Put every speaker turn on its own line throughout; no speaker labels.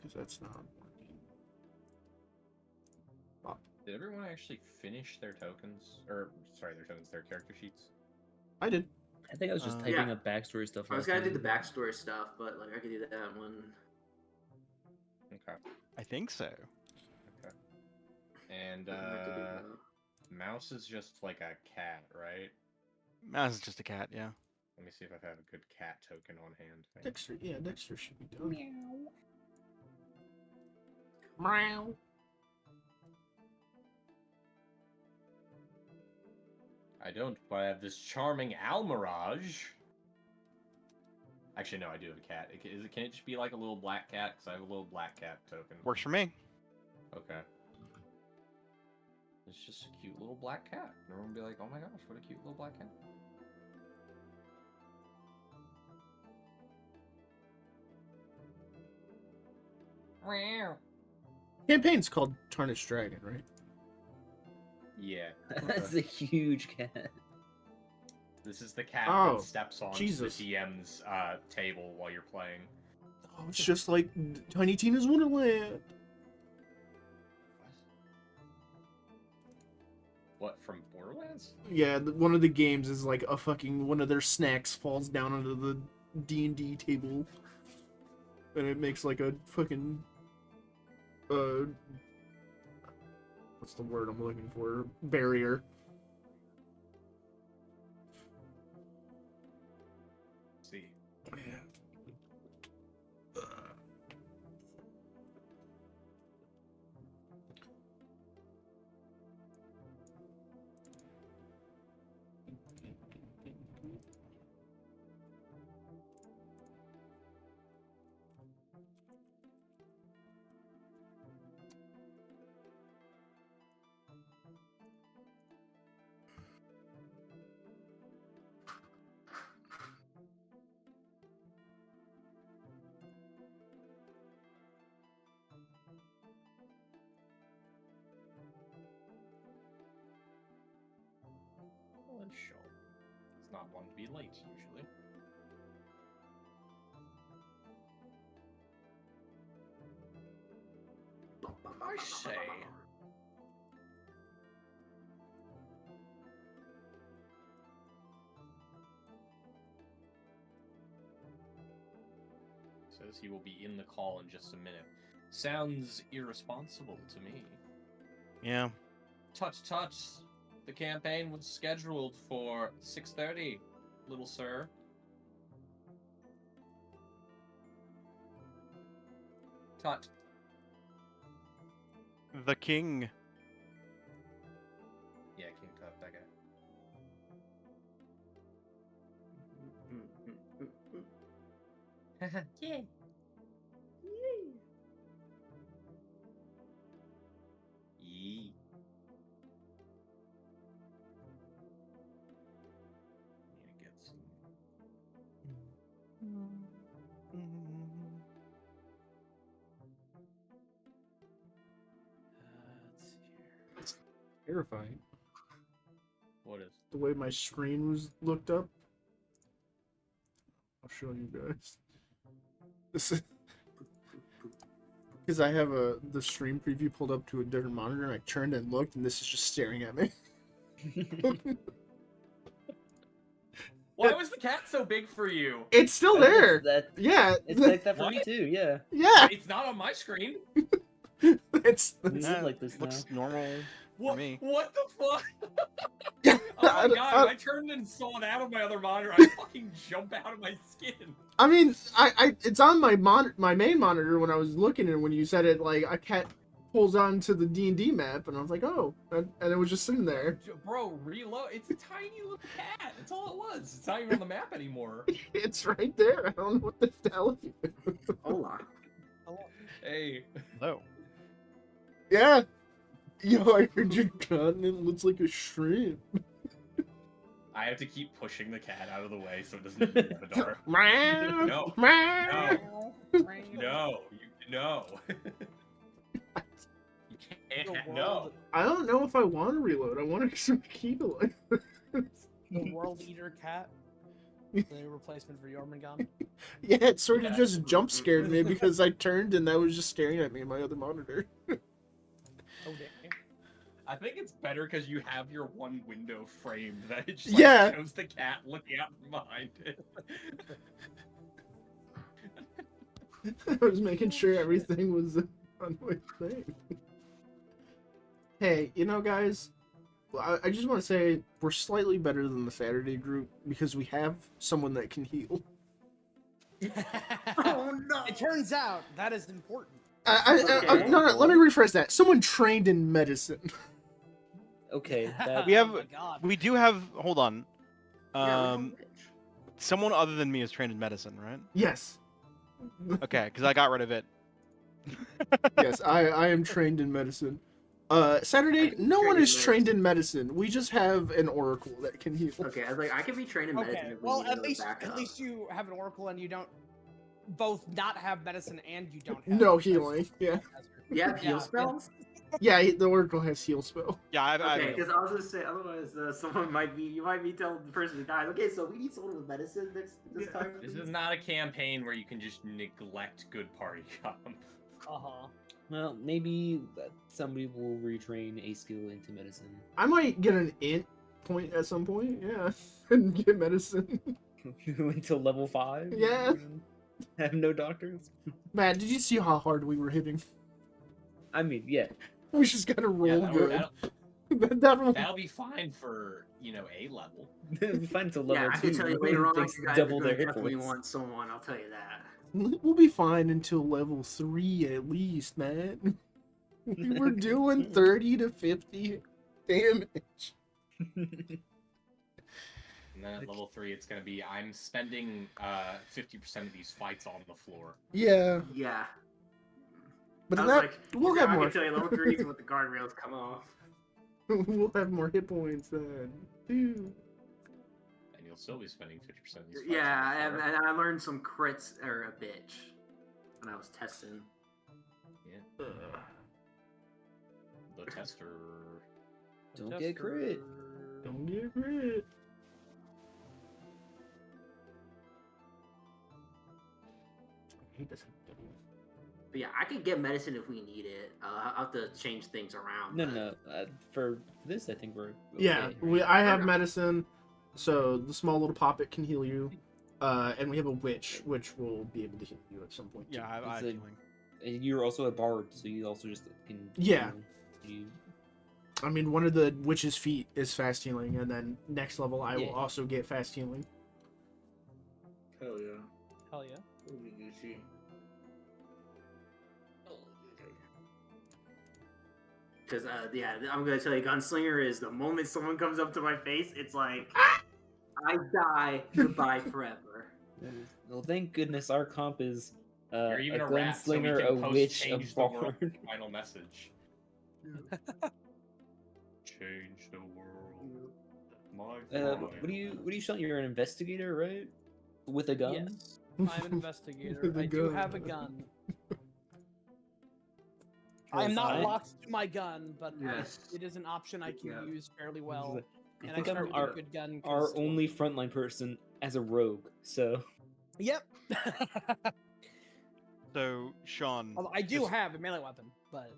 because that's not working. Oh.
Did everyone actually finish their tokens? Or, sorry, their character sheets?
I did.
I think I was just typing up backstory stuff.
I was gonna do the backstory stuff, but like I could do that one.
Okay.
I think so.
Okay. And,
I could do that.
Mouse is just like a cat, right?
Mouse is just a cat, yeah.
Let me see if I have a good cat token on hand.
Dexter, yeah, Dexter should be done.
Meow.
I don't, but I have this charming Almirage. Actually, no, I do have a cat. Can it just be like a little black cat? Because I have a little black cat token.
Works for me.
Okay. It's just a cute little black cat. And everyone will be like, oh my gosh, what a cute little black cat.
Campaign's called Tarnished Dragon, right?
Yeah.
That's a huge cat.
This is the cat
Oh,
that steps on
Jesus.
the DM's table while you're playing.
Oh, it's just like Tiny Tina's Wonderland.
What, from Borderlands?
Yeah, one of the games is like a fucking one of their snacks falls down onto the D&D table, and it makes like a fucking what's the word I'm looking for? Barrier.
Let's see.
Yeah.
Well, then sure. It's not one to be late, usually. I say. Says he will be in the call in just a minute. Sounds irresponsible to me.
Yeah.
Tut tut. The campaign was scheduled for 6:30, little sir. Tut.
The king.
Yeah, King Tut, that guy.
Yeah.
Yee. Need to get some. Let's see here.
It's terrifying.
What is?
The way my screen was looked up. I'll show you guys. This is because I have the stream preview pulled up to a different monitor, and I turned and looked, and this is just staring at me.
Why was the cat so big for you?
It's still
It's
there.
that,
Yeah.
it's like that for me
What?
too, yeah.
Yeah.
It's not on my screen.
It's
It's like this
looks
now.
normal
What?
for me.
What the fuck?
Yeah,
Oh my god! When I turned and saw it out of my other monitor, I fucking jump out of my skin.
I mean, it's on my my main monitor when I was looking, and when you said it, like a cat pulls onto the D&D map, and I was like, oh, and it was just sitting there.
Bro, reload. It's a tiny little cat. That's all it was. It's not even on the map anymore.
It's right there. I don't know what to tell you.
Hola.
Hey.
Hello.
Yeah. Yo, I heard your continent looks like a shrimp.
I have to keep pushing the cat out of the way so it doesn't move the door.
Meow.
No.
Meow.
No. No. You can't. No.
I don't know if I want to reload. I want to keep it like this.
The world eater cat. The replacement for Jormungand.
Yeah, it sort of
Yeah.
just jump scared me because I turned and that was just staring at me in my other monitor.
Oh damn.
I think it's better because you have your one window framed that it just
Yeah.
shows the cat looking out from behind it.
I was making sure everything was on my thing. Hey, you know, guys, I just want to say we're slightly better than the Saturday group because we have someone that can heal.
Oh no!
It turns out that is important.
No, let me rephrase that. Someone trained in medicine.
Okay, that
We have-
Oh my God.
We do have. Hold on.
Yeah, we have
Um,
a bitch.
someone other than me is trained in medicine, right?
Yes.
Okay, because I got rid of it.
Yes, I am trained in medicine. Saturday,
I'm
no one
trained
is
in
trained in medicine. We just have an oracle that can heal.
Okay, I was like, I can be trained in medicine
Okay.
if we
Well,
need another backup.
at least you have an oracle and you don't both not have medicine and you don't have
No healing. Yeah.
You have heal
Yeah,
spells?
Yeah, the oracle has heal spell.
Yeah, I've
Okay, because I was gonna say, otherwise, someone might be, you might be telling the person who dies, okay, so we need someone with medicine this time.
This is not a campaign where you can just neglect good party comp.
Uh-huh.
well, maybe somebody will retrain a skill into medicine.
I might get an int point at some point, yeah, and get medicine.
Until level 5.
Yeah.
and have no doctors.
Man, did you see how hard we were hitting?
I mean, yeah.
We just gotta roll
that'll,
good. that'll,
that'll be fine for, A level.
We find until level
Yeah, I
2.
can tell you later on,
takes
you guys
double
are
their
gonna
hit
definitely
points.
want someone, I'll tell you that.
we'll be fine until level 3 at least, man. We were doing 30 to 50 damage.
And then at level 3, it's going to be, I'm spending 50% of these fights on the floor.
Yeah,
Yeah.
but
I
that,
was like,
we'll
yeah,
have
I
more.
can tell you level 3 is when the guardrails come off.
We'll have more hit points then. Dude.
And you'll still be spending 50% of these fights
Yeah,
on the
and,
floor.
and I learned some crits are a bitch when I was testing.
Yeah. The tester.
Don't get crit.
Don't get crit. I hate this.
But yeah, I could get medicine if we need it. I'll have to change things around.
No,
but-
no. For this, I think we're.
Yeah,
okay.
I have
Okay.
medicine, so the small little poppet can heal you. And we have a witch, which will be able to heal you at some point.
Yeah,
too.
I
It's
have
a-
healing.
And you're also a bard, so you also just can.
Yeah.
You,
I mean, one of the witch's feet is fast healing, and then next level I will
Yeah.
also get fast healing.
Hell yeah.
Hell yeah.
Because, yeah, I'm gonna tell you, Gunslinger is the moment someone comes up to my face, it's like, I die, goodbye forever.
well, thank goodness our comp is a
You're even a rat, so we
gunslinger,
can
a
post
witch, a
change the world
bard.
final message. Change the world. My
What do you shout? You're an investigator, right? With a gun.
Yes. I'm an investigator.
The
I do
gun.
have a gun. I am
Yes,
not
I-
locked to my gun, but
Yes.
it is an option I can
Yeah.
use fairly well.
I
And I
think
start
I'm
with a good gun.
our
'cause-
only frontline person as a rogue. So
Yep.
So, Sean.
Although I do
just-
have a melee weapon, but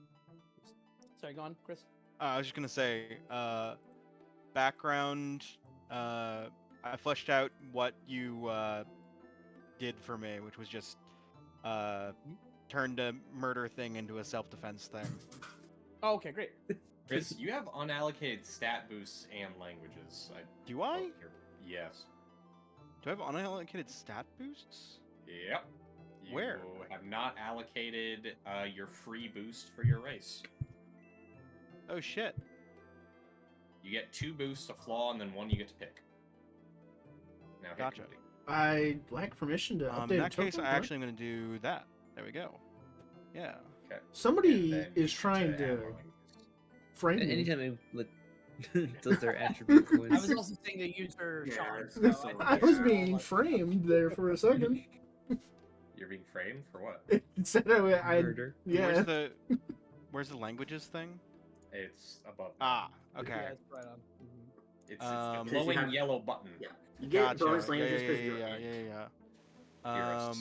sorry, go on, Chris.
I was just gonna say, background. I fleshed out what you did for me, which was just turned a murder thing into a self-defense thing.
Oh, okay, great.
Chris, you have unallocated stat boosts and languages.
Do I?
Yes.
Do I have unallocated stat boosts?
Yep. You
Where?
have not allocated your free boost for your race.
Oh shit.
You get 2 boosts, a flaw, and then 1 you get to pick. Now hit
Gotcha.
complete.
I lack permission to update
In
a
that case,
token,
I
huh?
actually am gonna do that. There we go. Yeah.
Okay.
Somebody
And then
is
you
trying
get
to
add more languages.
frame me.
anytime I does their attribute
I
points.
was also saying to use her
Yeah,
Sean.
it's
So
nice
think
to
I
it's
was
all
being
like-
framed there for a second.
You're being framed for what?
It said I
Murder.
yeah.
Where's the languages thing?
It's above.
Ah,
Yeah,
okay.
it's right on.
It's
Um,
the
Because you
glowing
have-
yellow button.
Yeah. You get
Gotcha.
bonus
Yeah,
lanes
yeah,
just because
yeah,
you're
yeah,
in.
yeah,
You're
yeah.
a,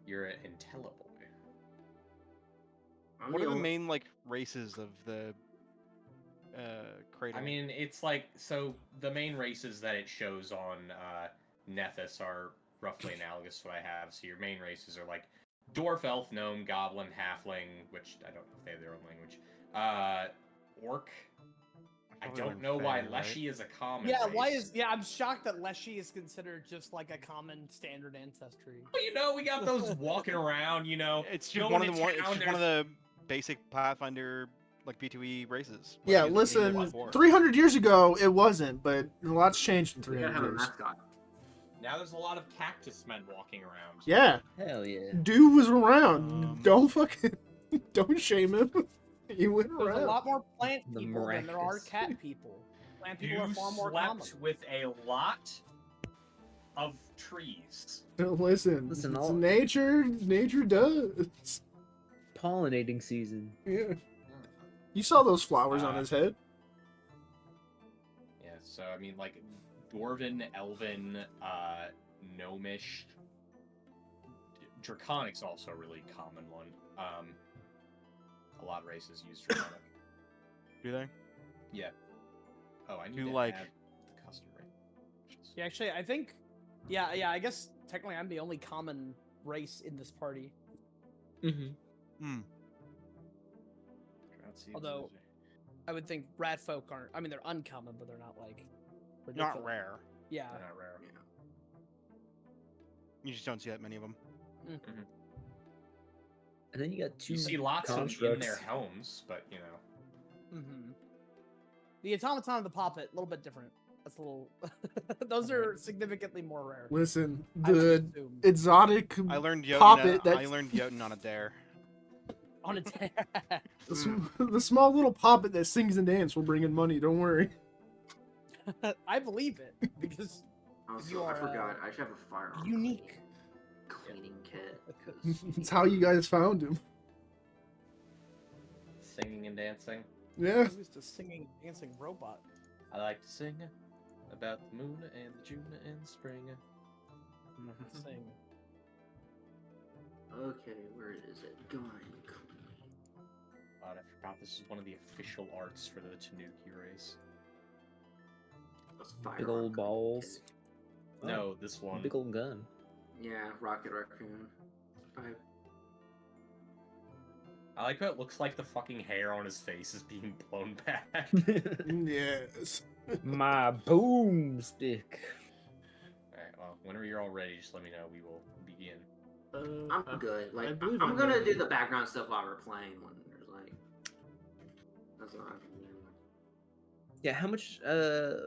you're an IntelliBoy.
I'm
What are the
only-
main like races of the cradle?
I mean, it's like, so the main races that it shows on Nethys are roughly analogous to what I have. So your main races are like Dwarf, Elf, Gnome, Goblin, Halfling, which I don't know if they have their own language. Orc. I
Probably
don't
learn
know why
Fey, right?
Leshy is a common
Yeah,
race.
why is I'm shocked that Leshy is considered just like a common standard ancestry.
Well, you know, we got those walking around, you know.
It's just
going
one of
to
the it's
town,
just one of the basic Pathfinder like P2E races. Like,
Yeah,
it's
listen,
before.
300 years ago it wasn't, but a lot's changed in
We gotta
300
have a
years.
mascot.
Now there's a lot of cactus men walking around.
Yeah,
Hell yeah.
dude was around.
Um,
Don't fucking, don't shame him. He went
There's a
around.
lot more plant
The
people than there are
miraculous.
cat people. Plant people
You
are far more common.
slept with a lot of trees.
Listen,
Listen,
it's
all-
nature. Nature does.
Pollinating season.
Yeah. You saw those flowers on
Uh,
his head.
Yeah, so I mean, like, Dwarven, Elven, Gnomish, Draconic's also a really common one. A lot of races use Draconic.
Do they?
Yeah. Oh, I need
Do,
to
like-
add the custom races.
Yeah, actually, I think, yeah, I guess technically I'm the only common race in this party.
Mm-hmm.
Hmm.
Let's see,
Although- I would think rat folk aren't. I mean, they're uncommon, but they're not like ridiculous.
Not rare.
Yeah.
they're not rare.
Yeah.
You just don't see that many of them.
And then you got two
You see lots of them in
constructs.
their homes, but you know.
Mm-hmm. The automaton of the poppet, a little bit different. That's a little. Those are significantly more rare.
Listen,
I would
the
assume.
exotic
I learned
Poppet,
Jotun. I
that's-
learned Jotun on a dare.
On a
the small little poppet that sings and dances will bring in money. Don't worry.
I believe it because
Also,
You are,
I forgot. I should have a firearm
unique.
cleaning kit. 'cause-
It's how you guys found him.
Singing and dancing.
Yeah.
I'm just a singing, dancing robot.
I like to sing about the moon and the June and the spring.
Sing.
Okay, where is it going?
God, I forgot this is one of the official arts for the Tanuki race.
Those
Big
firearm
old
cleaning
balls.
kit.
No, this one.
Big old gun.
Yeah, Rocket Raccoon.
I like how it looks like the fucking hair on his face is being blown back.
Yes.
My boomstick.
Alright, well, whenever you're all ready, just let me know. We will begin.
I'm good. Like,
believe
I'm
I'm
gonna
ready.
do the background stuff while we're playing when there's like. That's what I can do.
Yeah, how much do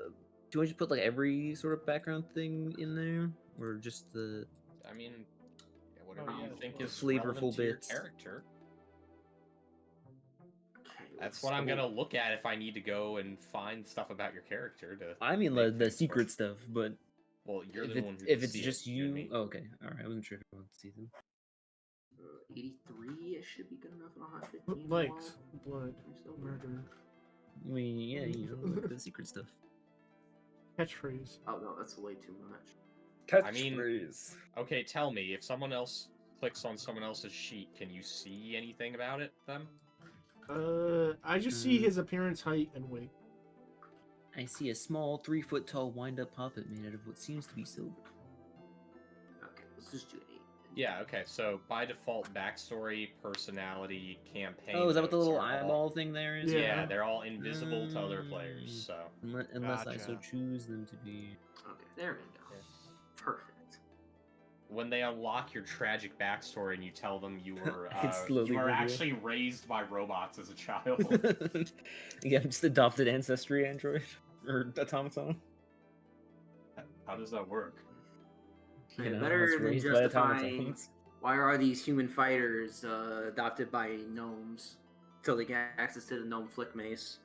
you just put like every sort of background thing in there? Or just the
I mean, yeah, whatever
Oh,
you think
well,
is
flavorful
relevant to your
bits.
character.
Okay,
That's
let's
what I'm
see.
gonna look at if I need to go and find stuff about your character to.
I mean
make
the
things
secret
work.
stuff, but
Well, you're
if,
the
it,
one who
if
can
it's
see
just
it,
you,
and me.
oh, okay, alright, I wasn't sure if I want to see them.
83 it should be good enough, and I'll have 15.
Legs, blood,
Still
murder,
I mean, yeah, you know, like the secret stuff.
catchphrase.
Oh no, that's way too much.
I mean-
Catchphrase.
Okay, tell me, if someone else clicks on someone else's sheet, can you see anything about it, them?
I just see his appearance, height, and weight.
I see a small 3-foot tall wind-up puppet made out of what seems to be silver.
Okay, let's just do 8.
Yeah, okay, so by default, backstory, personality, campaign.
Oh, is that what the
notes
little
are all-
eyeball thing there is?
Yeah,
Yeah.
they're all invisible to other players,
Mm.
so.
Unless I so
Gotcha.
choose them to be.
Okay, there we go.
Yeah.
Perfect.
When they unlock your tragic backstory and you tell them you were
It's slowly
you were
revealed.
actually raised by robots as a child.
Yeah, just adopted ancestry android or automaton.
How does that work?
You
Okay,
know,
better
was
than
raised by
justifying
automatons.
why are these human fighters adopted by gnomes till they get access to the gnome flick mace.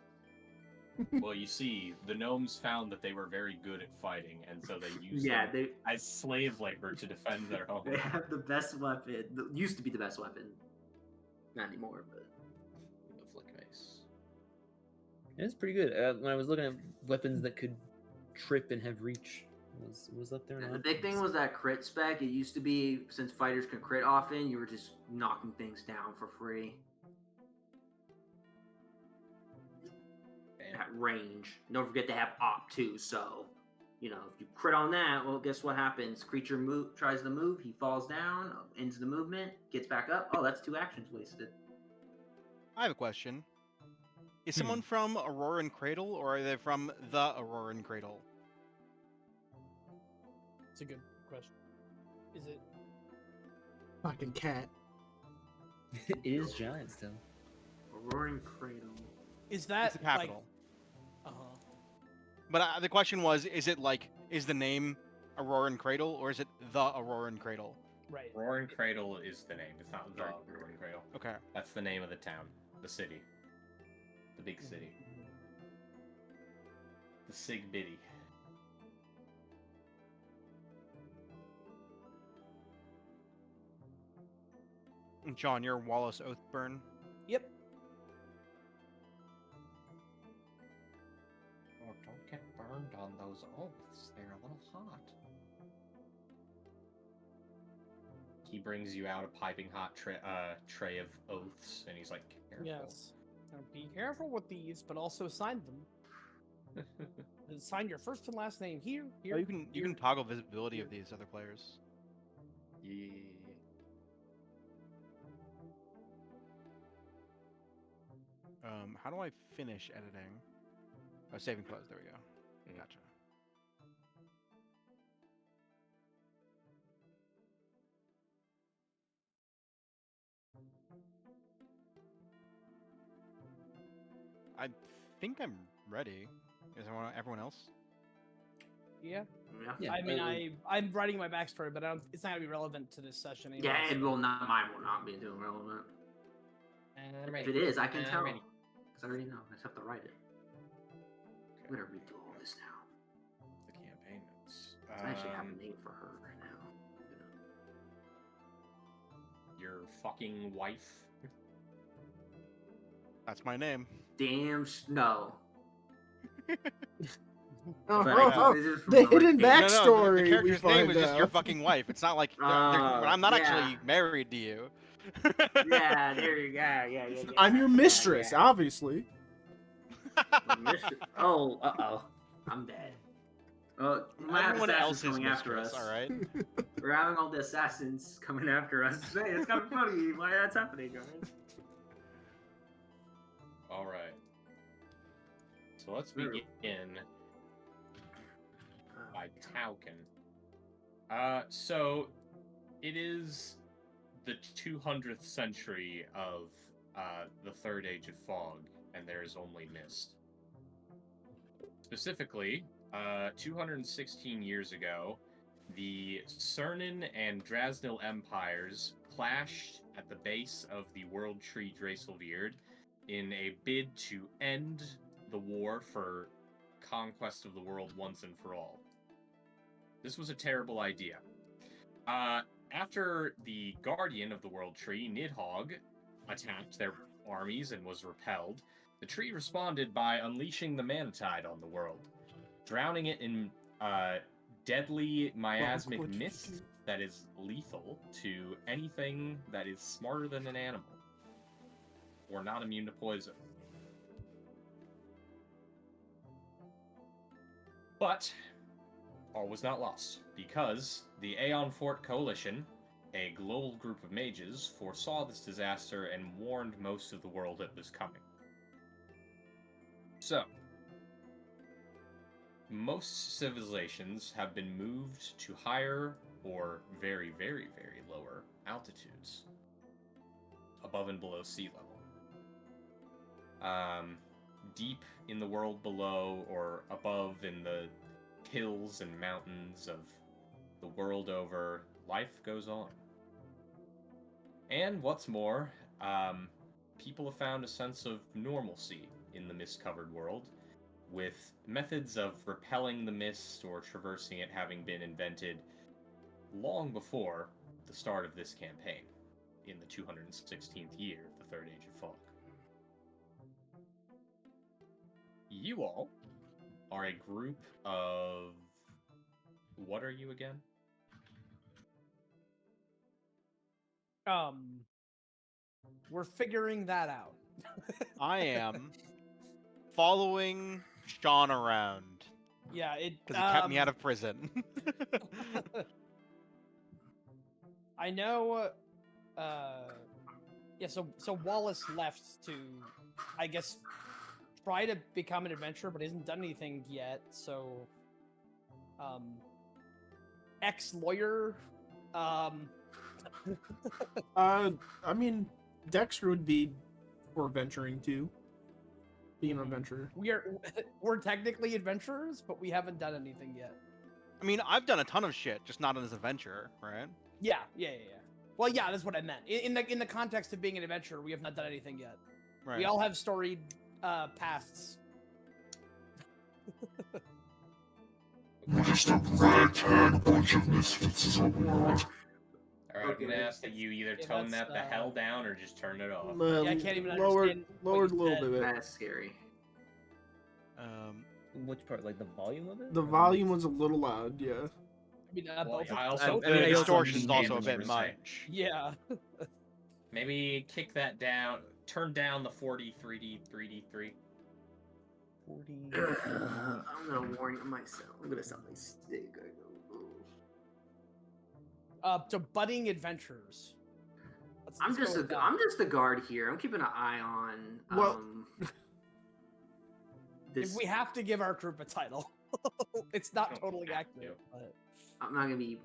Well, you see, the gnomes found that they were very good at fighting, and so they used
Yeah,
them
they
as slave labor to defend their home.
they have the best weapon. Used to be the best weapon. Not anymore, but
The flick mace.
It's pretty good. When I was looking at weapons that could trip and have reach, was up there.
And
on
the big thing
offense.
was that crit spec. It used to be, since fighters can crit often, you were just knocking things down for free. At range. Don't forget they have op too, so if you crit on that, well, guess what happens? Creature tries to move, he falls down, ends the movement, gets back up. Oh, that's 2 actions wasted.
I have a question. Is someone from Auroran Cradle, or are they from the Auroran Cradle?
It's a good question. Is it?
Fucking cat.
It is giant still.
Roaring Cradle.
Is that
It's the capital.
Like,
But the question was, is the name Auroran Cradle, or is it the Auroran Cradle?
right.
Roaring Cradle is the name. It's not the Roaring Cradle.
Okay.
That's the name of the town, the city, the big city, the Sig Biddy.
And John, you're Wallace Oathburn.
Yep.
Oh, don't get burned on those oaths. They're a little hot. He brings you out a piping hot tray of oaths, and he's like, careful.
Yes. Now be careful with these, but also sign them. Sign your first and last name here. Here.
Oh, you can toggle visibility of these other players.
Yeah.
How do I finish editing? Oh, save and close. There we go.
Mm.
Gotcha. I think I'm ready. Is everyone else?
Yeah.
Yeah.
I mean, I'm writing my backstory, but it's not gonna be relevant to this session anyway.
Yeah, it will not. Mine will not be doing relevant. If it is, I can tell.
Ready.
Because I already know. I just have to write it. I'm gonna redo all this now.
The campaign notes.
I actually have a name for her right now.
Your fucking wife.
That's my name.
Damn, no.
Oh,
But
oh, oh,
this is from
the hidden
game.
backstory.
The character's
we
name
find
is just your
out.
fucking wife. It's not like I'm not
yeah.
actually married to you.
Yeah, there you go. Yeah.
I'm your mistress,
Yeah.
obviously.
Oh, uh-oh. I'm dead. Oh, my
Everyone
assassins
else is
coming after
mistress,
us.
all right?
We're having all the assassins coming after us. Hey, it's kind of funny why that's happening, guys.
All right. So let's begin by Tauken. So it is the 200th century of the Third Age of Fog, and there is only mist. Specifically, 216 years ago, the Cernan and Drasnil empires clashed at the base of the World Tree Dracelvierd in a bid to end the war for conquest of the world once and for all. This was a terrible idea. After the Guardian of the World Tree, Nidhogg, attacked their armies and was repelled, the tree responded by unleashing the Manatide on the world, drowning it in deadly miasmic mist that is lethal to anything that is smarter than an animal or not immune to poison. But all was not lost, because the Aeon Fort Coalition, a global group of mages, foresaw this disaster and warned most of the world it was coming. So, most civilizations have been moved to higher or very, very, very lower altitudes, above and below sea level. Deep in the world below or above in the hills and mountains of the world over, life goes on. And what's more, people have found a sense of normalcy in the mist-covered world, with methods of repelling the mist or traversing it having been invented long before the start of this campaign, in the 216th year of the Third Age of Fog. You all are a group of what are you again?
We're figuring that out.
I am following Sean around
Yeah, it
because he kept me out of prison.
I know. Yeah. So Wallace left to, I guess, try to become an adventurer, but hasn't done anything yet. So, ex-lawyer.
I mean, Dexter would be for venturing too. Being an adventurer.
We're technically adventurers, but we haven't done anything yet.
I mean, I've done a ton of shit, just not as an adventurer, right?
Yeah. Well, yeah, that's what I meant. In the context of being an adventurer, we have not done anything yet.
Right.
We all have storied pasts.
We're just a ragtag bunch of misfits is what we are.
Alright, I'm
Okay.
gonna ask that you either
Yeah,
tone
that's,
that the hell down or just turn it off.
Yeah, I can't even
lowered
understand what
a
you
little
said.
bit.
That's scary.
Which part? Like the volume of it?
The
Or
volume was a little loud. Yeah.
I mean,
Well,
both.
I
of-
also
I mean,
The
I also
distortion's
understand
also a
what you
bit
were saying.
much.
Yeah.
Maybe kick that down. Turn down the 40 3D3.
40.
I'm gonna warn you myself. I'm gonna sound like stick.
So budding adventurers.
I'm
Let's go with that.
I'm just a guard here. I'm keeping an eye on.
Well-
This.
If we have to give our group a title, it's not
Don't
totally
have
accurate. But...
I'm not gonna be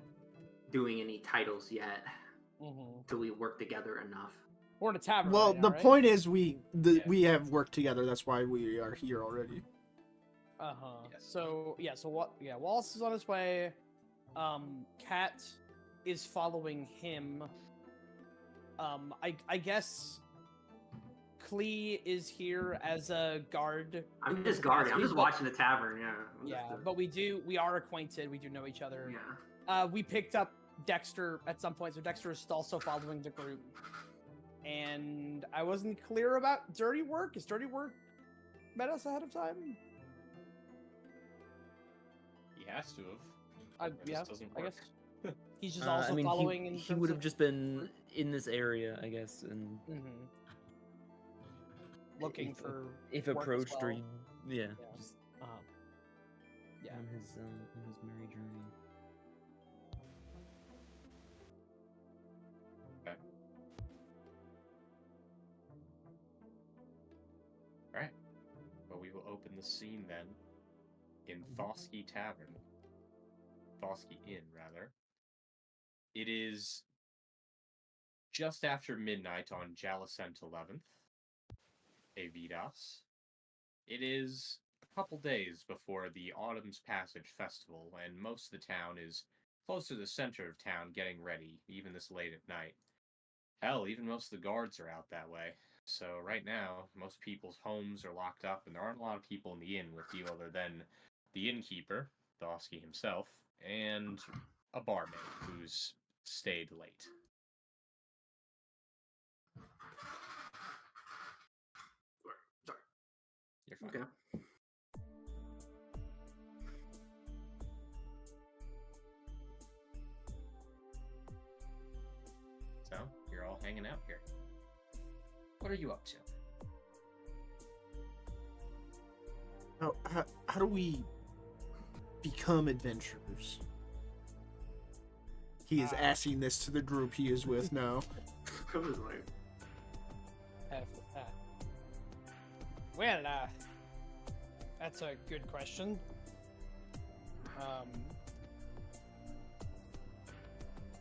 doing any titles yet
Mhm.
till we work together enough.
We're in a tavern.
Well,
right
the
now, right?
point is we
Yeah.
we have worked together. That's why we are here already.
Yes.
So yeah. So what? Yeah. Wallace is on his way. Cat is following him. I guess Klee is here as a guard.
I'm
in the
just guarding. I'm
capacity,
just
but-
watching the tavern. Yeah. I'm
Yeah,
just a-
but we are acquainted. We do know each other.
yeah.
We picked up Dexter at some point, so Dexter is also following the group. And I wasn't clear about Dirty Work. Is Dirty Work met us ahead of time?
He has to have. Or
Yeah,
this doesn't
I
work.
guess. He's just also
I mean,
following. in
he
terms
would have
of-
just been in this area, I guess, and
Mhm. Looking
if-
for
if
work as
approached or
well.
yeah,
Yeah.
just
Yeah.
on his merry journey.
Alright. Well, we will open the scene then in Thosky Tavern. Thosky Inn, rather. It is just after midnight on Jalicent 11th, Avidas. It is a couple days before the Autumn's Passage Festival, and most of the town is close to the center of town getting ready, even this late at night. Hell, even most of the guards are out that way. So right now, most people's homes are locked up, and there aren't a lot of people in the inn with you other than the innkeeper, Dosky himself, and a barmaid who's stayed late.
Sorry.
You're fine.
Okay.
So, you're all hanging out here. What are you up to?
How do we become adventurers? He is asking this to the group he is with now.
I was like,
Well, that's a good question.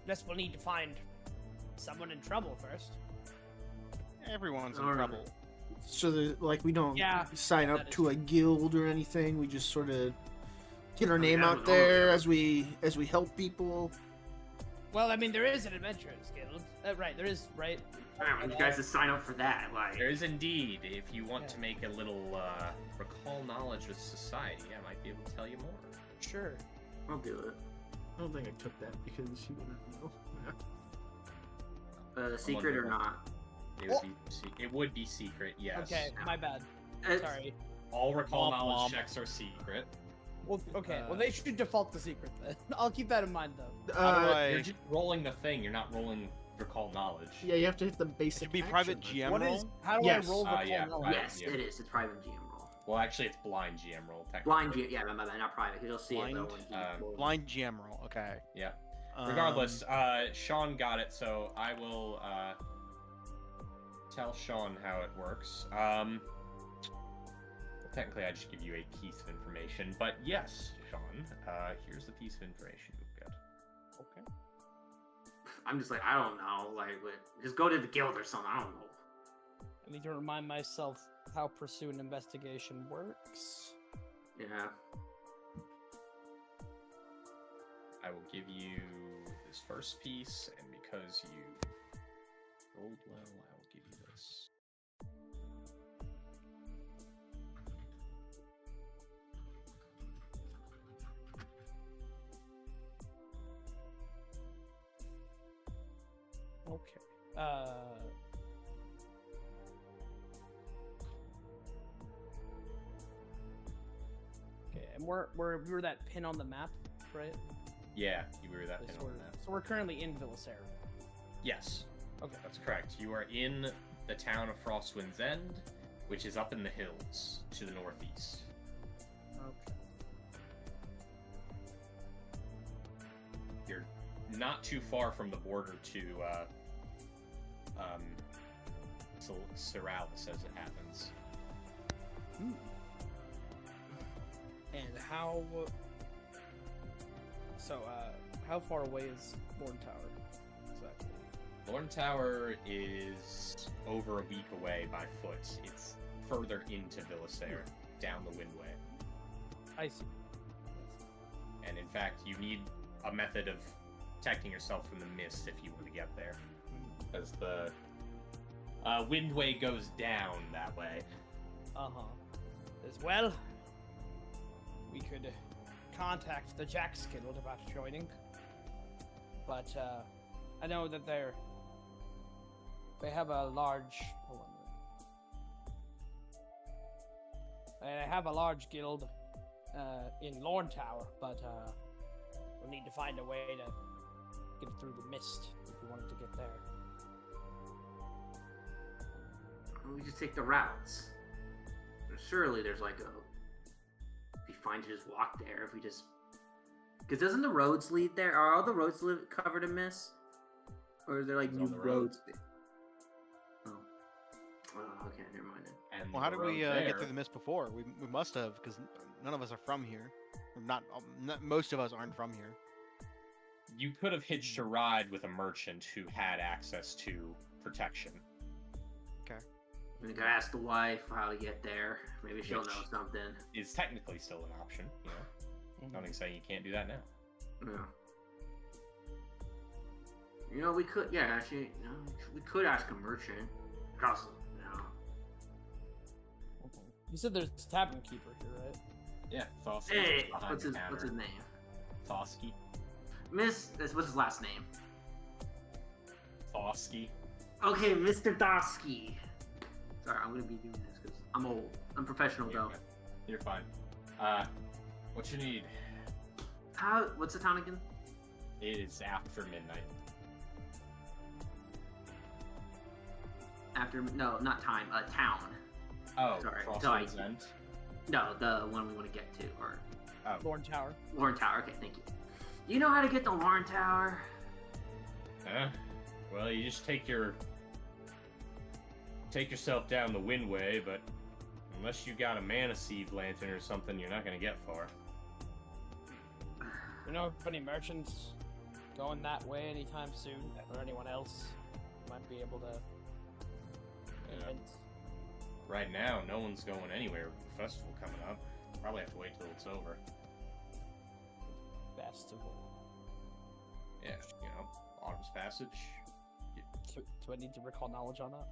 Guess we'll need to find someone in trouble first.
Everyone's in
Alright.
trouble.
So that, like, we don't
Yeah,
sign up
that is
to a guild or anything. We just sort of get our name
that
out
was all
there
there.
as we help people.
Well, I mean, there is an adventurers guild. Right, there is, right?
I want you guys to sign up for that. Like,
There is indeed. If you want
Yeah.
to make a little recall knowledge with society, I might be able to tell you more.
Sure.
I'll do it.
I don't think I took that because you wouldn't know.
Secret or
wonderful.
not?
It would be secret, yes.
Okay, my bad.
It's-
Sorry.
All recall
Womp
knowledge
womp.
checks are secret.
Well, okay. Well, they should default the secret then. I'll keep that in mind though.
You're just rolling the thing. You're not rolling recall knowledge.
Yeah, you have to hit the
It
basic.
should be
action,
private
but-
GM
What
roll.
is? How do
Yes.
I roll recall
yeah,
knowledge?
right.
Yes,
yeah.
it is. It's private GM roll.
Well, actually, it's blind GM roll. Technically.
Blind GM, yeah, not private, because you'll see it though when he rolls.
Blind GM roll. Okay.
Yeah. Regardless, Sean got it, so I will tell Sean how it works. Well, technically, I just give you a piece of information, but yes, Sean, here's the piece of information you've got.
Okay.
I'm just like, I don't know, like, just go to the guild or something. I don't know.
I need to remind myself how pursue an investigation works.
Yeah.
I will give you this first piece, and because you rolled well, I will give you this.
Okay. Okay, and we're that pin on the map, right?
Yeah, you were that
So
pin on
we're,
that.
so we're currently in Villicera.
Yes,
Okay.
that's correct. You are in the town of Frostwind's End, which is up in the hills to the northeast.
Okay.
You're not too far from the border to Seralis, as it happens.
And how? So, how far away is Lorn Tower exactly?
Lorn Tower is over a week away by foot. It's further into Villicera, down the Windway.
I see.
And in fact, you need a method of protecting yourself from the mist if you want to get there. As the Windway goes down that way.
As well, we could contact the Jack's Guild about joining. But I know that they have a large. Hold on. They have a large guild in Lorn Tower, but we'll need to find a way to get through the mist if we wanted to get there.
We just take the routes. Surely there's like a. If we find to just walk there, if we just. Because doesn't the roads lead there? Are all the roads covered in mist? Or are there like
It's
new
on the
roads? Oh. Oh, okay, never mind then.
And
Well, how
the
did we
road
get
there-
through the mist before? We must have, because none of us are from here. Or not most of us aren't from here.
You could have hitched a ride with a merchant who had access to protection.
We could ask the wife how to get there. Maybe she'll
Which-
know something.
It's technically still an option, you know. Nothing saying you can't do that now.
Yeah. You know, we could, yeah, actually, you know, we could ask a merchant. Because, you know,
You said there's a tavern keeper here, right?
Yeah, Thosky.
hey, what's his name?
Thosky.
What's his last name?
Thosky.
Okay, Mr. Dosky. Sorry, I'm gonna be doing this because I'm old. I'm professional though.
You're fine. What you need?
What's the town again?
It is after midnight.
No, not time. Town.
Oh,
Sorry,
Frostwind's End.
No, the one we want to get to, or
Lorn Tower.
Lorn Tower. Okay, thank you. Do you know how to get to Lorn Tower?
Well, you just take yourself down the Windway, but unless you got a mana sieve lantern or something, you're not gonna get far.
You know if any merchants going that way anytime soon, or anyone else might be able to.
Yeah. Right now, no one's going anywhere with the festival coming up. Probably have to wait till it's over.
Festival.
Yeah, you know, Autumn's Passage.
Do I need to recall knowledge on that?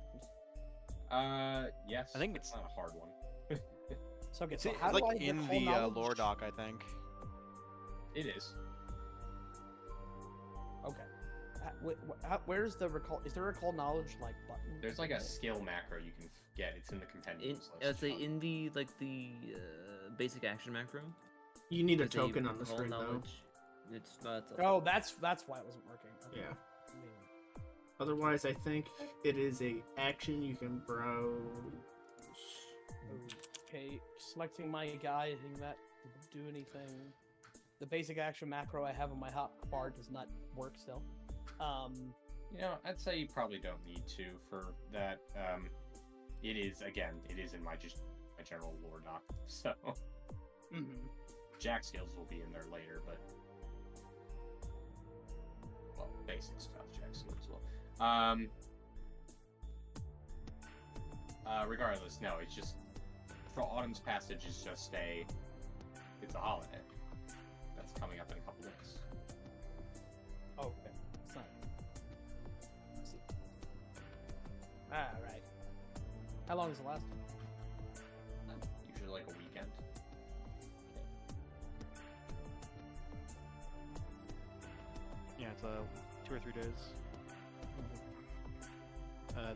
Yes.
I think
it's not a hard one.
So, okay,
It's,
so
it's
how do
like
I
in
recall
the
knowledge?
lore doc, I think.
It is.
Okay. Where's the recall? Is there a recall knowledge like button?
There's like a
somewhere?
skill macro you can get. It's in the compendium.
I'd say in the basic action macro.
You need a
As
token on the
recall
screen
knowledge, it's not.
Oh, that's why it wasn't working.
though.
Okay.
Yeah. Otherwise, I think it is a action you can browse.
Okay, selecting my guy, I think that didn't do anything. The basic action macro I have on my hot bar does not work still.
You know, I'd say you probably don't need to for that. It is in my general lore doc. So Jack skills will be in there later, but well, basic stuff Jack skills will. Regardless, no, it's just for Autumn's Passage is just it's a holiday that's coming up in a couple days.
Oh, okay. It's not. Let's see. Alright. How long does it last?
Usually like a weekend.
Yeah, it's 2 or 3 days.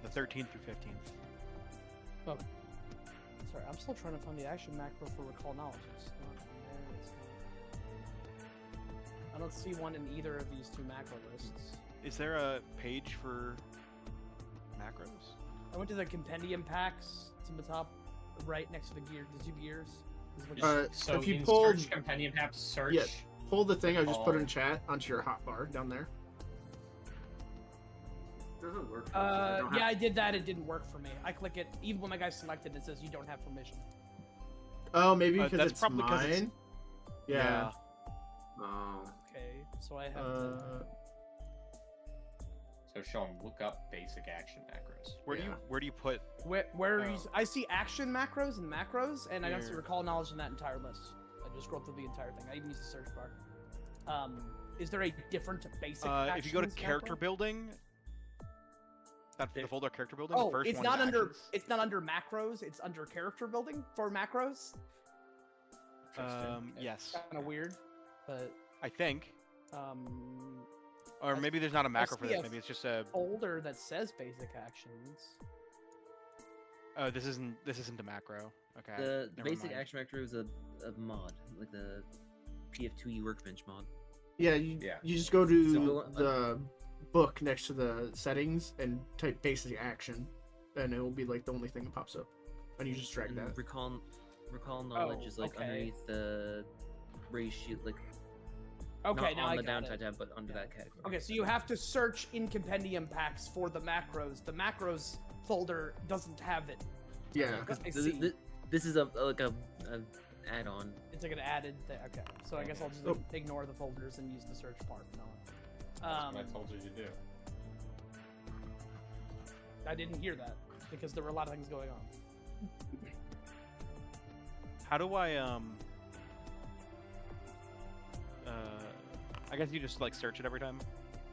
The 13th through 15th.
Oh. Sorry, I'm still trying to find the action macro for recall knowledge. It's not there. It's not... I don't see one in either of these two macro lists.
Is there a page for macros?
I went to the compendium packs. It's in the top right next to the 2 gears. Is what
So
if you
in
pulled-
search compendium tab, search.
Yeah. Pull the thing I just put in chat onto your hotbar down there.
Doesn't work. For me, 'cause I don't
yeah,
have-
I did that. It didn't work for me. I click it. Even when my guy's selected, it says you don't have permission.
Oh, maybe because
that's
it's
probably 'cause
mine.
it's-
Yeah.
Oh.
Okay, so I have to...
So Sean, look up basic action macros.
Where do you put?
Where
Oh.
I see action macros and macros, and I don't see
Here.
recall knowledge in that entire list. I just scrolled through the entire thing. I even used the search bar. Is there a different basic?
If you go to
actions
character
macro?
building, that the folder character building.
Oh,
the first
it's
one
not
is
under.
actions.
It's not under macros. It's under character building for macros.
Yes,
Kind of weird, but
I think.
I
Or maybe there's not a macro for
see
this.
a
Maybe it's just a.
folder that says basic actions.
Oh, this isn't a macro. Okay.
The
never
basic
mind.
action macro is a mod, like the PF2E workbench mod.
Yeah, you
Yeah.
just go to
So-
the book next to the settings and type basic action, and it will be like the only thing that pops up, and you just drag
And
that.
recall knowledge is like
okay.
underneath the ratio, like
Okay,
not
now
on
I
the
got
downside
it.
tab, but under that category.
Okay, so you have to search in compendium packs for the macros. The macros folder doesn't have it.
Yeah.
I see.
This is a add-on.
It's like an added thing. Okay, so I guess I'll just
Oh.
ignore the folders and use the search part from now
That's
on.
what I told you to do.
I didn't hear that because there were a lot of things going on.
How do I I guess you just like search it every time.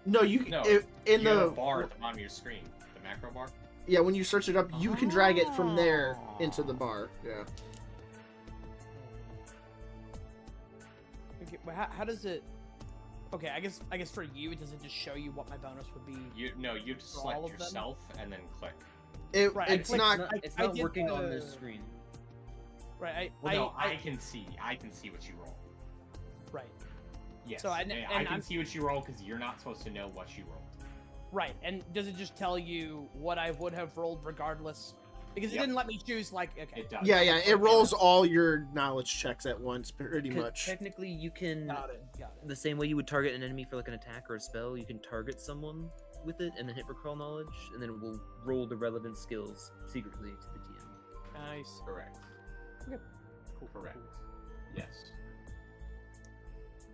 No,
No,
in
you have
the
a bar at the bottom of your screen, the macro bar.
yeah, when you search it up, you can drag it from there into the bar. Yeah.
Okay, but how does it? Okay, I guess for you, does it just show you what my bonus would be?
You have to
For all
select
of them?
yourself and then click.
Right, I
It's
clicked-
not.
It's
I
not
did
working on this
the-
screen.
Right,
Well, I can see what you roll.
right,
Yes,
So I-
and
and
I can
I'm-
see what you roll because you're not supposed to know what you rolled.
right. And does it just tell you what I would have rolled regardless? Because it
Yep.
didn't let me choose. Like, okay,
It does.
Yeah, yeah. It
Okay.
rolls all your knowledge checks at once, pretty
'Cause
much.
Technically, you can
got it.
the same way you would target an enemy for like an attack or a spell. You can target someone with it and then hit recall knowledge, and then it will roll the relevant skills secretly to the DM.
Nice.
Correct.
Okay. Cool.
Correct. Yes.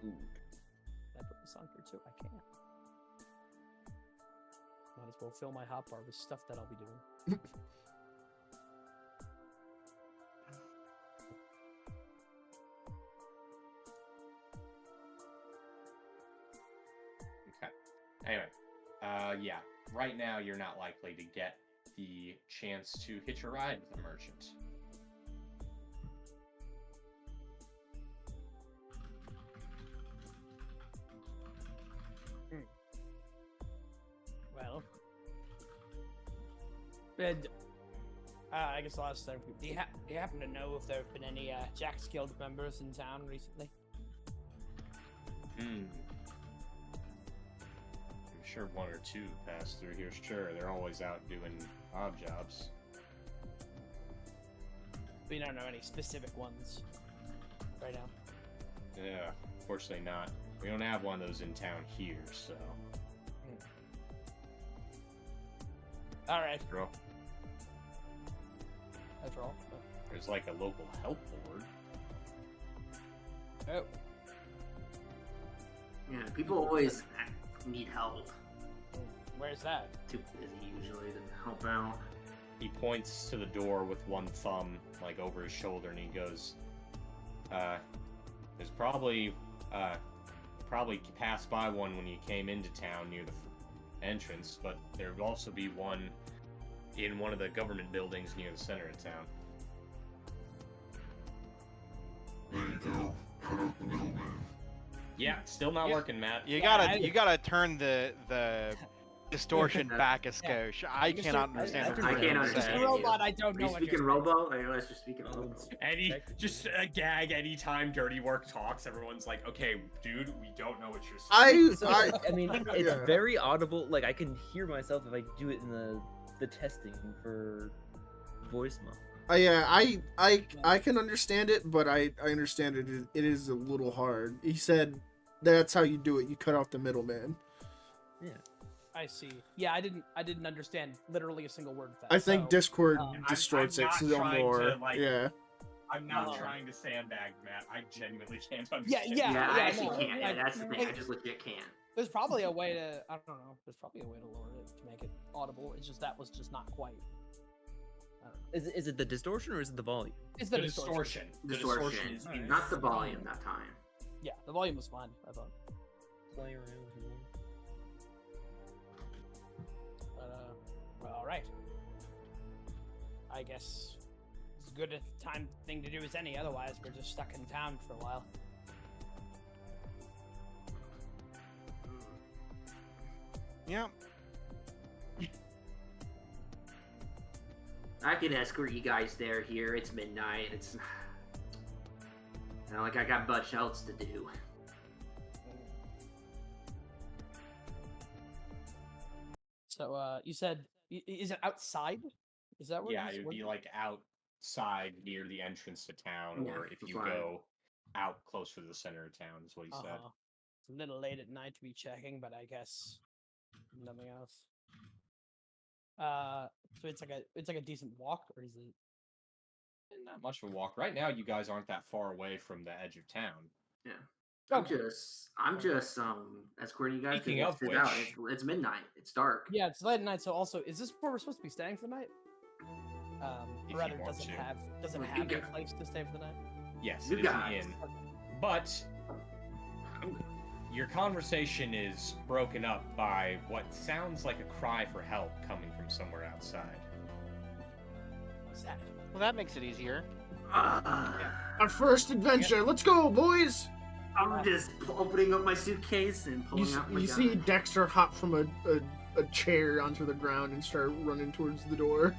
Good.
Can I put this on here too? I can't. Might as well fill my hotbar with stuff that I'll be doing.
Okay. Anyway, yeah. Right now, you're not likely to get the chance to hitch a ride with a merchant.
Well, and I guess I'll ask them. Do you happen to know if there have been any Jack's Guild members in town recently?
I'm sure one or two pass through here. Sure, they're always out doing odd jobs.
We don't know any specific ones right now.
Yeah, fortunately not. We don't have one of those in town here, so.
All right.
Bro,
That's all.
there's like a local help board.
Oh.
Yeah, people always need help.
Where's that?
Too busy usually to help out.
He points to the door with one thumb, like over his shoulder, and he goes, there's probably passed by one when you came into town near the entrance, but there would also be one in one of the government buildings near the center of town.
There you go. Cut out the middleman.
Yeah, still not working, Matt.
You
Yeah,
gotta turn the distortion back a skosh. I
Mr.
cannot understand what
I
you're
can't
saying.
understand.
Mr. Robot, I don't
Are
know
you
what
speaking
you're
Robo? Unless you're speaking Robo.
Just a gag anytime Dirty Work talks. Everyone's like, okay, dude, we don't know what you're saying.
So,
I
I mean, it's
Yeah.
very audible. Like I can hear myself if I do it in the testing for voice mod.
yeah, I can understand it, but I understand it is a little hard. He said that's how you do it. You cut off the middleman.
I see. Yeah, I didn't understand literally a single word of that.
I think
so,
Discord
I'm
distorts
not
it still
trying
more.
to, like,
Yeah.
I'm not
Oh.
trying to sandbag, Matt. I genuinely can't
Yeah,
understand.
yeah.
I actually
no,
can't. Yeah,
I-
that's the thing. I
like,
just legit can't.
There's probably a way to. I don't know. There's probably a way to lower it to make it audible. It's just that was just not quite. I don't know.
Is it the distortion or is it the volume?
It's
The
the
distortion. The
Distortion.
distortion is
Alright.
Not the volume that time.
Yeah, the volume was fine. I thought.
Play around if you want.
But well, all right. I guess it's as good a thing to do as any. Otherwise, we're just stuck in town for a while.
Yeah.
I can escort you guys there here. It's midnight. It's not like I got much else to do.
So, you said, is it outside? Is that what?
Yeah,
he's-
it would
what-
be like outside near the entrance to town,
Yeah,
or if you
fine.
go out closer to the center of town, is what he said.
Uh-huh. It's a little late at night to be checking, but I guess nothing else. So it's like a decent walk, or is it?
Not much of a walk. Right now, you guys aren't that far away from the edge of town.
Yeah.
Okay.
I'm just escorting you guys
Speaking
to
of
get out.
which-
It's midnight. It's dark.
Yeah, it's late at night. So also, is this where we're supposed to be staying for the night?
If
Or rather,
you want
does it
to.
have
Well, you
a
got-
place to stay for the night?
Yes,
You
it is an
guys.
inn. But your conversation is broken up by what sounds like a cry for help coming from somewhere outside.
What's that?
Well, that makes it easier.
Our first adventure. Let's go, boys.
I'm just opening up my suitcase and
You,
pulling out my
you
gun.
see Dexter hop from a chair onto the ground and start running towards the door.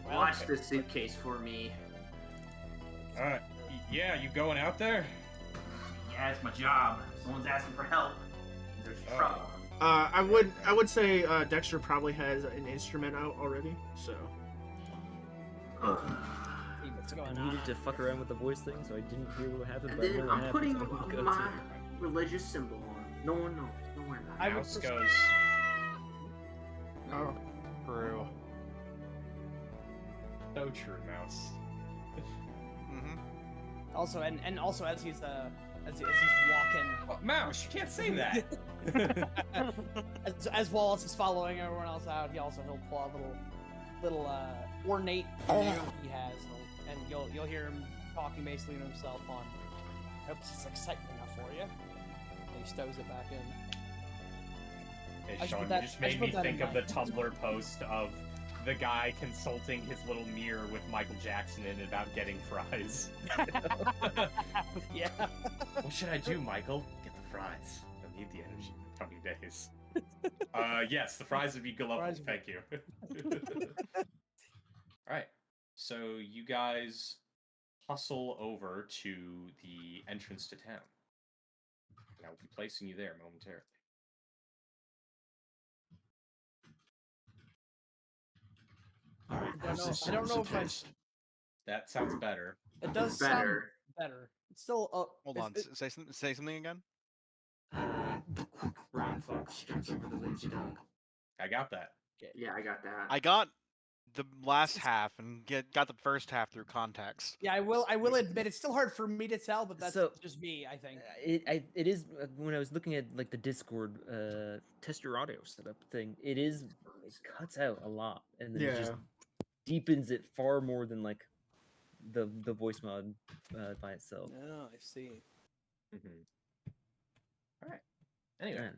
Watch the suitcase for me.
Yeah, you going out there?
Yeah, it's my job. Someone's asking for help. There's trouble.
I would say Dexter probably has an instrument out already. So
Hey, what's going
I
on?
needed to fuck around with the voice thing, so I didn't hear what happened.
And
But I
then
know what
I'm
happened,
putting
so I'm gonna go
my
to-
religious symbol on. No one knows. Don't worry about it.
I would
Mouse
prefer-
goes.
oh,
True.
So true, Mouse.
Mm-hmm.
Also, and also as he's walking,
Oh, Mouse, you can't say that.
as Wallace is following everyone else out, he'll pull out little ornate canoe he has, and you'll hear him talking basically to himself on. I hope this is exciting enough for you. And he stows it back in.
Hey,
I should
Sean,
put
you
that-
just
I should
made me
put that in
think of the
my-
Tumblr post of the guy consulting his little mirror with Michael Jackson in it about getting fries.
Yeah.
What should I do, Michael? Get the fries. I need the energy in the coming days. Yes, the fries would be good.
Fries would be-
Thank you. Alright, so you guys hustle over to the entrance to town. I will be placing you there momentarily.
Alright,
I don't know if I.
That sounds better.
It does
Better.
sound better. It's still.
Hold on. Say something again.
The quick brown fox jumps over the lazy dog.
I got that.
Yeah, I got that.
I got the last half and got the first half through context.
Yeah, I will admit it's still hard for me to tell, but that's
So-
just me. I think.
It is when I was looking at like the Discord test your audio setup thing. It cuts out a lot and then it just deepens it far more than like the voice mod by itself.
Oh, I see.
All right. Anyway,
Man.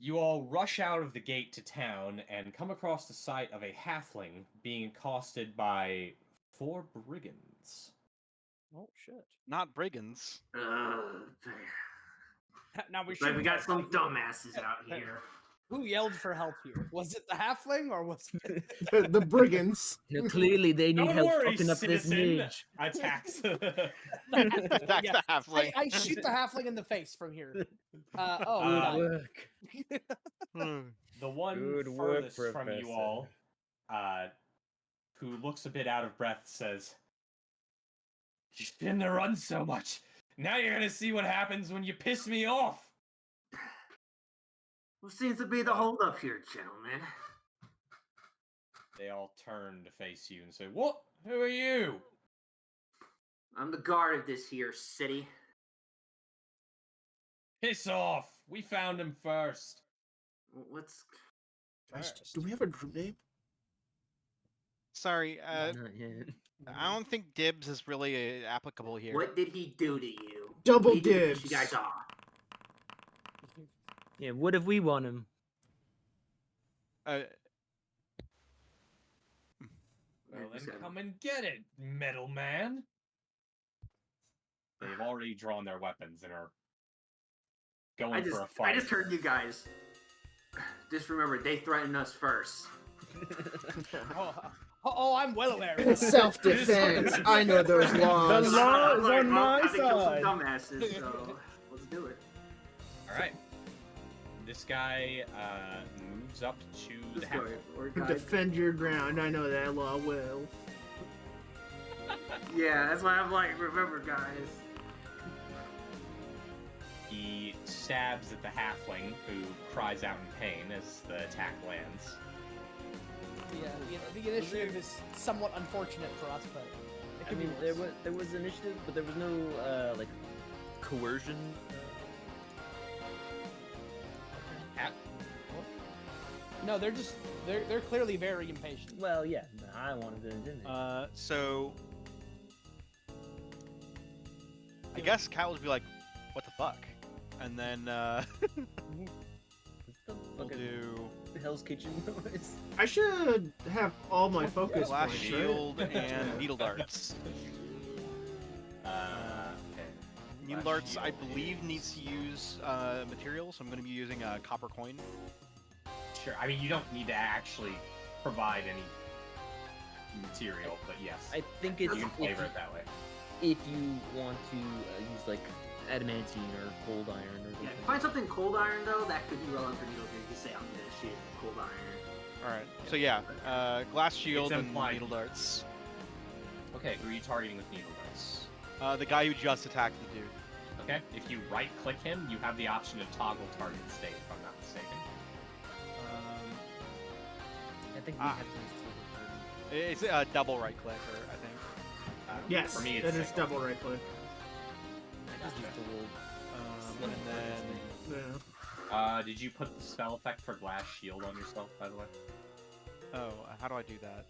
you all rush out of the gate to town and come across the sight of a halfling being accosted by 4 brigands.
Oh shit.
Not brigands.
Now we
But
should.
we got some dumbasses out here.
Who yelled for help here? Was it the halfling or was it?
The brigands.
No, clearly they need
Don't
help
worry,
fucking up this
citizen.
midge.
Attacks.
Attack
Yeah.
the halfling.
I shoot the halfling in the face from here.
Good
Nice.
work.
The one
Good work,
furthest from you all, who looks a bit out of breath, says, "You shouldn't have run so much. Now you're gonna see what happens when you piss me off."
What seems to be the holdup here, gentlemen?
They all turn to face you and say, "What? Who are you?"
I'm the guard of this here city.
Piss off. We found him first.
What's...
Guys, do we have a group name?
Sorry,
Not yet.
I don't think dibs is really applicable here.
What did he do to you?
Double
What did he do to
dibs.
You guys are.
Yeah, what if we want him?
Well,
Just
then
gotta-
come and get it, metal man. They've already drawn their weapons and are going for a fight.
I just heard you guys. Just remember, they threatened us first.
I'm well aware. of
It's
that.
self-defense. I know those laws.
The law is
Alright,
on
well,
my
I think kill some
side.
dumbasses, so let's do it.
All right. This guy moves up to the
Let's go.
half.
Or guys.
Defend your ground. I know that law well.
Yeah, that's why I'm like, remember, guys.
He stabs at the halfling, who cries out in pain as the attack lands.
The initiative is somewhat unfortunate for us, but it
I
could
mean,
be worse.
there was initiative, but there was no like coercion.
Hat.
No, they're clearly very impatient.
Well, yeah, I wanted to, didn't I?
So I guess Cat would be like, "What the fuck?" And then
What's the
we'll
fucking
do
Hell's Kitchen noise?
I should have all my focus
glass
points,
shield and needle darts.
Okay.
Needle
Glass
darts, I
shield
believe,
is-
needs to use material, so I'm going to be using a copper coin.
Sure. I mean, you don't need to actually provide any material, but yes,
I think it's
you can flavor it that way.
if you want to use like adamantine or cold iron or
Yeah,
something.
if you find something cold iron though, that could be relevant for needle darts. You can say I'm gonna shoot cold iron.
Alright, so yeah, glass shield and
implied.
needle darts.
Okay, who are you targeting with needle darts?
The guy who just attacked the dude.
Okay, if you right-click him, you have the option to toggle target state, if I'm not mistaken.
I think we
Ah.
have to use
It's a double right click, or I think.
Yes,
for me,
that
it's
is
single.
double right click.
I just used the little
And then
Yeah.
Did you put the spell effect for glass shield on yourself, by the way?
oh, how do I do that?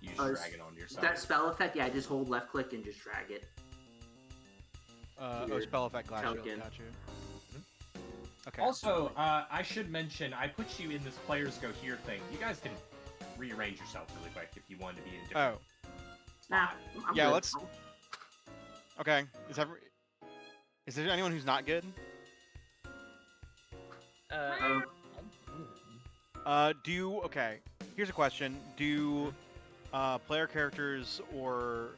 You just
it's-
drag it onto yourself.
That spell effect, yeah, just hold left click and just drag it.
Oh,
Your
spell effect glass shield.
token.
Got you. Okay.
Also, I should mention, I put you in this players go here thing. You guys can rearrange yourself really quick if you wanted to be in a different
Oh,
Nah,
spot.
I'm
Yeah,
good.
let's- okay. Is there anyone who's not good? Okay. Here's a question: do player characters or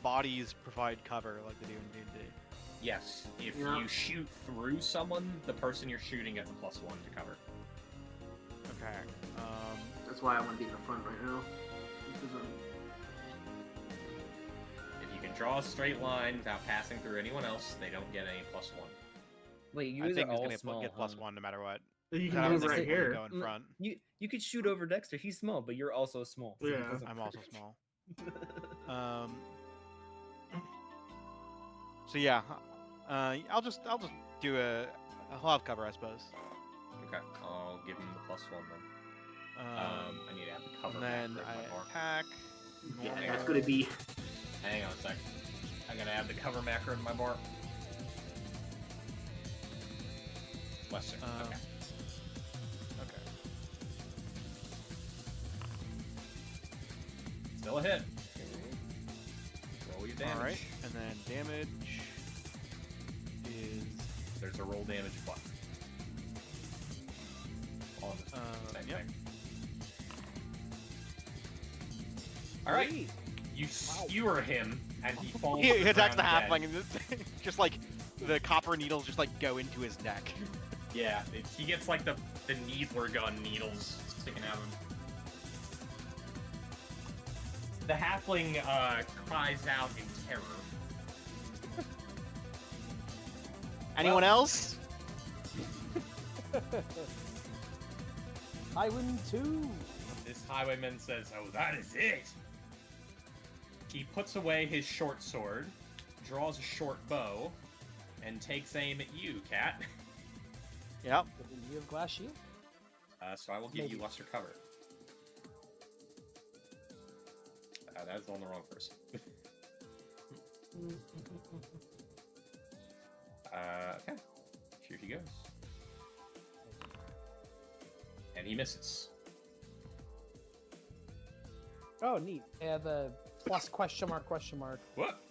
bodies provide cover like they do in D&D?
Yes, if
Yeah.
you shoot through someone, the person you're shooting gets a +1 to cover.
Okay.
That's why I want to be in the front right now. Because
If you can draw a straight line without passing through anyone else, they don't get any +1.
Wait, you
I
guys
think
are
he's
all
gonna
small.
get
huh?
+1 no matter what.
You
I
can
don't
move
think
right
he's gonna
here.
go in
Mm,
front.
You could shoot over Dexter. He's small, but you're also small. so it
Yeah.
doesn't
I'm
hurt.
also small. So yeah, I'll just do I'll have cover, I suppose.
Okay, I'll give him the +1 then. I need to add the cover
And then
macro in my
I
bar.
attack.
yeah,
normal.
that's gonna be.
Hang on a sec. I'm gonna add the cover macro in my bar. Lesser. Okay.
Okay.
Still a hit. Roll your damage.
All right, and then damage is
There's a roll damage button. On the same
yep.
thing. Alright. You skewer him, and he falls.
He
to the
attacks the
ground dead.
halfling, and just like the copper needles just like go into his neck.
Yeah, he gets like the needler gun needles sticking out of him. The halfling cries out in terror.
Anyone else?
I win too.
This highwayman says, "Oh, that is it." He puts away his short sword, draws a short bow, and takes aim at you, Cat.
Yep.
You have glass shield?
So I will give you
Maybe.
lesser cover. That's on the wrong person. Okay. Here he goes. And he misses.
Oh, neat. They have a plus question mark.
What?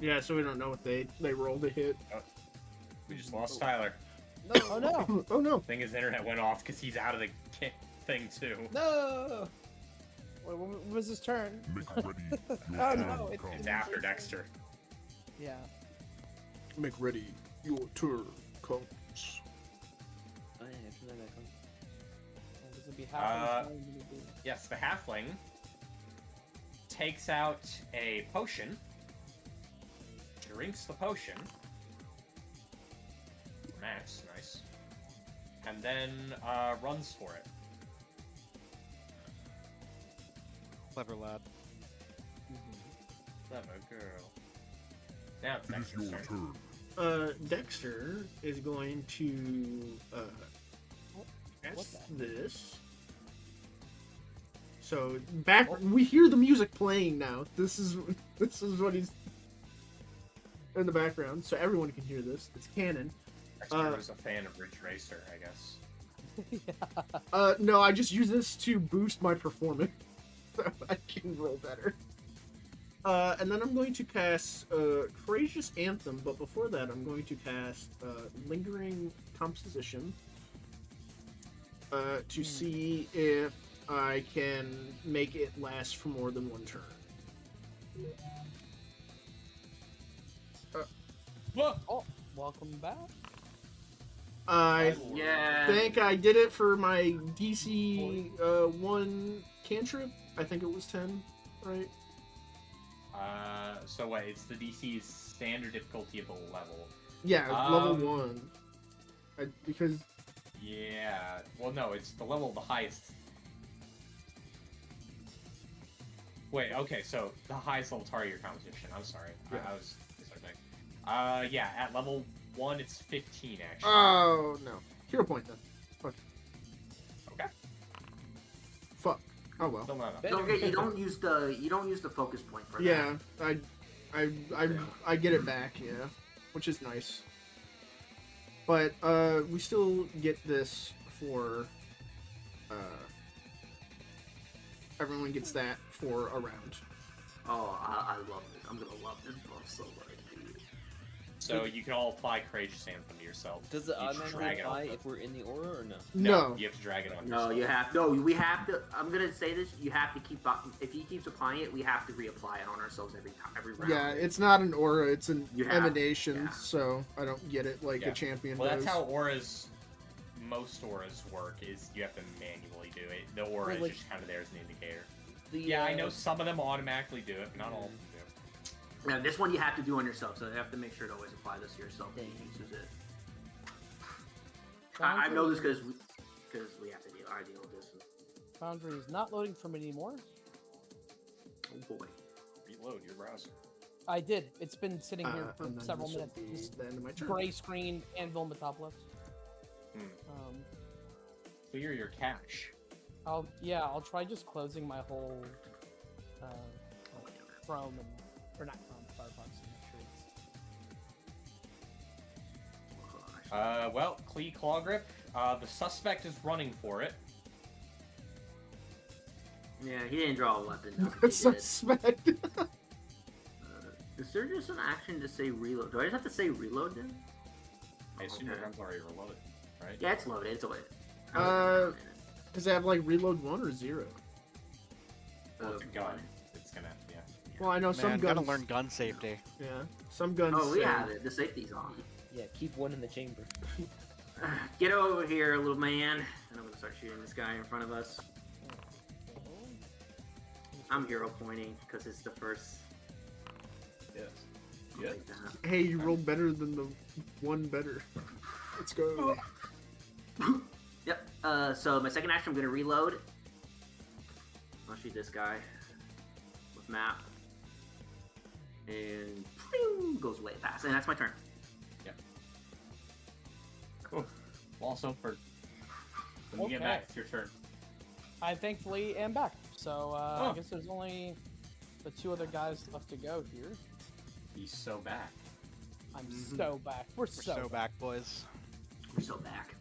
Yeah, so we don't know what they rolled to hit.
We just lost Tyler.
No. Oh no.
Oh no.
I think his internet went off because he's out of the thing too.
No. What was his turn?
Make ready. Your
Oh,
turn
no, it-
comes.
It's after Dexter.
Yeah.
Make ready. Your turn comes.
Oh, yeah, after that comes.
This would be half.
Yes, the halfling takes out a potion, drinks the potion. Max, nice. And then runs for it.
Clever lad.
Clever girl. Now it's
It is
Dexter's
your
turn.
turn.
Dexter is going to
What's
cast
that?
this. So back, we hear the music playing now. This is what he's in the background, so everyone can hear this. It's canon.
Dexter was a fan of Ridge Racer, I guess.
No, I just use this to boost my performance, so I can roll better. And then I'm going to cast Courageous Anthem, but before that, I'm going to cast Lingering Composition to see if I can make it last for more than one turn.
Look!
Oh, welcome back.
I
Yeah.
think I did it for my DC 1 cantrip. I think it was 10, right?
So wait, it's the DC's standard difficulty of the level.
Yeah, level 1. Because
Yeah. Well, no, it's the level of the highest. Wait, okay, so the highest level target your composition. I'm sorry.
Yeah.
I was misunderstanding. Yeah, at level 1, it's 15, actually.
oh no, hero point then. Fuck.
Okay.
Fuck. Oh well.
Still not enough.
You don't use the focus point for
Yeah, I get it back. Yeah, which is nice. But we still get this for everyone gets that for a round.
Oh, I love this. I'm gonna love this buff so much, dude.
So you can all apply Courageous Anthem to yourself.
Does it
You just
automatically
drag it
apply
on.
if we're in the aura or no?
No.
You have to drag it on
No,
yourself.
you have no. We have to. I'm gonna say this. You have to keep. If he keeps applying it, we have to reapply it on ourselves every time, every round.
Yeah, it's not an aura, it's an
You have-
emanation,
yeah.
so I don't get it like
Yeah.
a champion
Well,
does.
that's how auras, most auras work, is you have to manually do it. The aura
Well,
is
like-
just kind of there as an indicator.
The,
Yeah, I know some of them automatically do it, but not all of them do.
Now, this one you have to do on yourself, so you have to make sure to always apply this to yourself when
Dang.
he uses it. I know this because we have to deal. I deal with this.
Foundry is not loading for me anymore.
Oh boy.
Reload your browser.
I did. It's been sitting here for
and then
several
this will
minutes.
be
Just
the end of my turn.
gray screen, anvil in the top left.
Hmm. Clear your cache.
I'll try just closing my whole Chrome and or not Chrome, Firefox. And make sure it's...
Well, Klee Claw Grip. The suspect is running for it.
Yeah, he didn't draw a weapon. That's what
The
he did.
suspect.
Is there just an action to say reload? Do I just have to say reload then?
I assume your gun's already reloaded, right?
Yeah, it's loaded. It's loaded.
Does it have like reload 1 or 0?
Well, it's a gun. It's gonna, yeah.
Well, I know some
Man,
guns.
gotta learn gun safety.
Yeah, some guns.
Oh, we
say-
have it. The safety's off.
Yeah, keep one in the chamber.
Get over here, little man. And I'm gonna start shooting this guy in front of us. I'm hero pointing because it's the first.
Yes.
I'll
Yeah.
take that.
Hey, you rolled better than the one better. Let's go.
Yep. So my second action, I'm gonna reload. I'll shoot this guy with map, and pling, goes way past, and that's my turn.
Cool. Also, when you get
Okay.
back, it's your turn.
I thankfully am back. So
Oh.
I guess there's only the 2 other guys left to go here.
He's so back.
I'm
Mhm.
so back. We're
We're
so,
so back, boys.
We're so back.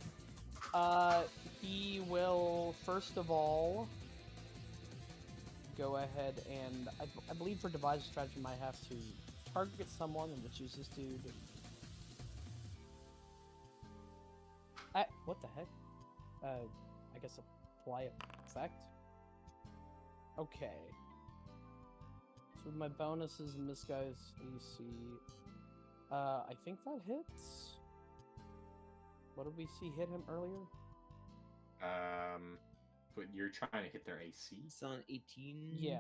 He will first of all go ahead and I believe for devise a strategy might have to target someone and just use this dude. What the heck? I guess apply effect. Okay. So with my bonuses and this guy's AC, I think that hits. What did we see hit him earlier?
But you're trying to hit their AC.
It's on 18.
Yeah.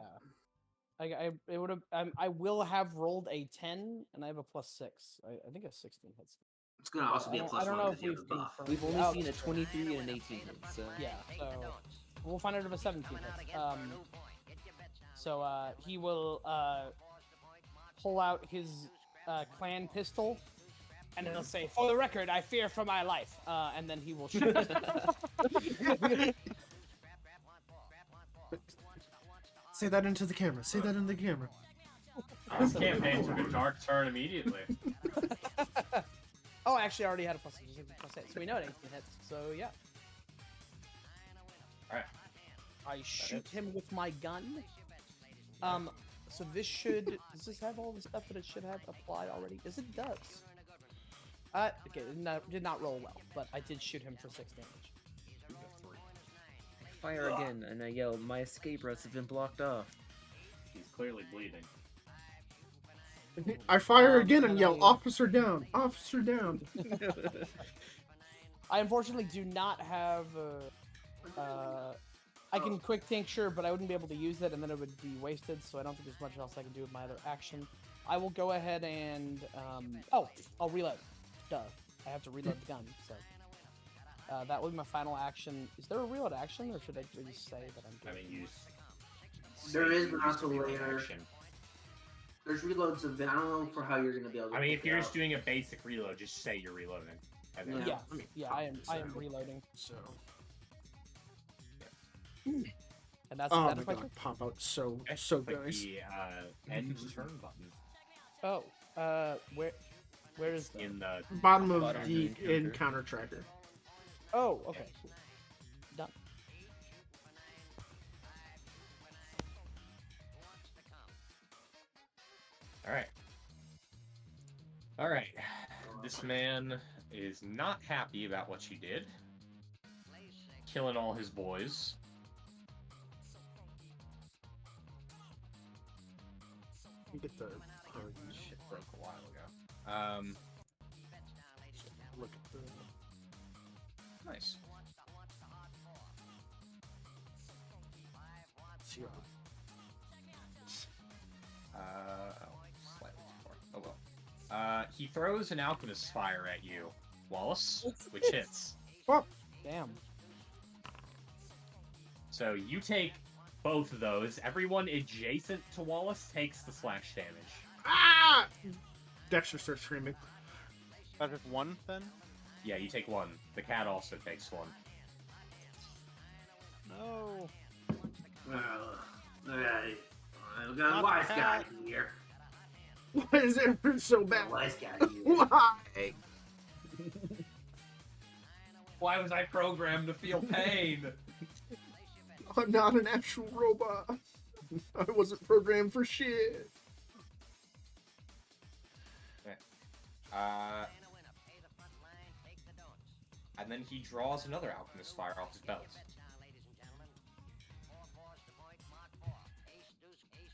It would have. I will have rolled a 10, and I have a +6. I think a 16 hits.
It's gonna also be a
I
plus
don't
one
know
because
if
you
we've
have the buff.
confirmed.
We've only
Oh,
seen a
sure.
23 and an 18 hit, so...
Yeah, so we'll find out if a 17 hits. So he will pull out his clan pistol, and he'll say, "For the record, I fear for my life." And then he will shoot.
Say that into the camera. Say that into the camera.
This campaign took a dark turn immediately.
Oh, actually, I already had a +6, so we know it 18 hits. So yeah.
Alright.
I shoot him with my gun. So this does this have all the stuff that it should have applied already? Yes, it does. Okay, it did not roll well, but I did shoot him for 6 damage.
Fire again, and I yell, my escape routes have been blocked off.
He's clearly bleeding.
I fire again and
and
yell,
I-
"Officer down! Officer down!"
I unfortunately do not have. I can quick tincture, but I wouldn't be able to use it, and then it would be wasted. So I don't think there's much else I can do with my other action. I will go ahead and I'll reload. Duh, I have to reload the gun. So that will be my final action. Is there a reload action, or should I just say that I'm?
I mean, you.
There
say
is,
you
but
use
also
the reload
later.
action.
There's reloads of. I don't know for how you're gonna be able to.
I mean,
pick
if you're
it
just
up.
doing a basic reload, just say you're reloading. And then
Yeah,
I mean,
I am reloading,
So.
and that's
Oh
that
my
is my
god,
turn.
pop out so
click
nice.
the end turn button
Oh, where is that?
in the.
Bottom of
Bottom of
the
the encounter.
encounter tracker.
Oh, okay, cool. Done.
All right. All right. This man is not happy about what you did. Killing all his boys.
Get the
Shit broke a while ago.
look at the.
Nice. Slightly too far. Oh well. He throws an alchemist fire at you, Wallace, which hits.
Damn.
So you take both of those. Everyone adjacent to Wallace takes the slash damage.
Ah! Dexter starts screaming.
That just one then?
Yeah, you take one. The cat also takes one.
No.
Alright. I've got a
Not
wise
bad.
guy here.
Why is it so bad?
Wise guy here.
Why?
Why was I programmed to feel pain?
I'm not an actual robot. I wasn't programmed for shit.
And then he draws another alchemist fire off his belt.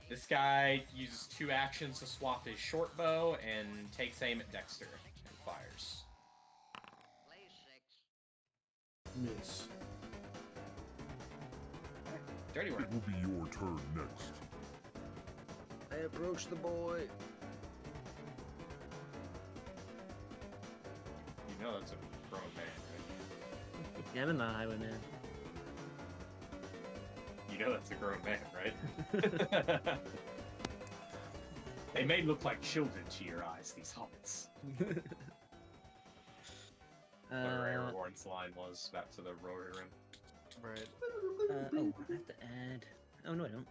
This guy uses 2 actions to swap his short bow and takes aim at Dexter and fires.
Miss.
Dirty work.
It will be your turn next.
I approach the boy.
You know that's a grown man, right?
Yeah, I'm in the highwayman.
You know that's a grown man, right? They may look like children to your eyes, these hobbits. Whatever Aragorn's line was back to the Rohirrim.
Right.
Oh, I have to add. Oh no, I don't.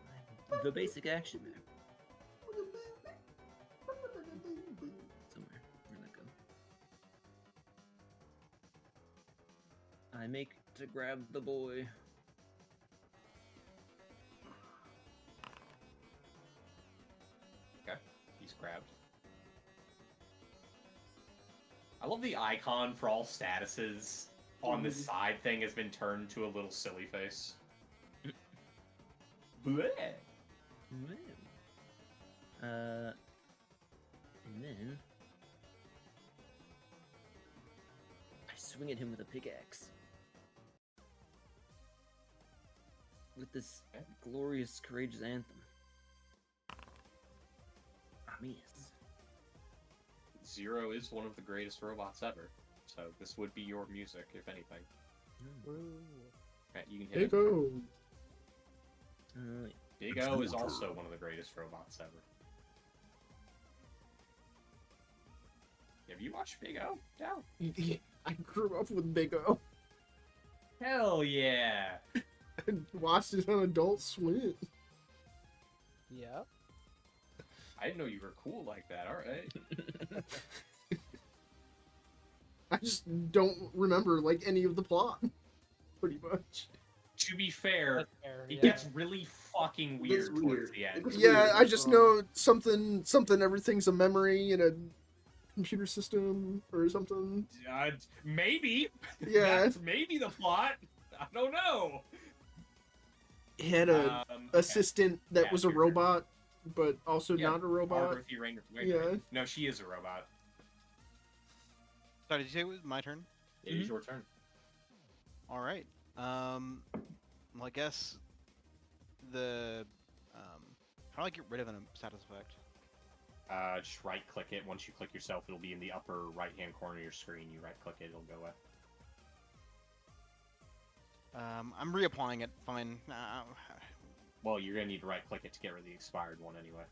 I have the basic action there. Somewhere. Where'd that go? I make to grab the boy.
Okay, he's grabbed. I love the icon for all statuses on the side thing has been turned to a little silly face. Bleh.
And then I swing at him with a pickaxe. With this glorious, courageous anthem. Yes.
Zero is one of the greatest robots ever, so this would be your music, if anything. Okay, you can hit
Big
it.
O.
Big
It's
O
your
is
turn.
also one of the greatest robots ever. Have you watched Big O? No.
I grew up with Big O.
Hell yeah!
And watched it on Adult Swim.
Yeah.
I didn't know you were cool like that. All right.
I just don't remember like any of the plot. Pretty much.
To be fair,
That's fair.
it
Yeah.
gets really fucking
It gets
weird towards
weird.
the end.
It gets
Yeah,
weird.
I just know something. Everything's a memory in a computer system or something.
Maybe.
Yeah,
That's maybe the plot. I don't know.
he had a
Okay.
assistant that
Yeah,
was a
your turn.
robot, but also
Yeah,
not a robot.
Dorothy Rainer.
Yeah.
No, she is a robot.
Sorry, did you say it was my turn?
It is your turn.
All right. Well, I guess the how do I get rid of a status effect?
Just right click it. Once you click yourself, it'll be in the upper right hand corner of your screen. You right click it, it'll go away.
I'm reapplying it. Fine.
Well, you're gonna need to right click it to get rid of the expired one anyway.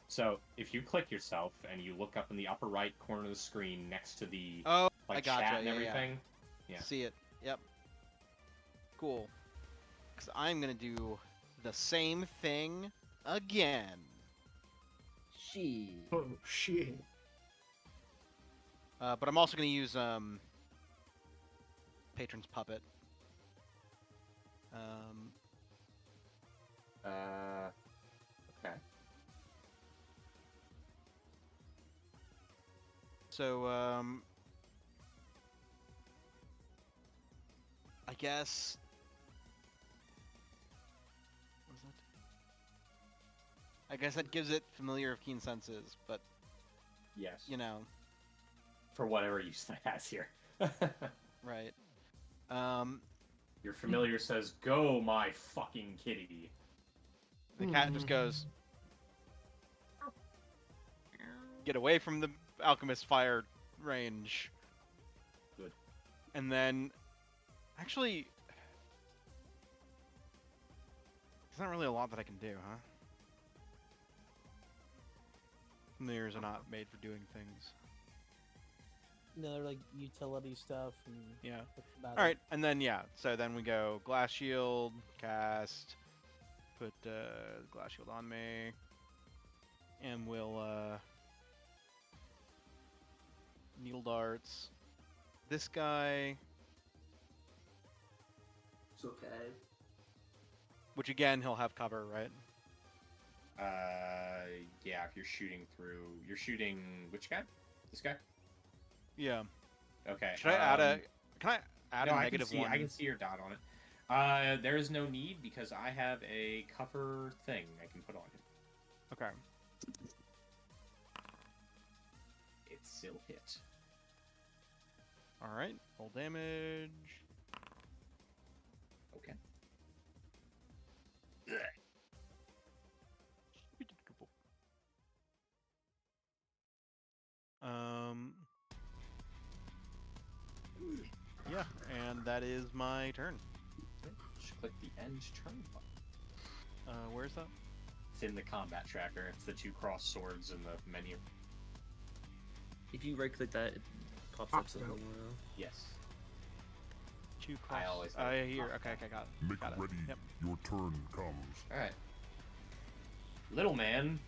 So if you click yourself and you look up in the upper right corner of the screen next to the
Oh,
like
I gotcha.
chat and
Yeah,
everything, yeah.
See it. Yep. Cool. Because I'm gonna do the same thing again.
She.
Oh shit!
But I'm also gonna use Patron's Puppet.
Okay.
So guess. What was that? I guess that gives it familiar of keen senses, but
Yes.
you know,
For whatever use that has here.
right?
Your familiar says, "Go, my fucking kitty."
The cat just goes, "Get away from the alchemist fire range."
Good.
And then, actually, there's not really a lot that I can do, huh? Familiars are not made for doing things.
No, they're like utility stuff. And
Yeah.
that's about
All
it.
right, and then yeah, so then we go glass shield, cast, put glass shield on me, and we'll needle darts. This guy,
It's okay.
which again he'll have cover, right?
Yeah. If you're shooting which guy? This guy.
Yeah.
Okay.
Should I add a? Can I add
No,
a
I
negative
can see.
one?
I can see your dot on it. There is no need because I have a cover thing I can put on him.
Okay.
It still hit.
All right. Full damage.
Okay.
Um. Yeah, and that is my turn.
Just click the end turn button.
Where's that?
It's in the combat tracker. It's the two cross swords in the menu.
If you right click that, it pops
Pops
up
out.
somewhere.
Yes.
Two cross.
I always
Oh,
have
yeah,
it
here.
popped
Okay,
up.
okay, got it.
Make
Got it.
ready.
Yep.
Your turn comes.
All right. Little man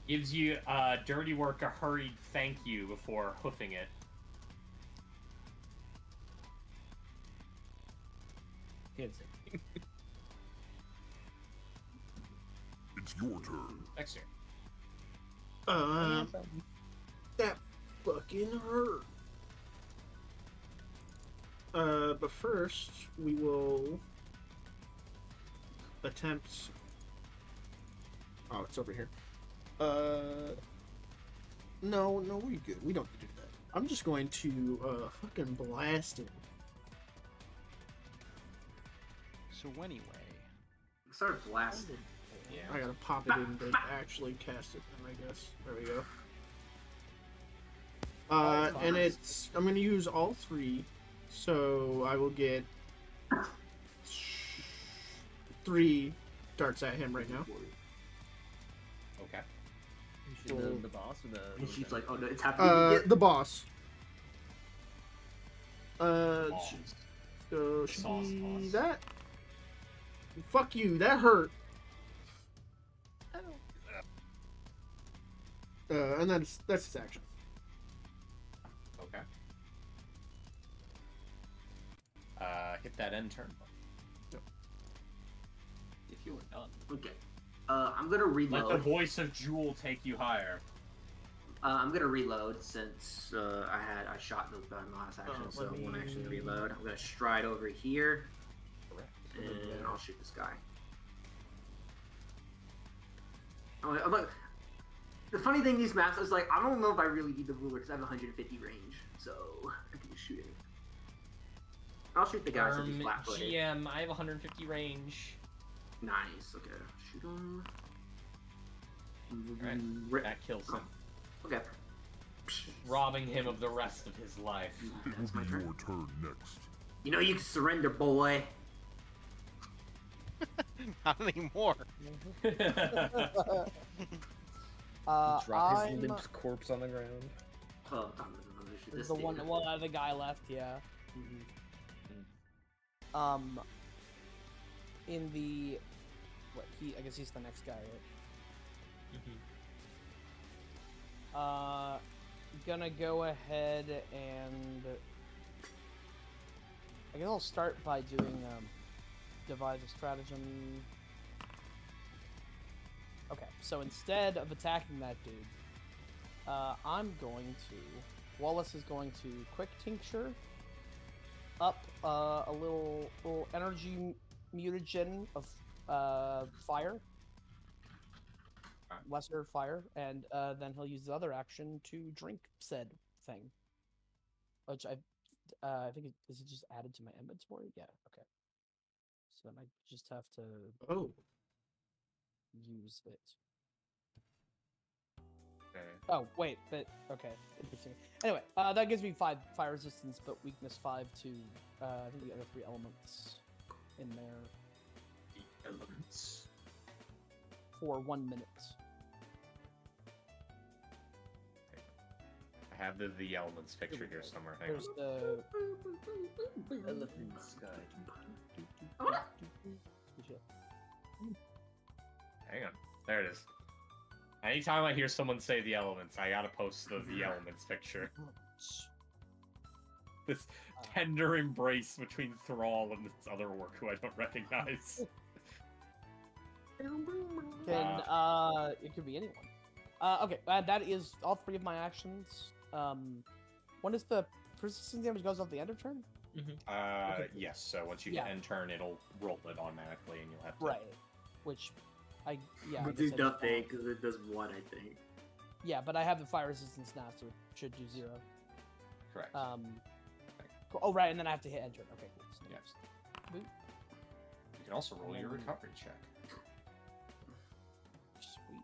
gives you dirty work a hurried thank you before hoofing it.
Can't say.
It's your turn.
Next turn.
That fucking hurt. But first, we will attempt. Oh, it's over here. No, we good. We don't need to do that. I'm just going to fucking blast him.
So anyway,
Start blasting.
Yeah.
I gotta pop it in to actually cast it. Then I guess there we go. And it's I'm gonna use all three, so I will get 3 darts at him right now.
Okay.
You should the boss or the.
And she's like, oh no, it's happening again.
The boss.
Balls.
So
Sauce
she
boss.
that. Fuck you. That hurt. And that's his action.
Okay. Hit that end turn. If you were done.
Okay. I'm gonna
Let the
reload.
voice of Jewel take you higher.
I'm gonna reload since I shot those by my last action, so
let
I'm gonna
me-
actually reload. I'm gonna stride over here
Correct.
and I'll shoot this guy. I'm like, the funny thing these maps is like I don't know if I really need the ruler because I have 150 range, so I can just shoot it. I'll shoot the guys if he's flat-footed.
GM, I have 150 range.
Nice. Okay. Shoot him.
Alright, that kills him.
Okay.
Robbing him of the rest of his life.
It
That's
will
my
be
turn.
your turn next.
You know you can surrender, boy.
not anymore.
Drop his
I'm
limp corpse on the ground.
Oh, shoot this
the
dude.
one. Well, the guy left. Yeah. In the what he? I guess he's the next guy, right? Gonna go ahead and I guess I'll start by doing devise a stratagem. Okay, so instead of attacking that dude, I'm going to Wallace is going to quick tincture up a little energy mutagen of fire, lesser fire, and then he'll use the other action to drink said thing. Which I think is it just added to my inventory? Yeah. Okay. So then I just have to
Oh.
use it.
Okay.
Oh wait, but okay, interesting. Anyway, that gives me 5 fire resistance, but weakness 5 to I think the other 3 elements in there
The elements.
for 1 minute.
I have the elements picture here somewhere. Hang on.
There's the
Elephant sky.
Hang on. There it is. Anytime I hear someone say the elements, I gotta post the elements picture. This tender embrace between Thrall and this other orc who I don't recognize.
Can it could be anyone. Okay, that is all 3 of my actions. When is the persistence damage goes off the end of turn? Okay.
Yes. So once you
Yeah.
end turn, it'll roll it automatically, and you'll have to.
Right. Which, I
But
guess I
do
just
nothing
found-
because it does 1, I think.
Yeah, but I have the fire resistance now, so it should do 0.
Correct.
Cool. Oh right, and then I have to hit enter. Okay, cool. So
Yes.
boop.
You can also roll your recovery check.
Sweet.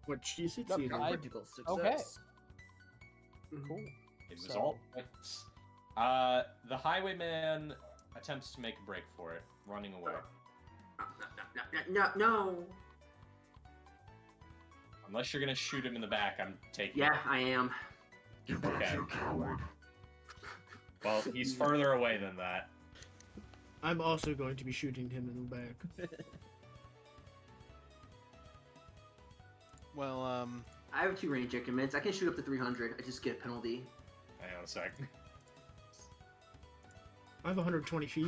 Which you
Yep,
succeeded.
I-
Critical success.
Okay. Cool.
It was
So-
all points. The highwayman attempts to make a break for it, running away.
No.
Unless you're gonna shoot him in the back, I'm taking.
Yeah, I am.
Get back
Okay.
here, coward.
Well, he's further away than that.
I'm also going to be shooting him in the back.
Well,
I have 2 range increments. I can shoot up to 300. I just get a penalty.
Hang on a sec.
I have 120 feet.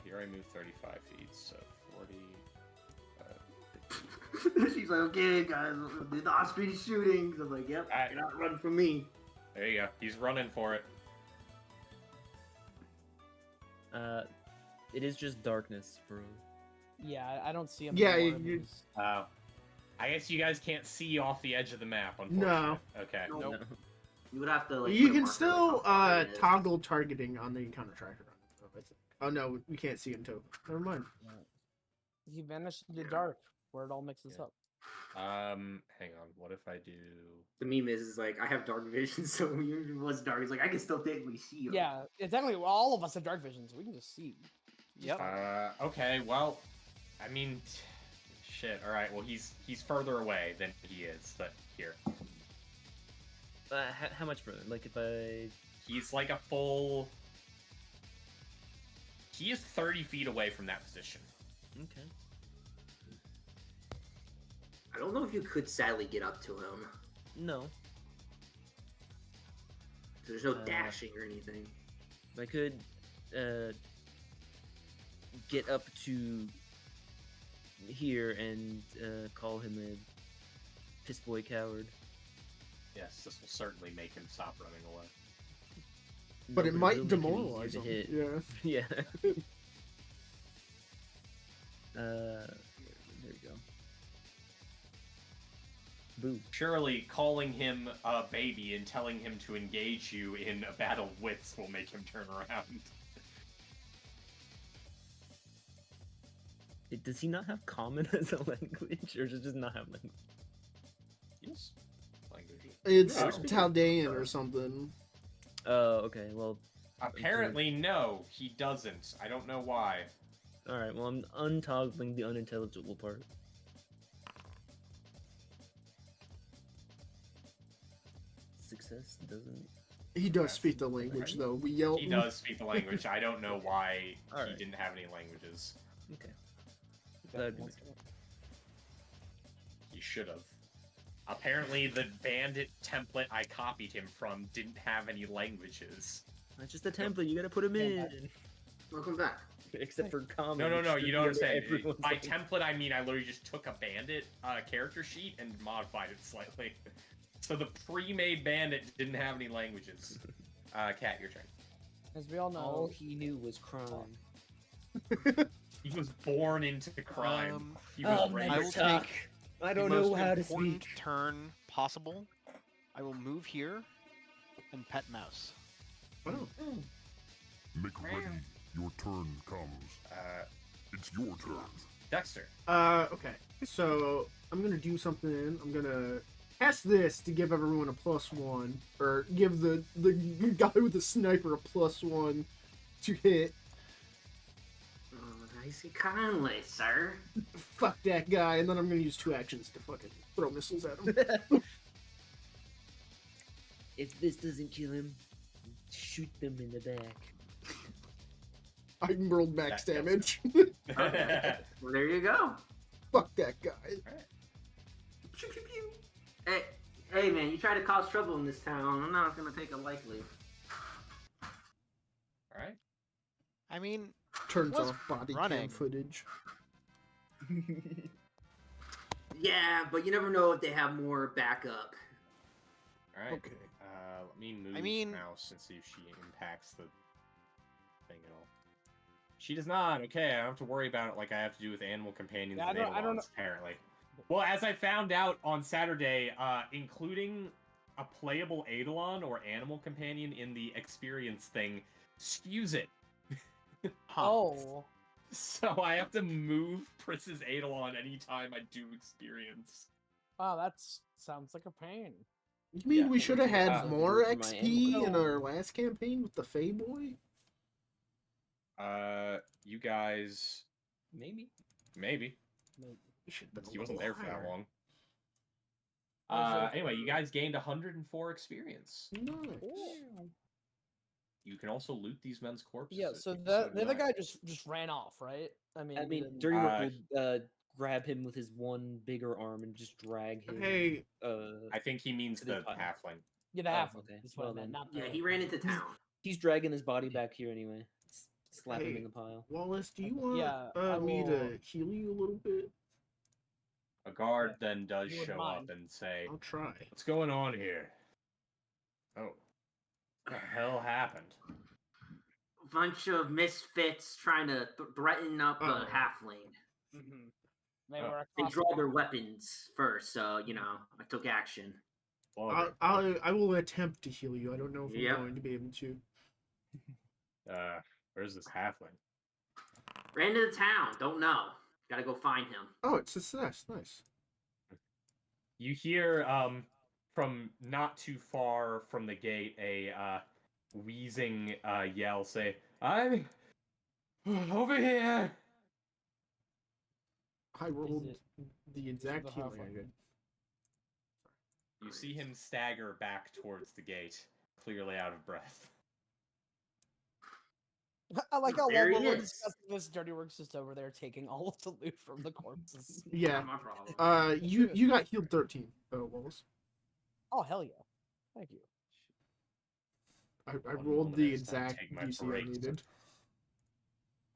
Here I move 35 feet, so 40.
She's like, okay, guys, the off-speed shooting. So I'm like, yep,
Alright.
you're not running from me.
There you go. He's running for it.
It is just darkness for.
Yeah, I don't see him.
Yeah,
anymore.
you-
He's-
I guess you guys can't see off the edge of the map, unfortunately. Okay.
No.
Nope.
You would have to like.
You
put a
can
marker,
still
like, how far it is.
toggle targeting on the encounter tracker. Oh no, we can't see until. Never mind.
He vanished in the dark, where it all mixes
Yeah.
up.
Hang on. What if I do?
The meme is like, I have dark vision, so when it was dark, it's like I can still technically see you.
Yeah, technically, all of us have dark vision, so we can just see.
Yep.
Okay. Well, I mean, shit. All right. Well, he's further away than he is. But here,
How much further? Like if I.
he's like a full. He is 30 feet away from that position.
Okay.
I don't know if you could sadly get up to him.
No,
There's no
Uh,
dashing or anything.
I could get up to here and call him a piss boy coward.
Yes, this will certainly make him stop running away.
But
No,
it
will
might
make
demoralize
easier
him.
to hit.
Yeah.
Yeah. There we go. Boo.
Surely calling him a baby and telling him to engage you in a battle of wits will make him turn around.
Does he not have common as a language, or does it just not have language?
Yes. Language.
It's
Yeah, I speak-
Chaldean or something.
Oh, okay. Well,
Apparently, no, he doesn't. I don't know why.
all right. Well, I'm untoggling the unintelligible part. Success doesn't.
He does speak the language though. We yell.
He does speak the language. I don't know why he
Alright.
didn't have any languages.
Okay. That'd be
He should have. Apparently, the bandit template I copied him from didn't have any languages.
That's just a template. You gotta put him
Yeah,
in.
Welcome back.
Except for common.
No,
which
you
should
don't
be under
understand.
everyone's
By
language.
template, I mean I literally just took a bandit character sheet and modified it slightly. So the pre-made bandit didn't have any languages. Cat, your turn.
As we all know,
All he knew was crime.
He was born into crime. He
I'll
was raised.
never
will
talk.
take
I
the
don't
most
know how to
important
speak.
turn possible. I will move here and pet mouse.
Oh.
Make ready. Your turn comes. It's your turn.
Dexter.
Okay. So I'm gonna do something. I'm gonna cast this to give everyone a +1, or give the guy with the sniper a +1 to hit.
I see kindly, sir.
Fuck that guy, and then I'm gonna use 2 actions to fucking throw missiles at him.
If this doesn't kill him, shoot them in the back.
I rolled max
That
damage.
Well, there you go.
Fuck that guy.
Pew, pew, pew. Hey, man, you try to cause trouble in this town. I'm not gonna take it lightly.
Alright.
I mean,
Turns
Was
off body
running.
cam footage.
Yeah, but you never know if they have more backup.
Alright.
Okay.
Let me move mouse and see if she impacts the thing at all. She does not. Okay, I don't have to worry about it like I have to do with animal companions
Yeah,
and
I don't know.
apparently. Well, as I found out on Saturday, including a playable Eidolon or animal companion in the experience thing skews it.
Oh.
So I have to move Pris's Eidolon anytime I do experience.
Wow, that sounds like a pain.
You mean
Yeah.
we should have had
Wow.
more
For my
XP in
animal-
our last campaign with the Fey Boy?
You guys,
Maybe.
maybe.
We should have been a
He wasn't
little
there for that
higher.
long.
Was it-
Anyway, you guys gained 104 experience.
Nice.
You can also loot these men's corpses.
Yeah,
if
so
you
the other
desire.
guy just ran off, right?
I mean,
then-
Dirty Work
Uh,
will grab him with his one bigger arm and just drag him.
Hey,
I think he means
to the
the
pile.
halfling.
yeah, the
Oh,
half.
okay.
That's what
Well
I meant.
then.
Not
Yeah,
the-
he ran into town.
He's dragging his body back here anyway. Slap him
Hey.
in the pile.
Wallace, do you want
Yeah, I
me to
will-
heal you a little bit?
A guard then does
You wouldn't
show up
mind.
and say,
I'll try.
"What's going on here?" Oh, what the hell happened?
Bunch of misfits trying to threaten up
Oh.
a halfling.
Mhm. They
Oh.
were
They
across
draw
the-
their weapons first, so I took action.
Well,
I will attempt to heal you. I don't know if
Yep.
I'm going to be able to.
where's this halfling?
Ran to the town. Don't know. Gotta go find him.
Oh, it's a success. Nice.
You hear from not too far from the gate a wheezing yell say, "I'm over here."
I rolled
it-
the exact
the
healing I
halfling?
did.
You see him stagger back towards the gate, clearly out of breath.
I like how
There
while
he
we're
is.
discussing this, Dirty Work's just over there taking all of the loot from the corpses.
Yeah.
Not my problem.
You got healed 13, Wallace.
Oh hell yeah! Thank you.
I
One
rolled
moment,
the
I just gotta
exact
take my
DC I
break.
needed.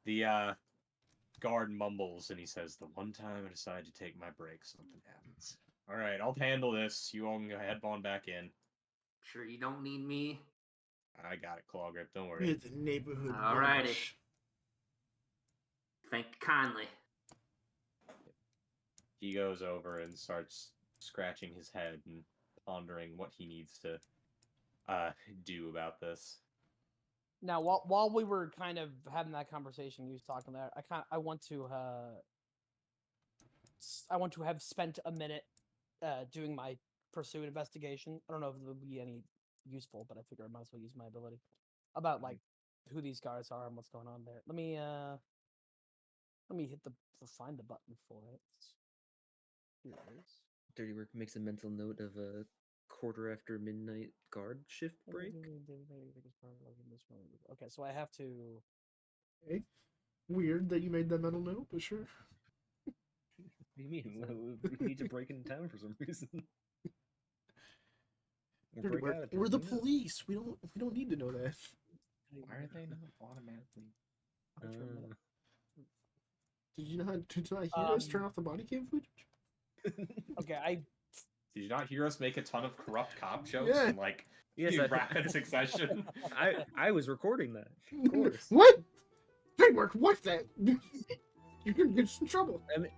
The guard mumbles and he says, "The one time I decide to take my break, something happens." All right, I'll handle this. You all can go head on back in.
Sure you don't need me?
I got it, Claw Grip. Don't worry.
With the neighborhood
Alrighty.
watch.
Thank you kindly.
He goes over and starts scratching his head and pondering what he needs to do about this.
Now, while we were kind of having that conversation, you was talking there. I want to have spent a minute doing my pursuit investigation. I don't know if it would be any useful, but I figure I might as well use my ability about like who these guys are and what's going on there. Let me hit the find the button for it. Here it is.
Dirty Work makes a mental note of a quarter after midnight guard shift break.
Okay, so I have to.
Okay. Weird that you made that mental note, but sure.
What do you mean? We need to break into town for some reason. Or
Dirty
break
Work,
out of
we're
town,
the
yeah.
police. We don't need to know that.
Why are they not automatically?
Did you not hear us turn off the body cam footage?
Okay, I
Did you not hear us make a ton of corrupt cop jokes
Yeah.
and like
Yes,
in rapid succession.
I was recording that. Of course.
What? Framework, what's that? You're gonna get us in trouble.
I mean,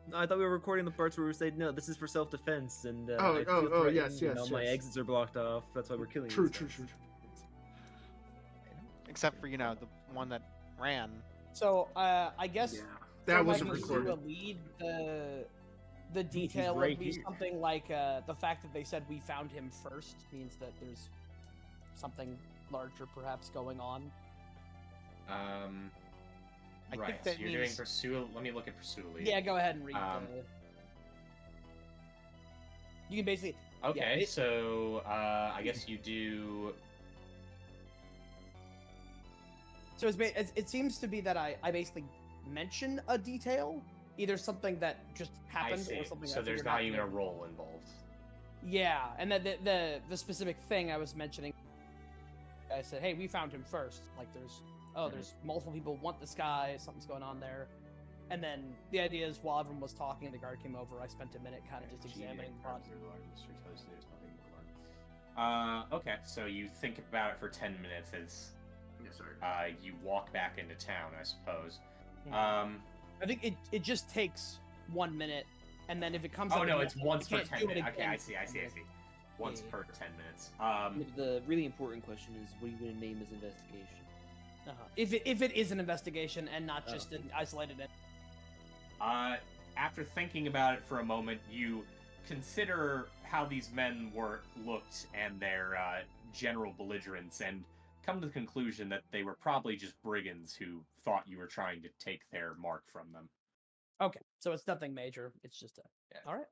no, I thought we were recording the parts where we said no. This is for self-defense, and
Oh,
I feel
oh,
threatened,
yes,
you
yes,
know, my
yes.
exits are blocked off. That's why we're killing.
True,
these
true,
guys.
true.
Except for, the one that ran.
So I guess
Yeah.
That
for
wasn't
Mikey,
recorded.
to lead the detail
right
would be
here.
something like the fact that they said we found him first means that there's something larger perhaps going on.
I
Right.
think that
so you're doing
means-
pursue. Let me look at pursue lead.
Yeah, go ahead and read. You can basically.
Okay,
it-
so I guess you do.
So it seems to be that I basically mention a detail, either something that just
I
happened
see.
or something.
So
I
there's
figured
not
out
even a
later.
role involved.
Yeah, and then the specific thing I was mentioning, I said, "Hey, we found him first. Like, there's multiple people want this guy. Something's going on there." And then the idea is, while everyone was talking, the guard came over. I spent a minute kind of just examining the body.
Okay, so you think about it for 10 minutes as
Yes, sir.
you walk back into town, I suppose.
I think it just takes 1 minute, and then if it comes.
Oh
out
no,
again,
it's once
you
per
can't
10
do it
minutes. Okay,
again.
I see. Once
Yeah.
per 10 minutes.
The really important question is, what are you going to name as investigation?
If it is an investigation and not
Oh.
just an isolated.
After thinking about it for a moment, you consider how these men looked and their general belligerence, and come to the conclusion that they were probably just brigands who thought you were trying to take their mark from them.
Okay, so it's nothing major. It's just a.
Yeah.
All right.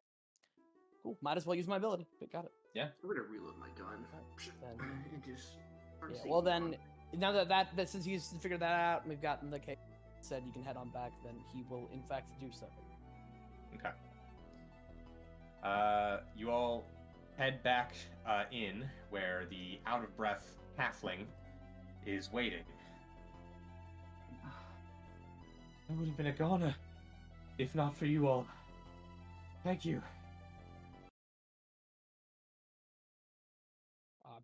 Cool. Might as well use my ability. But got it.
I'm gonna reload my gun.
Then-
And just.
Yeah. Well then, now that since he's figured that out, and we've gotten the case said you can head on back. Then he will in fact do so.
Okay. You all head back in where the out-of-breath halfling is waiting. I would have been a goner if not for you all. Thank you.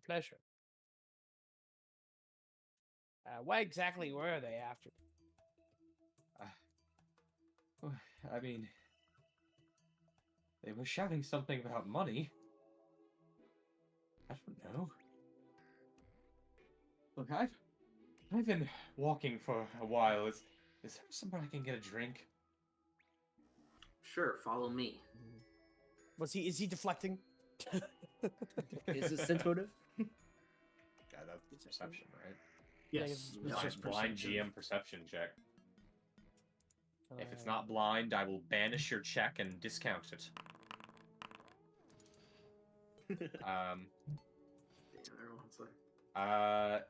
Pleasure. What exactly were they after?
I mean, they were shouting something about money. I don't know. Look, I've been walking for a while. Is there somewhere I can get a drink?
Sure, follow me.
Is he deflecting?
Is it sense motive?
Yeah, that's perception, right?
Yes,
it's
it's just
Blind
perception.
GM perception check. If it's not blind, I will banish your check and discount it.
Damn, everyone's like.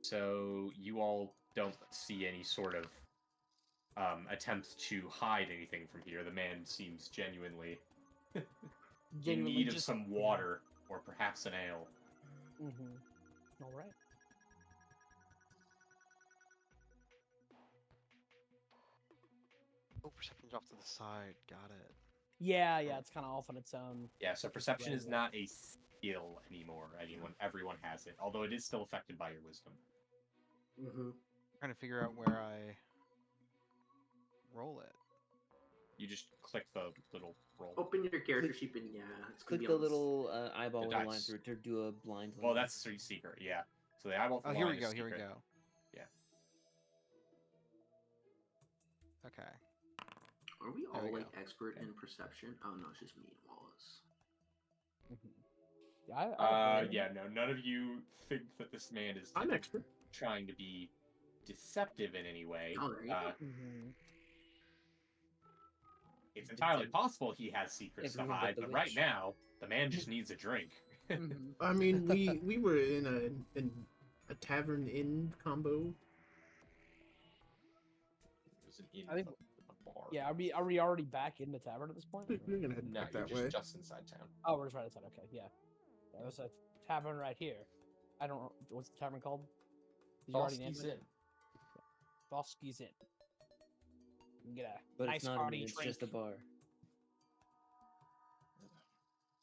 So you all don't see any sort of attempt to hide anything from here. The man seems genuinely in need of some water or perhaps an ale.
All right.
Oh, perception's off to the side. Got it.
Yeah, it's kind of off on its own.
Yeah, so perception is
Right.
not a skill anymore. Everyone has it, although it is still affected by your wisdom.
Mm-hmm.
Trying to figure out where I roll it.
You just click the little roll.
Open your character sheet and yeah, it's gonna
Click
be
the
on
little eyeball
The
with a line
dice.
through it to do a blind.
Well,
line.
that's secret, yeah. So the eyeball.
Oh, here we go. Here we go.
Yeah.
Okay.
Are we all
There we
like
go.
expert in perception? Oh no, it's just me and Wallace.
Yeah.
Yeah. No, none of you think that this man is
I'm expert.
trying to be deceptive in any way.
Oh, there you go.
It's entirely possible he has secrets to
Everyone but
hide,
the
but right
witch.
now the man just needs a drink.
I mean, we were in a tavern inn combo.
It was an inn
I think-
with a bar.
Yeah. Are we already back in the tavern at this point?
We're gonna head
No,
back
you're
that way.
just inside town.
Oh, we're just right outside. Okay, yeah. There's a tavern right here. I don't know what's the tavern called. Did you already name
Bosky's
it?
Inn.
Bosky's Inn. You can get a
But
nice
it's not.
hearty
It's
drink.
just a bar.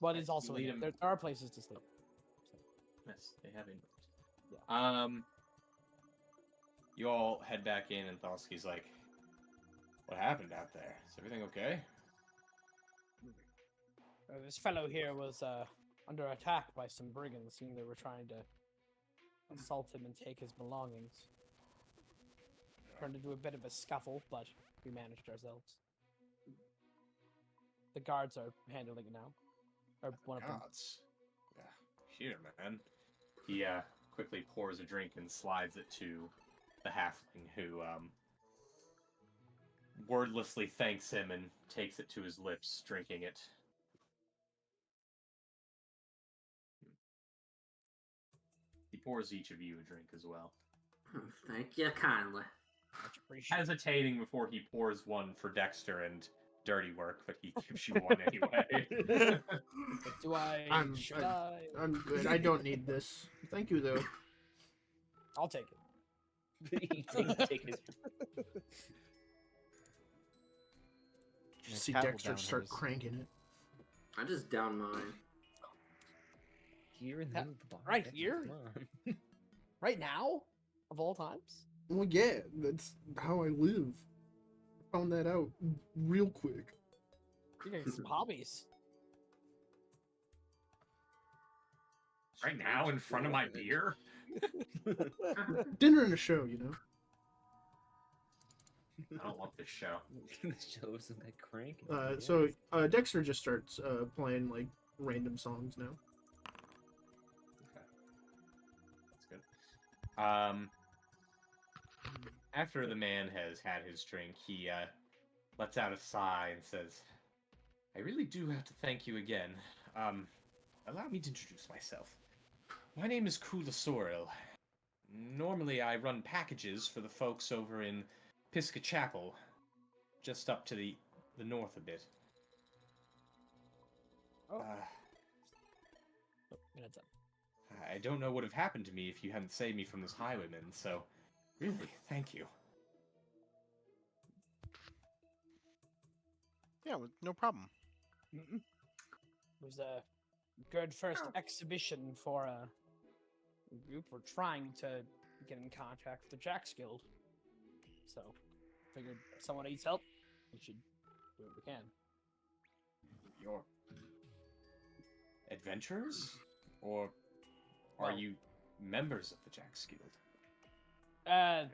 But it's also
lead 'em-
there are places to sleep.
Yes, they have indoors.
Yeah.
You all head back in, and Thalski's like, "What happened out there? Is everything okay?"
This fellow here was under attack by some brigands. Seemed they were trying to assault him and take his belongings. Turned into a bit of a scuffle, but we managed ourselves. The guards are handling it now. Or one of them.
Gods. Yeah, here, man. He quickly pours a drink and slides it to the halfling, who wordlessly thanks him and takes it to his lips, drinking it. He pours each of you a drink as well.
Thank you kindly.
Much appreciated.
Hesitating before he pours one for Dexter and dirty work, but he gives you one anyway.
Do I?
I'm good. I don't need this. Thank you, though.
I'll take it.
Take his.
You see
Towel
Dexter
down
start
his.
cranking it.
I just down mine.
Here in the
That-
middle of the bar.
right
Come
here?
on.
Right now, of all times.
Well, yeah, that's how I live. Found that out real quick.
You got some hobbies.
Right now, in front of my beer?
Dinner and a show, you know.
I don't want this show.
The show's some guy cranking.
So Dexter just starts playing like random songs now.
Okay. That's good. After the man has had his drink, he lets out a sigh and says, "I really do have to thank you again. Allow me to introduce myself. My name is Kula Sorel. Normally I run packages for the folks over in Pisca Chapel, just up to the north a bit.
Oh. Minutes up.
I don't know what would have happened to me if you hadn't saved me from those highwaymen, so really, thank you."
Yeah, no problem.
It was a good first exhibition for a group. We're trying to get in contact with the Jack's Guild. So, figured someone needs help. We should do what we can.
Your adventurers? Or are
Well-
you members of the Jack's Guild?
Currently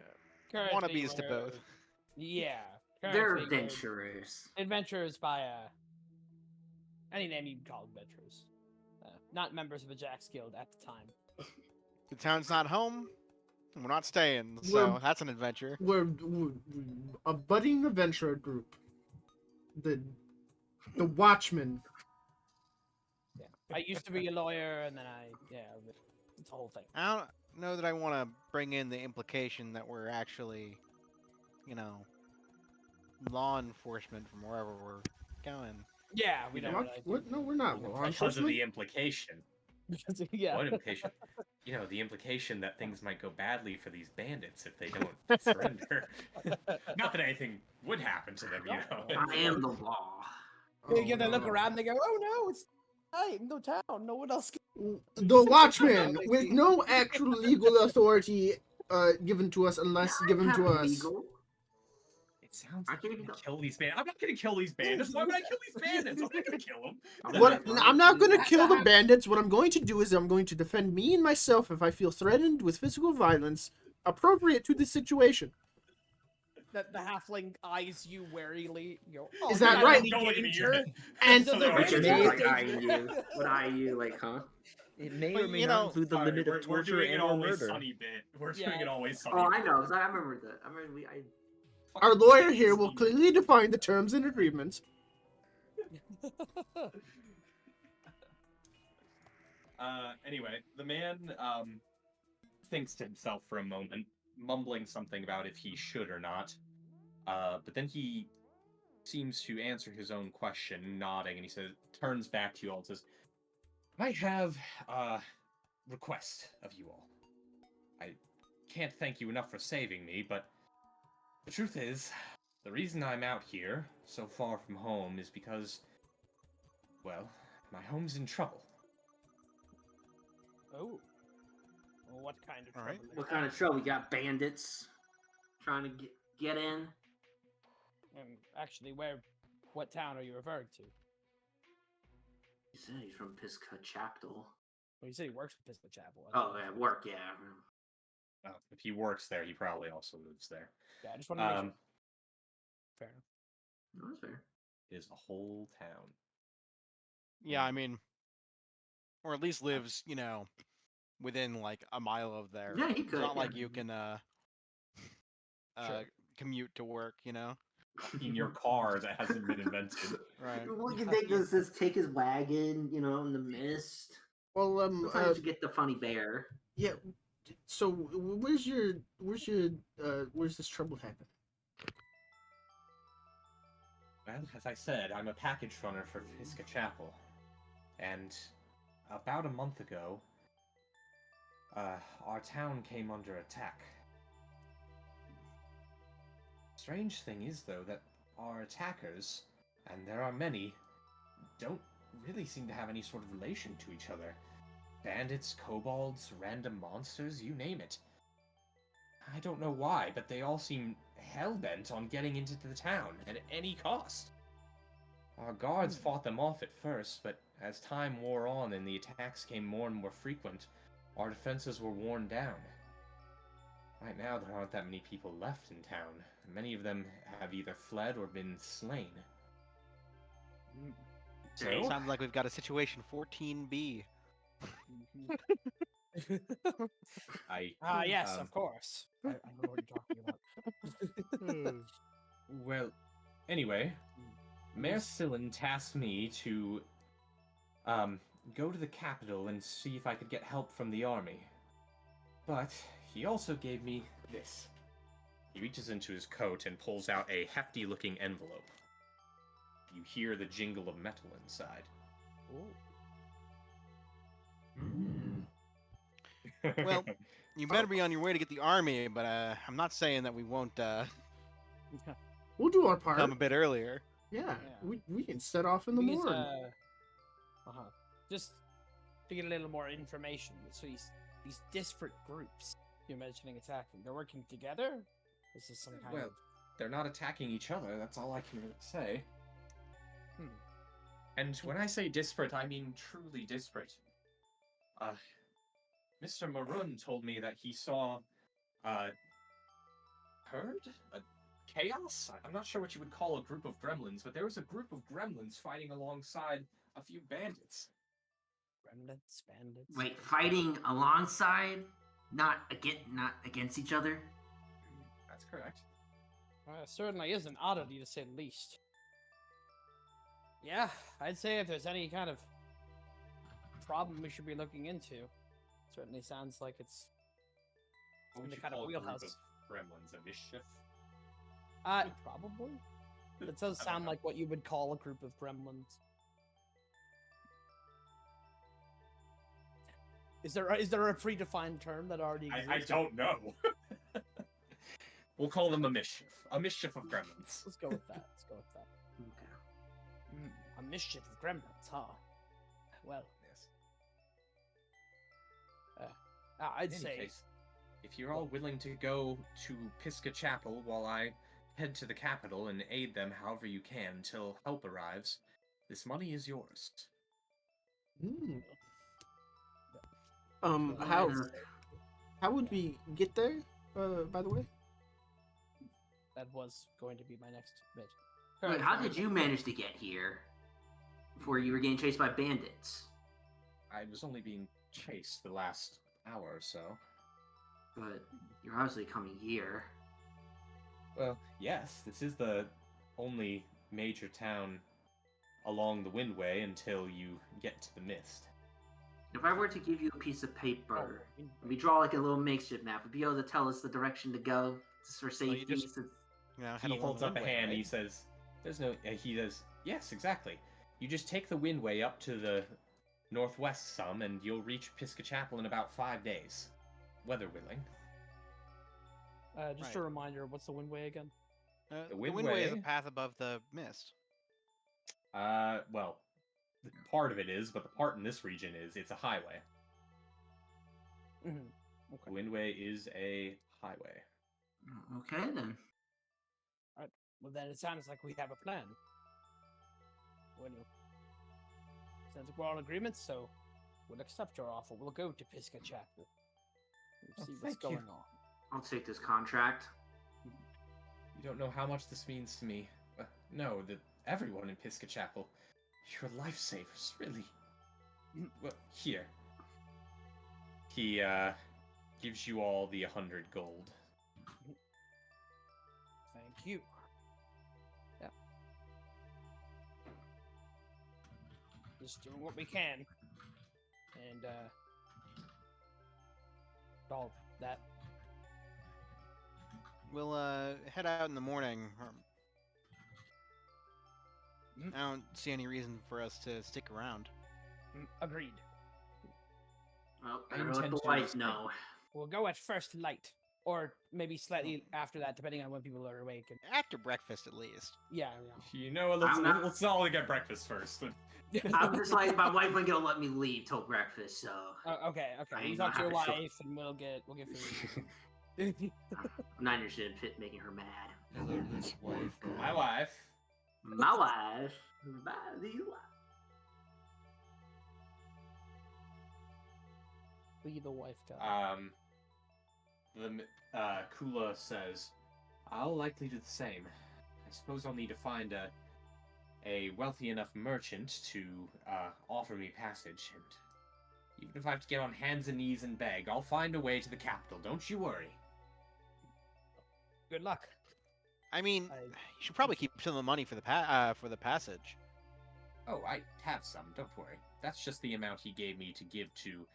Wannabes to
we're-
both.
Yeah.
They're
currently we're
adventurers.
Adventurers by any name you'd call adventurers. Not members of a Jack's Guild at the time.
The town's not home, and we're not staying, so
Well-
that's an adventure.
We're a budding adventurer group. The Watchmen.
Yeah. I used to be a lawyer, and then it's a whole thing.
I don't know that I want to bring in the implication that we're actually, law enforcement from wherever we're going.
Yeah, we
You
don't.
know
Really
What? No, we're not law
Because of
enforcement.
the implication.
Because, yeah.
What implication? The implication that things might go badly for these bandits if they don't surrender. Not that anything would happen to them,
I am the law.
They look
no.
around and they go, "Oh no, it's night in the town. No one else."
The Watchmen, with no actual legal authority given to us unless given to us.
Legal.
It sounds
I
like
can't
you're
even
gonna kill these bandits. I'm not gonna kill these bandits. Why would I kill these bandits? I'm not gonna kill them.
What? I'm not going to kill the bandits. What I'm going to do is I'm going to defend me and myself if I feel threatened with physical violence appropriate to the situation.
The halfling eyes you warily. You go, "Oh,
Is
you're
that
not
right?
in
Don't look at me.
danger."
And
So they're
Right,
Richard
yeah.
is like eyeing you. What eye you like, huh?
It may
But,
or may
you
not
know-
include the
Alright,
limit of
we're
torture
doing it
and or
always
murder.
sunny bit. We're
Yeah.
doing it always sunny.
Oh, I know. 'Cause I remember that. I remember
our lawyer here will clearly define the terms and agreements.
Anyway, the man thinks to himself for a moment, mumbling something about if he should or not. But then he seems to answer his own question, nodding, and he turns back to you all and says, "I have a request of you all. I can't thank you enough for saving me, but the truth is, the reason I'm out here, so far from home, is because, well, my home's in trouble.
Oh. Well, what kind of
All
trouble?
right.
is
What
that?
kind of trouble? We got bandits trying to get in.
Actually, what town are you referring to?
He said he's from Pisca Chapel.
Well, you said he works for Pisco Chapel.
Oh, yeah, work, yeah.
If he works there, he probably also lives there.
Yeah, I just want to make sure.
Um,
Fair enough.
No, that's fair.
is a whole town.
Yeah, I mean, or at least lives, within like a mile of there.
Yeah, he
It's
could,
not like
yeah.
you can
Sure.
commute to work,
In your car that hasn't been invented.
Right.
We can take his wagon, in the mist.
Well,
Sometimes you get the funny bear.
yeah. So where's this trouble happening?
Well, as I said, I'm a package runner for Pisca Chapel. And about a month ago, our town came under attack. Strange thing is, though, that our attackers, and there are many, don't really seem to have any sort of relation to each other. Bandits, kobolds, random monsters, you name it. I don't know why, but they all seem hell-bent on getting into the town at any cost. Our guards fought them off at first, but as time wore on and the attacks became more and more frequent, our defenses were worn down. Right now, there aren't that many people left in town. Many of them have either fled or been slain. So,
Sounds like we've got a situation 14B.
Yes, of course. I know what you're talking about.
Well, anyway, Mayor Sillin tasked me to go to the capital and see if I could get help from the army. But he also gave me this. He reaches into his coat and pulls out a hefty-looking envelope. You hear the jingle of metal inside.
Well, you better be on your way to get the army, but I'm not saying that we won't
We'll do our part.
come a bit earlier.
Yeah, we can set off in the
These,
morning.
Just to get a little more information. So these disparate groups you're mentioning attacking, they're working together? This is some kind of...
they're not attacking each other, that's all I can really say. And when I say disparate, I mean truly disparate. Mr. Maroon told me that he saw herd? A chaos? I'm not sure what you would call a group of gremlins, but there was a group of gremlins fighting alongside a few bandits.
Bandits?
Wait, fighting alongside? Not against each other?
That's correct.
Certainly is an oddity, to say the least. Yeah, I'd say if there's any kind of problem we should be looking into, certainly sounds like it's
What
in
would
the
you
kind of
call a group
wheelhouse.
of gremlins? A mischief?
Probably. It does sound like what you would call a group of gremlins. Is there a predefined term that already exists?
I don't know. We'll call them a mischief. A mischief of gremlins.
Let's go with that.
Okay.
A mischief of gremlins, huh? Well,
Yes.
I'd
In any
say
case, if you're all willing to go to Pisca Chapel while I head to the capital and aid them however you can until help arrives, this money is yours.
How would we get there? By the way.
that was going to be my next bit.
Wait, how did you manage to get here before you were getting chased by bandits?
I was only being chased the last hour or so.
But you're obviously coming here.
Well, yes, this is the only major town along the Windway until you get to the Mist.
If I were to give you a piece of paper, we draw like a little makeshift map, would you be able to tell us the direction to go for safety?
He holds up a hand. Right? He says, "There's no." He says, "Yes, exactly. You just take the Windway up to the northwest some, and you'll reach Pisca Chapel in about 5 days, weather willing."
Just a reminder, what's the Windway again?
The Windway is a path above the Mist.
Well, part of it is, but the part in this region is it's a highway.
Mhm. Okay.
Windway is a highway.
Okay then.
Well, then it sounds like we have a plan. Well, sounds like we're all in agreement, so we'll accept your offer. We'll go to Pisca Chapel. We'll see what's
thank you.
going on.
I'll take this contract.
You don't know how much this means to me. No, everyone in Pisca Chapel. You're lifesavers, really. Well, here. He gives you all the 100 gold.
Thank you. Yeah. Just doing what we can. And, all that.
We'll head out in the morning.
Mhm.
I don't see any reason for us to stick around.
Agreed.
Well,
I
better let
intend
the
to
wife
stay.
know.
We'll go at first light. Or maybe slightly after that, depending on when people are awake. And,
After breakfast, at least.
yeah.
You know what?
I'm not-
Let's all get breakfast first.
I'm just like, my wife ain't gonna let me leave till breakfast, so
Okay.
I
You
ain't
talk to
gonna
your
have to show-
wife, and we'll get food.
I'm not interested in making her mad.
Hello, Miss Wife.
My wife.
My wife, my the wife.
Be the wife guy.
Kula says, I'll likely do the same. I suppose I'll need to find a wealthy enough merchant to offer me passage, and even if I have to get on hands and knees and beg, I'll find a way to the capital. Don't you worry.
Good luck.
I mean,
I-
you should probably keep some of the money for the passage.
Oh, I have some. Don't worry. That's just the amount he gave me to give to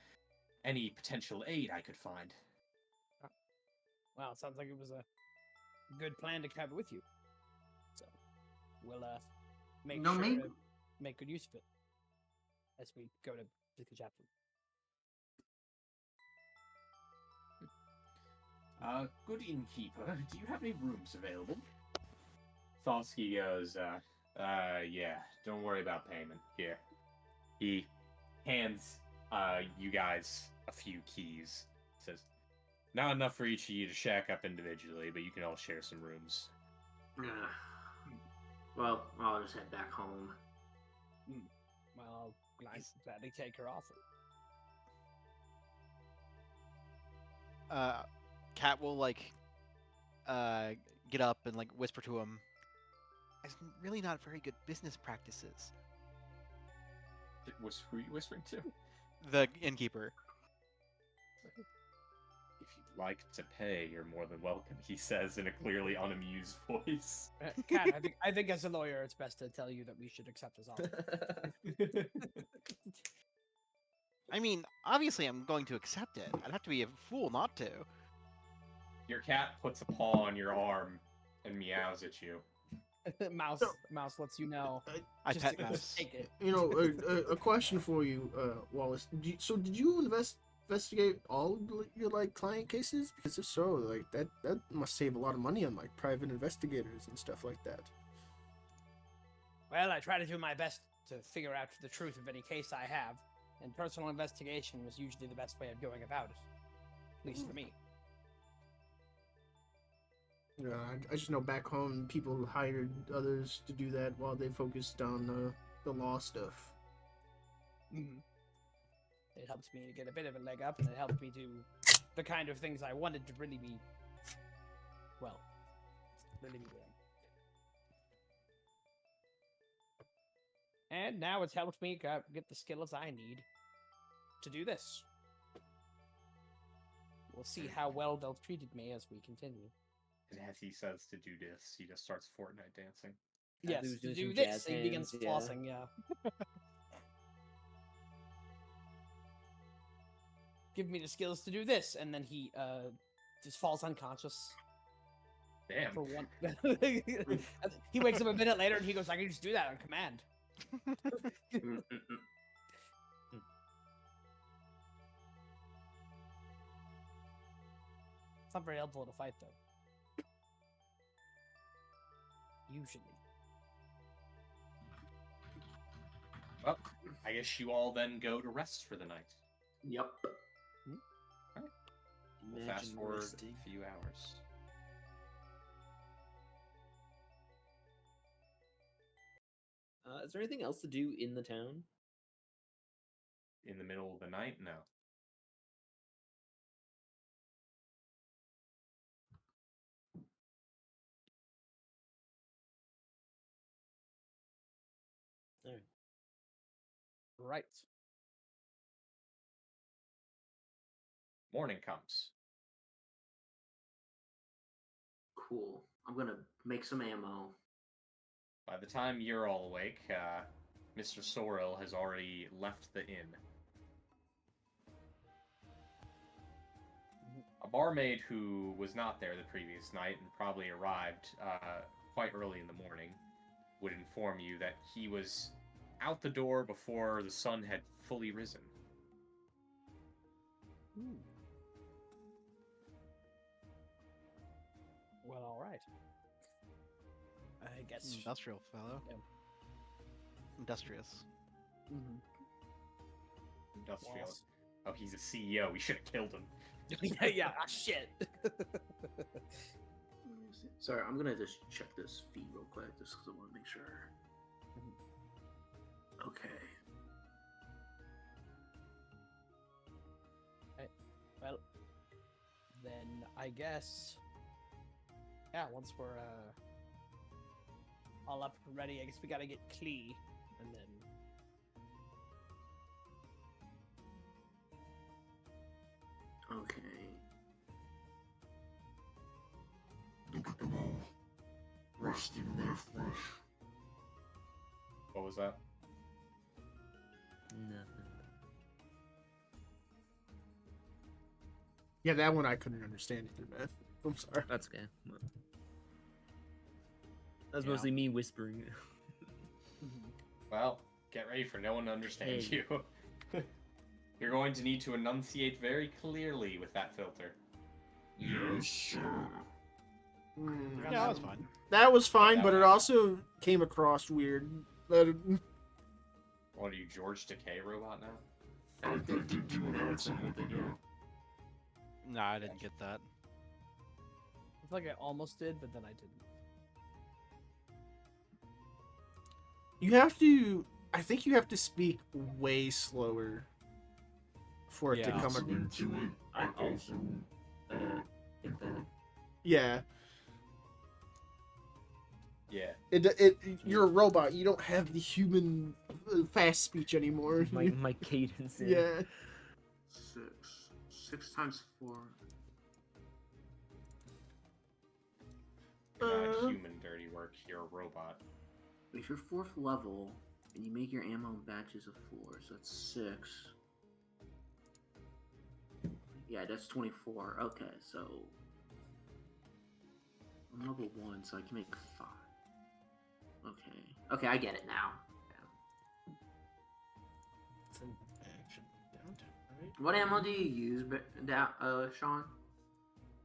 any potential aid I could find.
Wow, sounds like it was a good plan to have with you. So we'll make
No,
sure
maybe-
to make good use of it as we go to the chapel.
Good innkeeper, do you have any rooms available? Thosky goes, yeah, don't worry about payment. Here. He hands, you guys a few keys. Says, not enough for each of you to shack up individually, but you can all share some rooms.
Well, I'll just head back home.
Well, I'll gladly take her offer.
Cat will get up and whisper to him. It's really not very good business practices.
Who are you whispering to?
The innkeeper.
If you'd like to pay, you're more than welcome, he says in a clearly unamused voice.
Kat, I think as a lawyer, it's best to tell you that we should accept his offer.
I mean, obviously I'm going to accept it. I'd have to be a fool not to.
Your cat puts a paw on your arm and meows at you.
Mouse lets you know.
I
Just
pet
to-
Mouse.
just take it.
You know, a question for you, Wallace. Did you investigate all your client cases? Because if so, that must save a lot of money on private investigators and stuff like that.
Well, I try to do my best to figure out the truth of any case I have, and personal investigation was usually the best way of going about it. At least for me.
Yeah, I just know back home people hired others to do that while they focused on the law stuff.
Mm-hmm. It helps me to get a bit of a leg up, and it helps me do the kind of things I wanted to really be doing. And now it's helped me get the skills I need to do this. We'll see how well they'll treated me as we continue.
And as he says to do this, he just starts Fortnite dancing.
Yes,
Who's
to
doing
do
some
this,
jazz
he begins
hands, yeah.
flossing, yeah. Give me the skills to do this, and then he just falls unconscious
Damn.
for one. He wakes up a minute later and he goes, "I can just do that on command." It's not very helpful to fight, though. Usually.
Well, I guess you all then go to rest for the night.
Yep.
We'll fast forward a few hours.
Is there anything else to do in the town?
In the middle of the night? No.
Right.
Morning comes.
Cool. I'm gonna make some ammo.
By the time you're all awake, Mr. Sorrel has already left the inn. A barmaid who was not there the previous night and probably arrived quite early in the morning would inform you that he was out the door before the sun had fully risen.
Well, all right. I guess.
Industrial fellow.
Yeah.
Industrious.
Mm-hmm.
Industrial. Oh, he's a CEO. We should have killed him.
yeah. Shit.
Sorry, I'm gonna just check this feed real quick, just because I want to make sure. Okay.
Well, then I guess. Yeah, once we're all up and ready, I guess we gotta get Klee, and then.
Okay.
Look at them all. Resting their flesh.
What was that?
Nothing.
Yeah, that one I couldn't understand either, man. I'm sorry.
That's okay. That's
Yeah.
mostly me whispering.
Well, get ready for no one to understand
Hey.
you. You're going to need to enunciate very clearly with that filter.
Yes, sir.
Yeah, that was fun.
That was fine,
Yeah,
but it
that was-
also came across weird.
What are you, George Takei robot now?
I bet you do announce anything else.
Nah, I didn't get that.
I feel like I almost did, but then I didn't.
You have to. I think you have to speak way slower for it to
Yeah.
come.
Listening to it, I also get that.
Yeah,
Yeah.
you're a robot. You don't have the human fast speech anymore.
my cadence.
Yeah.
6 times 4.
You're not
Uh.
human dirty work, you're a robot.
If you're 4th level and you make your ammo in batches of 4, so that's 6. Yeah, that's 24. Okay, so I'm level 1, so I can make 5. Okay, I get it now.
It's an action downtown, right?
What ammo do you use, Sean?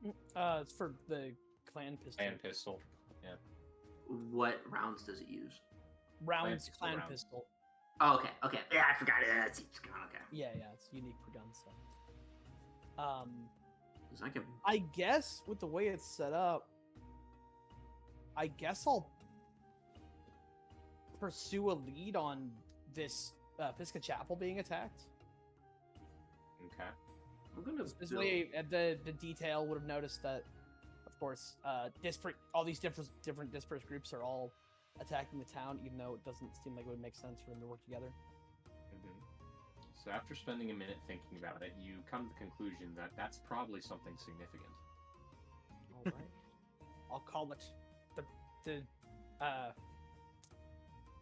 It's for the clan pistol.
And pistol. Yeah.
What rounds does it use?
Rounds,
Clan
clan
rounds.
pistol.
Oh, okay. Yeah, I forgot it. That's each gun. Okay.
Yeah, it's unique per gun. So.
'Cause I can.
I guess with the way it's set up, I guess I'll pursue a lead on this Pisca Chapel being attacked.
Okay.
I'm gonna.
This
build-
way, the detail would have noticed that, of course, all these different dispersed groups are all attacking the town, even though it doesn't seem like it would make sense for them to work together.
So after spending a minute thinking about it, you come to the conclusion that that's probably something significant.
All right, I'll call it the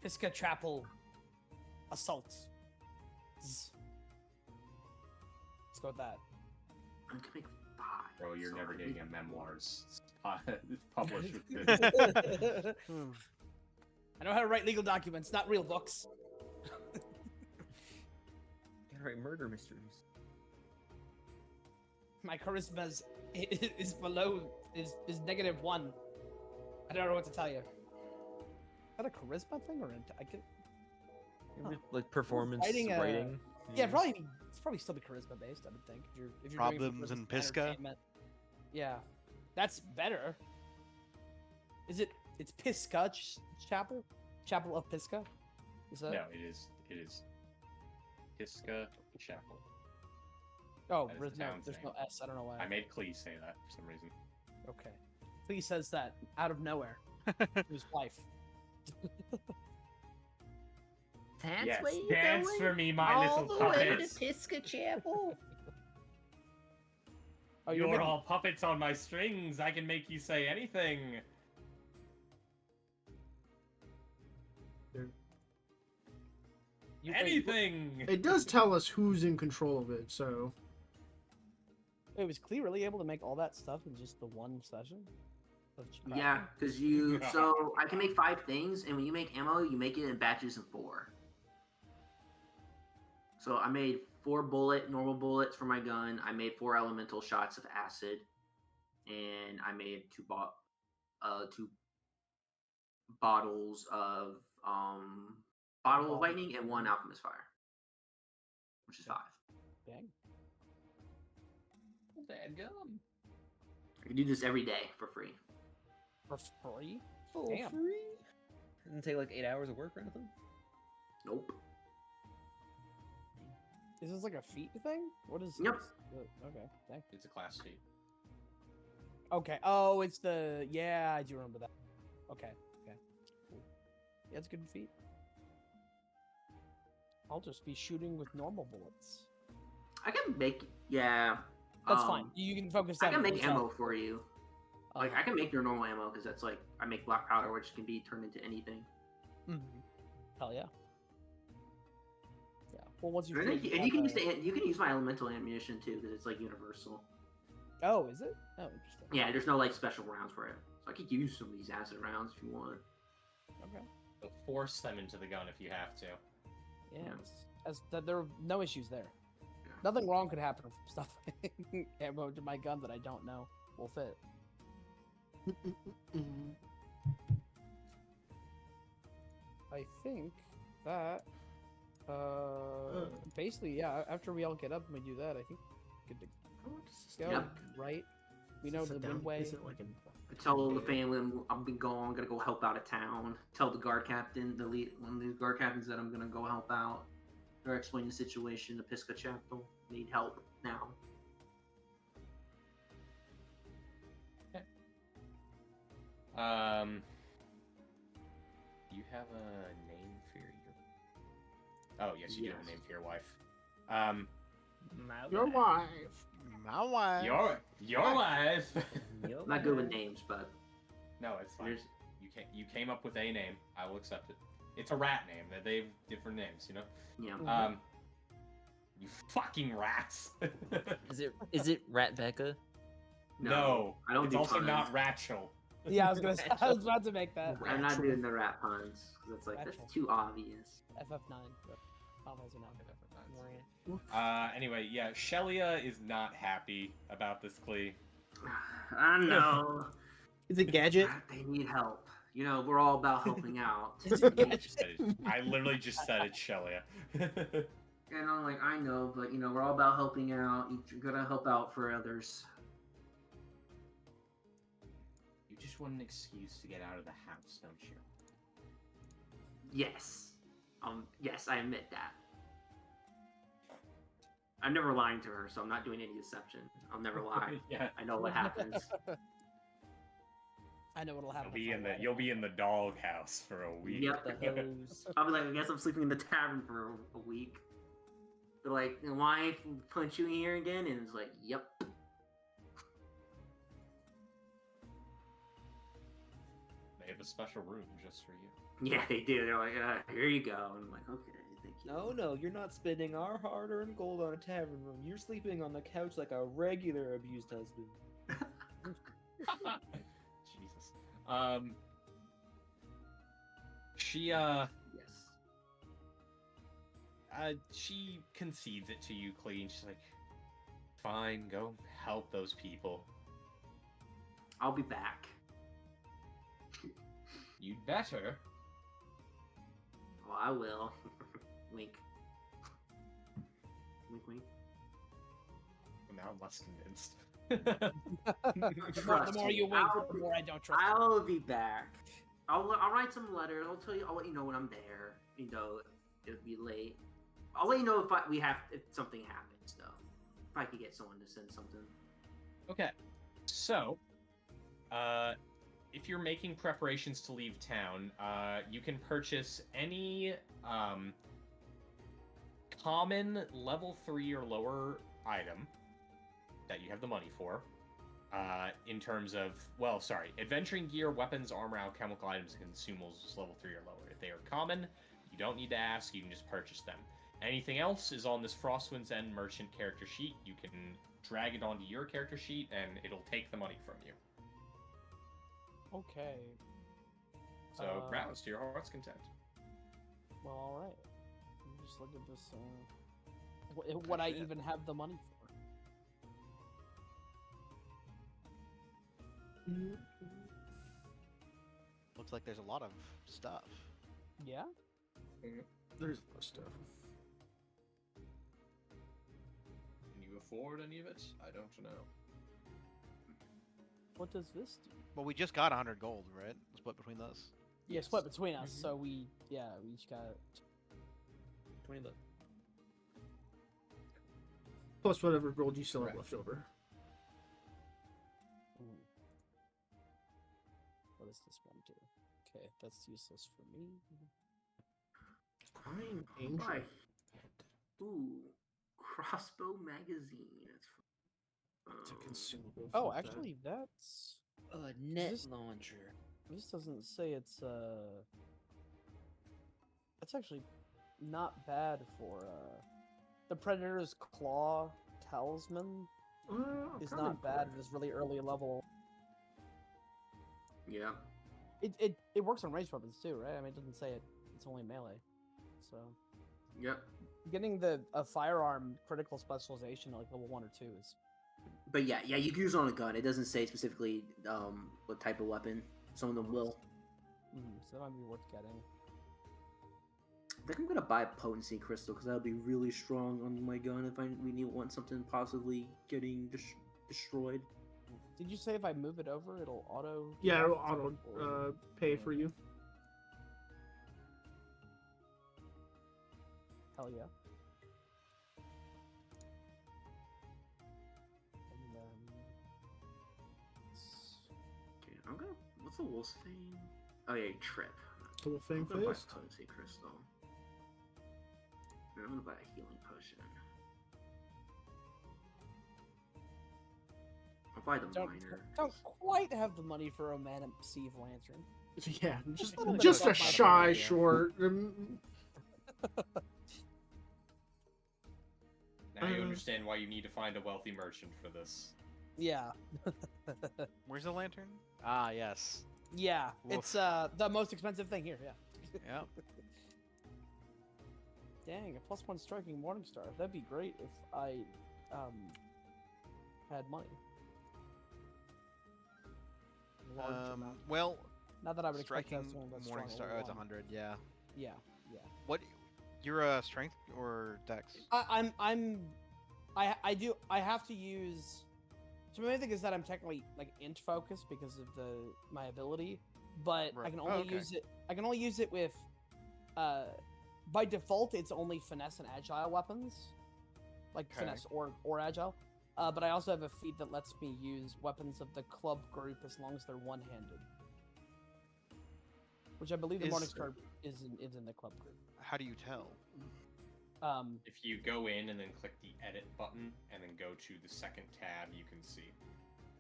Pisca Chapel assault. Let's go with that.
I'm gonna make 5.
Bro, you're
so
never
I
getting
need-
a memoirs published with this.
I know how to write legal documents, not real books.
Gotta write murder mysteries.
My charisma is below is -1. I don't know what to tell you. Is that a charisma thing or I get?
Like performance
Fighting a-
writing.
Yeah, it's probably still be charisma based. I would think if you're doing it for
Problems in
Christmas
Pisca?
entertainment. Yeah, that's better. It's Pisca Chapel? Chapel of Pisca? Is that?
No, it is Pisca Chapel.
Oh,
That is
there's
the
no,
town's
there's
name.
no S. I don't know why.
I made Clee say that for some reason.
Okay. Please says that out of nowhere to his wife.
That's
Yes,
where you
dance
going?
for me, my
All
little
the way to
puppets.
Pisca Chapel.
Oh,
You're
making-
all puppets on my strings. I can make you say anything. Anything.
It does tell us who's in control of it, so
Wait, was Clee really able to make all that stuff in just the one session? Of crafting?
Yeah, because you. So I can make 5 things, and when you make ammo, you make it in batches of 4. So I made 4 normal bullets for my gun. I made 4 elemental shots of acid, and I made 2 bottles of bottle of lightning and 1 alchemist fire, which is 5.
Dang.
Dadgum.
I can do this every day for free.
For free?
For
Damn.
free? Doesn't take like 8 hours of work or anything.
Nope.
Is this like a feat thing? What is
Yep.
this? Okay, thanks.
It's a class feat.
Okay. Oh, it's the I do remember that. Okay. Cool. Yeah, it's a good feat. I'll just be shooting with normal bullets.
I can make
That's fine. You can focus
I
on
can make
yourself.
ammo for you. Like I can make your normal ammo because that's like I make black powder, which can be turned into anything.
Hell yeah. Yeah. Well, once you
And,
finish
you can
that,
use you can use my elemental ammunition too because it's like universal.
Oh, is it? Oh, interesting.
Yeah, there's no like special rounds for it. So I could use some of these acid rounds if you want.
Okay.
So force them into the gun if you have to.
Yeah.
Yeah.
As that, there are no issues there.
Yeah.
Nothing wrong could happen from stuffing ammo to my gun that I don't know will fit. I think that basically, yeah, after we all get up and we do that, I think good to go.
Yep.
Right? We know the windway.
Is it like a
I tell the family I'm been gone. I'm gonna go help out of town. Tell the guard captain, one of the guard captains, that I'm gonna go help out. Or explain the situation. The Pisca Chapel need help now.
You have a name for your... Oh, yes, you do have a
Yes.
name for your wife.
your wife?
My wife.
Your wife!
I'm not good with names, but
No, it's fine.
there's
You came up with a name. I will accept it. It's a rat name. They have different names, you know?
yeah.
You fucking rats!
Is it Rat Becca?
No,
I don't
it's
do
also
puns.
not Rachel.
Yeah, I was gonna. I was about to make that.
I'm not doing the rat puns because it's like
Rachel.
that's too obvious.
FF9. But Tom has a name.
Anyway, yeah, Shelia is not happy about this Clee.
I know.
Is it gadget?
They need help. You know, we're all about helping out.
I literally just said it's Shelia.
And I'm like, I know, but you know, we're all about helping out. You're gonna help out for others.
You just want an excuse to get out of the house, don't you?
Yes. Yes, I admit that. I'm never lying to her, so I'm not doing any deception. I'll never lie.
Yeah.
I know what happens.
I know what'll happen.
You'll be in the doghouse for a week.
Yep.
The hose.
I'll be like, I guess I'm sleeping in the tavern for a week. They're like, why punch you in here again? And it's like, yep.
They have a special room just for you.
Yeah, they do. They're like, here you go. And I'm like, okay, thank you.
No, you're not spending our hard-earned gold on a tavern room. You're sleeping on the couch like a regular abused husband.
Jesus. She
Yes.
she concedes it to you, Clean. She's like, fine, go help those people.
I'll be back.
You'd better.
Well, I will. Wink. Wink, wink.
Now I'm less convinced.
The more you wink, the more I don't trust you.
I'll be back. I'll write some letters. I'll tell you. I'll let you know when I'm there. You know, it'll be late. I'll let you know if something happens though. If I could get someone to send something.
Okay, so if you're making preparations to leave town, you can purchase any common level 3 or lower item that you have the money for. In terms of, adventuring gear, weapons, armor, alchemical items, and consumables level 3 or lower. If they are common, you don't need to ask, you can just purchase them. Anything else is on this Frostwind's End merchant character sheet. You can drag it onto your character sheet, and it'll take the money from you.
Okay.
So, browse to your heart's content.
Well, all right. Let me just look at this. What I even have the money for?
Looks like there's a lot of stuff.
Yeah.
There's more stuff.
Can you afford any of it? I don't know.
What does this do?
Well, we just got 100 gold, right? Split between us.
Yeah,
Yes.
split between us. So we each got
20 left.
Plus whatever gold you still have left over.
What does this one do? Okay, that's useless for me.
Crying Angel.
Why? Ooh, crossbow magazine.
It's a consumable.
Oh,
Fuck that.
actually, that's
Net
This-
launcher.
this doesn't say it's That's actually not bad for the Predator's Claw Talisman is
kinda
not bad.
cool.
It is really early level.
Yeah.
It works on ranged weapons too, right? I mean, it doesn't say it's only melee. So
Yep.
getting a firearm critical specialization at like level 1 or 2 is
But yeah, you can use it on a gun. It doesn't say specifically what type of weapon. Some of them will.
so that might be worth getting.
I think I'm gonna buy a potency crystal because that'll be really strong on my gun if we want something possibly getting destroyed.
Did you say if I move it over, it'll auto?
Yeah, it'll
deduct
auto
or-
pay for you.
Hell yeah. And then
Okay, I'm gonna. What's the wolf's thing? Oh yeah, trip.
Little thing
I'm gonna buy
fist.
a potency crystal. And I'm gonna buy a healing potion. I'll buy the miner.
don't quite have the money for a man Sieve Lantern.
Yeah, just
little bit
just a
above my
shy
budget, yeah.
short.
Now you
Uh,
understand why you need to find a wealthy merchant for this.
Yeah,
Where's the lantern? Ah, yes.
yeah.
Woof.
It's the most expensive thing here. Yeah.
Yep.
Dang, a +1 striking Morningstar. That'd be great if I had money. Large amount.
Well,
Not that I would expect
striking
that someone that's
morning
strong
star.
level
It's
1.
100. Yeah.
Yeah.
What? You're a strength or dex?
I have to use. So my main thing is that I'm technically like int focused because of my ability, but I
Right.
can
Oh,
only
okay.
use it. I can only use it with. By default, it's only finesse and agile weapons, like
Okay.
finesse or agile. But I also have a feat that lets me use weapons of the club group as long as they're one-handed, which I believe the
Is-
Morningstar is in the club group.
How do you tell?
If you go in and then click the edit button and then go to the second tab, you can see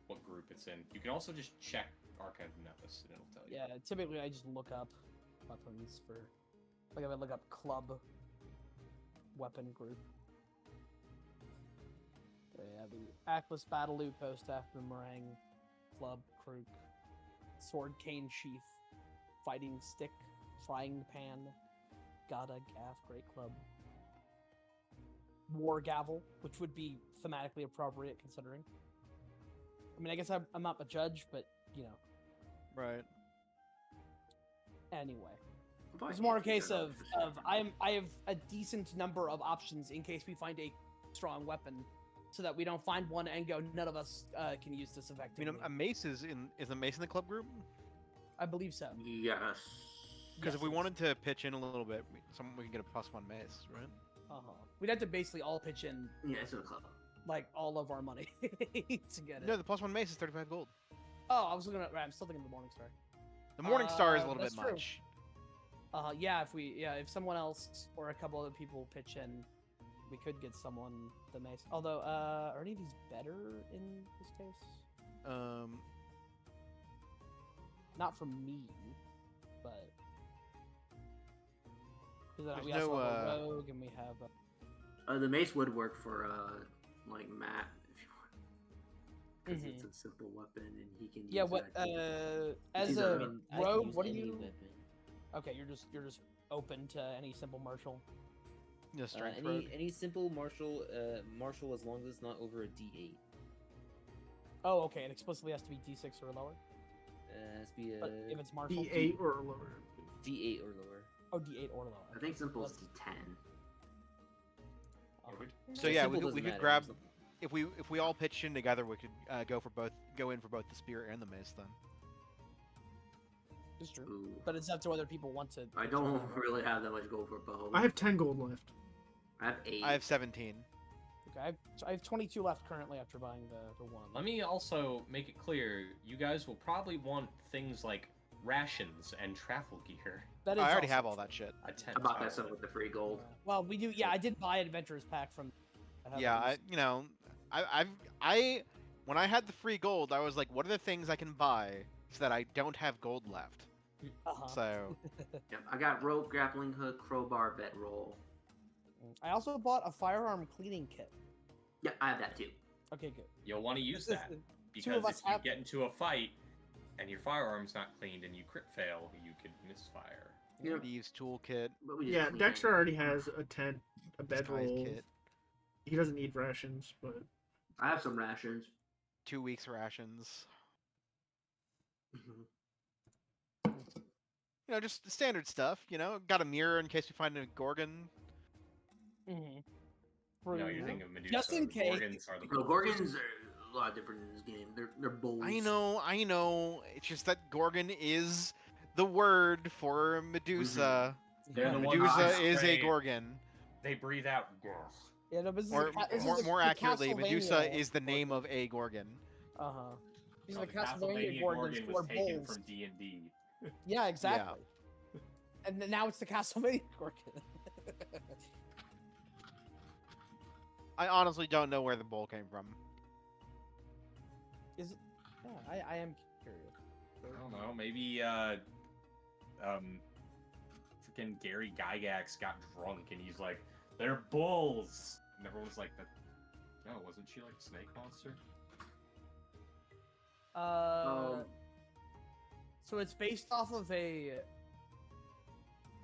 what group it's in. You can also just check Archive of Nephis and it'll tell you.
Yeah, typically I just look up weapons for, like, I would look up club weapon group. Yeah, the Atlas Battle Loot, Bow Staff, Boomerang, Club, Crook, Sword, Cane, Sheath, Fighting Stick, Frying Pan, Gada, Gaff, Great Club, War Gavel, which would be thematically appropriate considering. I mean, I guess I'm not the judge, but, you know.
Right.
Anyway, It's more a case of I have a decent number of options in case we find a strong weapon, so that we don't find one and go, none of us can use this
I
effectively.
mean, a mace is a mace in the club group?
I believe so.
Yes.
Because if we
Yes,
wanted to pitch in a little bit, we can get a +1 mace, right?
we'd have to basically all pitch in
Yeah, it's in the club.
like all of our money to get it.
No, the +1 mace is 35 gold.
Oh, I was looking at. Right, I'm still thinking of the Morningstar.
The Morning Star is a little bit
that's true.
much.
Yeah, if someone else or a couple other people pitch in, we could get someone the mace. Although, are any of these better in this case? Not from me, but
There's
we also
no,
have a rogue and we have.
The mace would work for like Matt if you want, because
Mhm.
it's a simple weapon and he can.
Yeah,
use
what
that.
as
He's
a
a-
I can
rogue,
use
what do
any
you?
weapon.
Okay, you're just open to any simple martial.
Yeah, strength rogue.
Any simple martial as long as it's not over a D8.
Oh, okay, it explicitly has to be D6 or lower.
It has to be
But
a
if it's martial,
D8 or lower.
D8 or lower.
Oh, D8 or lower.
I think simple is
Let's-
D10.
So yeah,
simple
we
doesn't
could
matter,
grab
something.
if we all pitched in together, we could go in for both the spear and the mace then.
It's true,
Ooh.
but it's up to whether people want to.
I
pitch
don't
or not.
really have that much gold for both.
I have 10 gold left.
I have 8.
I have 17.
Okay, I have 22 left currently after buying the one.
Let me also make it clear, you guys will probably want things like rations and travel gear.
That is
I already
also
have all
true.
that shit.
A tent.
I bought that stuff with the free gold.
Yeah. Well, we do. Yeah, I did buy Adventurers Pack from.
Yeah, when I had the free gold, I was like, what are the things I can buy so that I don't have gold left?
Uh-huh.
So
Yep, I got rope, grappling hook, crowbar, bedroll.
I also bought a firearm cleaning kit.
Yeah, I have that too.
Okay, good.
You'll want to use that
Two
because
of us
if you
have-
get into a fight and your firearm's not cleaned and you crit fail, you could misfire.
Yep.
thieves toolkit,
But we just
Yeah,
clean
Dexter
it.
already has a tent, a
disguise
bedroll.
kit,
He doesn't need rations, but
I have some rations.
2 weeks rations. You know, just standard stuff. You know, got a mirror in case we find a gorgon.
Mm-hmm.
No, you're thinking of Medusa.
Just in
The
case.
Gorgons are the
No, Gorgons are a lot different in this game. They're bulls.
I know. It's just that gorgon is the word for Medusa.
They're the ones
Medusa
that
is a
spray-
gorgon.
They breathe out gas.
Yeah, no, but this
Or
is a ca- this
more,
is a-
more
the
accurately, Medusa
Castlevania
is the name
Gorgon.
of a gorgon.
Uh-huh. These
No,
are
the
the Castlevania Gorgons
Gorgon
for
was taken
bulls.
from D&D.
Yeah, exactly. And then now it's the Castlevania Gorgon.
I honestly don't know where the bull came from.
Is it? Yeah, I am curious.
I don't know. Maybe freaking Gary Gygax got drunk and he's like, "They're bulls," and everyone's like, "That." No, wasn't she like a snake monster?
So it's based off of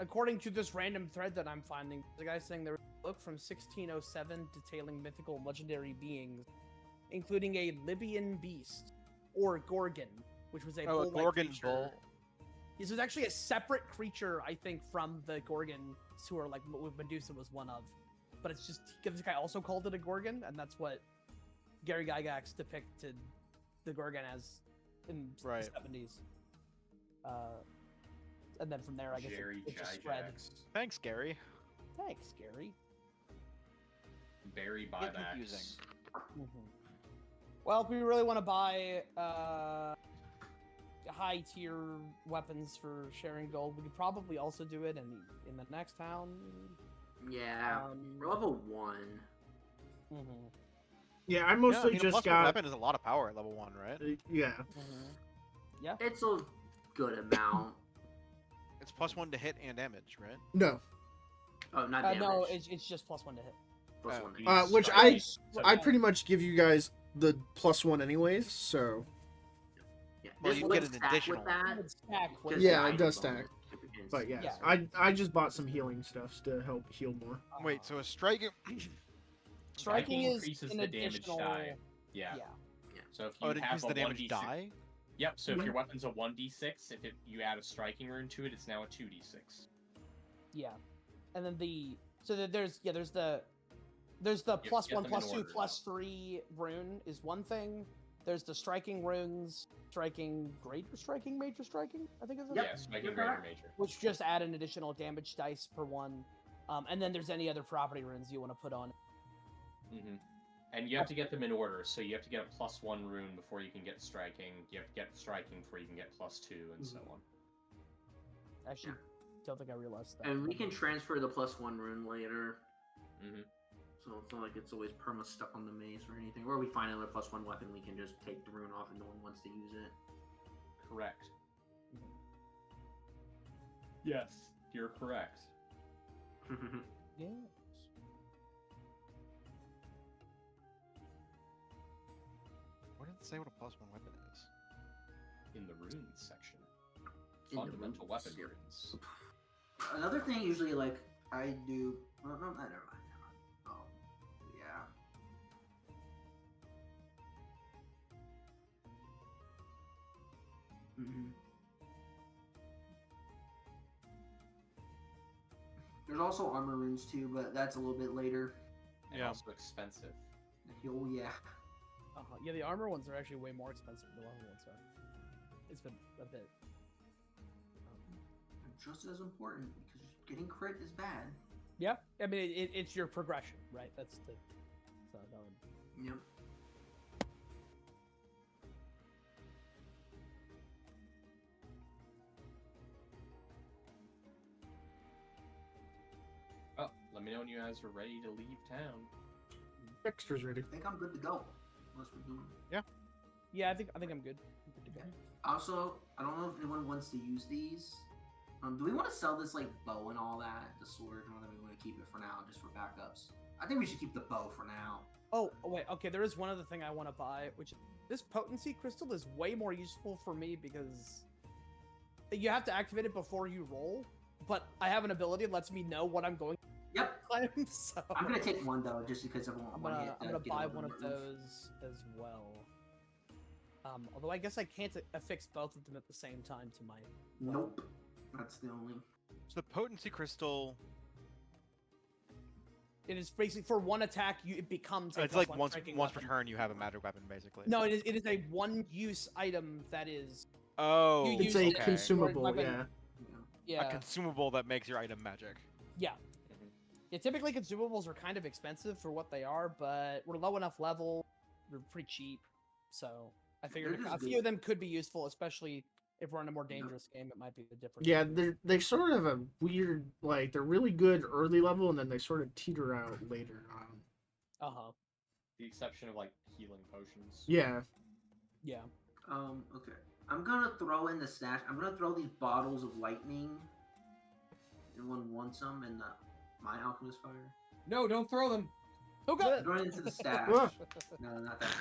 according to this random thread that I'm finding, the guy's saying there was a book from 1607 detailing mythical and legendary beings, including a Libyan beast, or Gorgon, which was a
Oh, a
bull-like
gorgon
creature.
bull.
This was actually a separate creature, I think, from the Gorgons, who are like what Medusa was one of. But it's just, this guy also called it a Gorgon, and that's what Gary Gygax depicted the Gorgon as in
Right.
the 70s. And then from there, I guess
Jerry
it just spread.
Gygax.
Thanks, Gary.
Thanks, Gary.
Berry
Get
buybacks.
confusing.
Well, if we really want to buy high tier weapons for sharing gold, we could probably also do it in the next town.
Yeah. We're level 1.
yeah, I
Yeah,
mostly
I mean, a
just
plus one
got.
weapon is a lot of power at level 1, right?
Yeah,
Yeah.
It's a good amount.
It's +1 to hit and damage, right?
no.
Oh, not damage.
No, it's just +1 to hit.
Plus
Oh.
1.
Which
So
I pretty much give you guys the +1 anyways, so
Yeah.
Well,
this
you
would
get an
stack
additional
with
one.
that.
It would stack with
because
Yeah,
the
it does
item
stack.
bonus
but yes,
Yeah.
I just bought some healing stuffs to help heal more.
Wait, so a striking.
Striking is
increases
an
the damage
additional.
die. Yeah.
Yeah.
So if you
Oh, it
have
increases
a
the damage
1d6
die?
Yep. So if your weapon's a 1d6, you add a striking rune to it, it's now a 2d6.
Yeah, and then there's the
have to
plus
get
1,
them in
plus 2,
order,
plus 3 rune is one thing. There's the striking runes, striking, greater striking, major striking, I think is the
Yep.
Yeah, striking
You're
greater
correct.
major.
which just add an additional damage dice per one. And then there's any other property runes you want to put on.
Mm-hmm. And you have to get them in order, so you have to get a +1 rune before you can get striking. You have to get striking before you can get +2, and so on.
Actually, don't think I realized that.
And we can transfer the +1 rune later.
Mm-hmm.
So it's not like it's always perma stuck on the mace or anything. Or we find another +1 weapon, we can just take the rune off and no one wants to use it.
Correct. Yes, you're correct.
Yes.
What did it say what a +1 weapon is?
In the runes section.
In the
Fundamental
runes,
weapon
yeah.
runes.
Another thing usually like I do no, never mind. Oh yeah. There's also armor runes too, but that's a little bit later.
And
Yeah.
also expensive.
Oh yeah.
Yeah, the armor ones are actually way more expensive than the level ones are. It's been a bit.
Just as important because getting crit is bad.
Yeah, I mean it's your progression, right? That's the. So that would...
Yep.
Oh, let me know when you guys are ready to leave town.
Dexter's ready.
I think I'm good to go. Unless we're doing.
Yeah, I think I'm good. I'm good to go.
Also, I don't know if anyone wants to use these. Do we want to sell this like bow and all that, the sword, or do we want to keep it for now, just for backups? I think we should keep the bow for now.
Oh wait, okay. There is one other thing I want to buy, which this potency crystal is way more useful for me because you have to activate it before you roll. But I have an ability that lets me know what I'm going
Yep.
to climb. So
I'm gonna take one though, just because I want
I'm
one
gonna,
hit.
I'm gonna buy one of those as well. Although I guess I can't affix both of them at the same time to my.
Nope. That's the only.
So the potency crystal.
It is basically for one attack. It becomes. A
It's
plus
like
one
once
striking
per
weapon.
turn you have a magic weapon, basically.
No, it is a one-use item that is.
Oh.
You
It's
use
a
it.
consumable,
Weapon.
yeah.
Yeah.
A consumable that makes your item magic.
Yeah. Yeah, typically consumables are kind of expensive for what they are, but we're low enough level, we're pretty cheap, so I figured
They're
a
just
few
good.
of them could be useful, especially if we're in a more dangerous game. It might be a different.
Yeah, they sort of a weird, like, they're really good early level, and then they sort of teeter out later on.
Uh-huh.
The exception of like healing potions.
Yeah.
Yeah.
Okay. I'm gonna throw in the stash. I'm gonna throw these bottles of lightning. Anyone wants them in my alchemist fire?
No, don't throw them.
Oh god!
Throw it into the stash.
Whoa.
No, not that.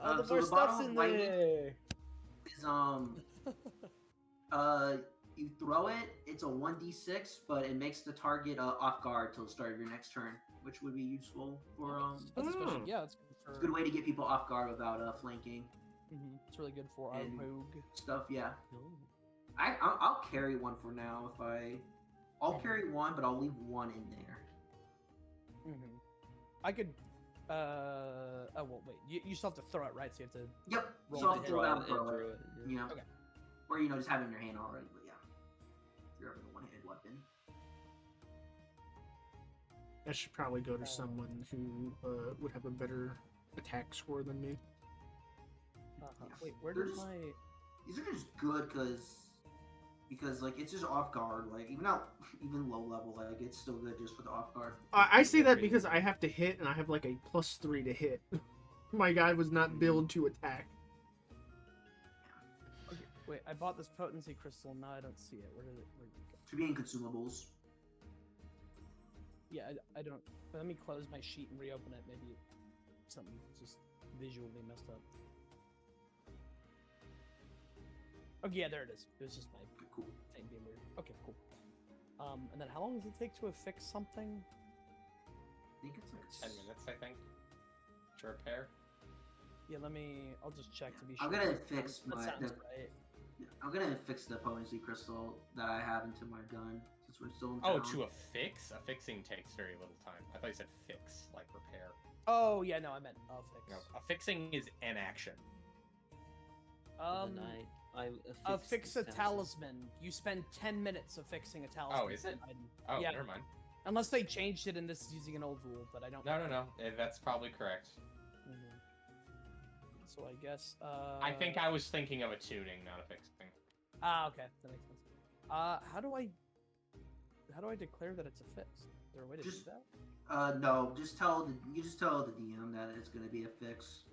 All the
So
more
the
stuff's
bottle
in
of lightning
there.
is you throw it. It's a 1d6, but it makes the target off guard till the start of your next turn, which would be useful for
That's especially,
Oh.
yeah, that's good for.
It's a good way to get people off guard without flanking
It's really good for our
And-
rogue.
stuff. Yeah, I'll carry one for now. I'll carry one, but I'll leave one in there.
I could. Oh well, wait. You still have to throw it, right? So you have to.
Yep.
Roll
So
to
I'll
hit
throw it out and
and
throw
throw
it.
it, yeah.
You know.
Okay.
Or just have it in your hand already. But yeah, you're having a one-handed weapon.
I should probably go to someone who would have a better attack score than me.
Wait, where
They're
did
just-
my?
These are just good because like it's just off guard. Like even low level, like it's still good just for the off guard.
I say that because I have to hit, and I have like a +3 to hit. My guy was not built to attack.
Okay, wait, I bought this potency crystal. Now I don't see it. Where did it go?
Should be in consumables.
Yeah, I don't. Let me close my sheet and reopen it. Maybe something just visually messed up. Okay, yeah, there it is. It was just my
Cool.
thing being weird. Okay, cool. And then how long does it take to affix something?
I think it's like
10 minutes, I think, to repair.
Yeah, I'll just check to be
I'm
sure.
gonna
That
fix
sounds- that
my-
sounds
the-
right.
I'm gonna fix the potency crystal that I have into my gun. It's since we're still in
Oh,
town.
to affix? Affixing takes very little time. I thought you said fix, like repair.
Oh yeah, no, I meant affix.
No, affixing is an action.
Then I
Affix
this
a talisman. You spend 10 minutes affixing a talisman.
Oh, is it? Oh,
yeah.
never mind.
Unless they changed it and this is using an old rule, but I don't.
No. That's probably correct.
Mhm. So I guess.
I think I was thinking of a tuning, not affixing.
Ah, okay, that makes sense. How do I declare that it's a fix? Is there a way to do that?
No, just tell the DM that it's gonna be a fix.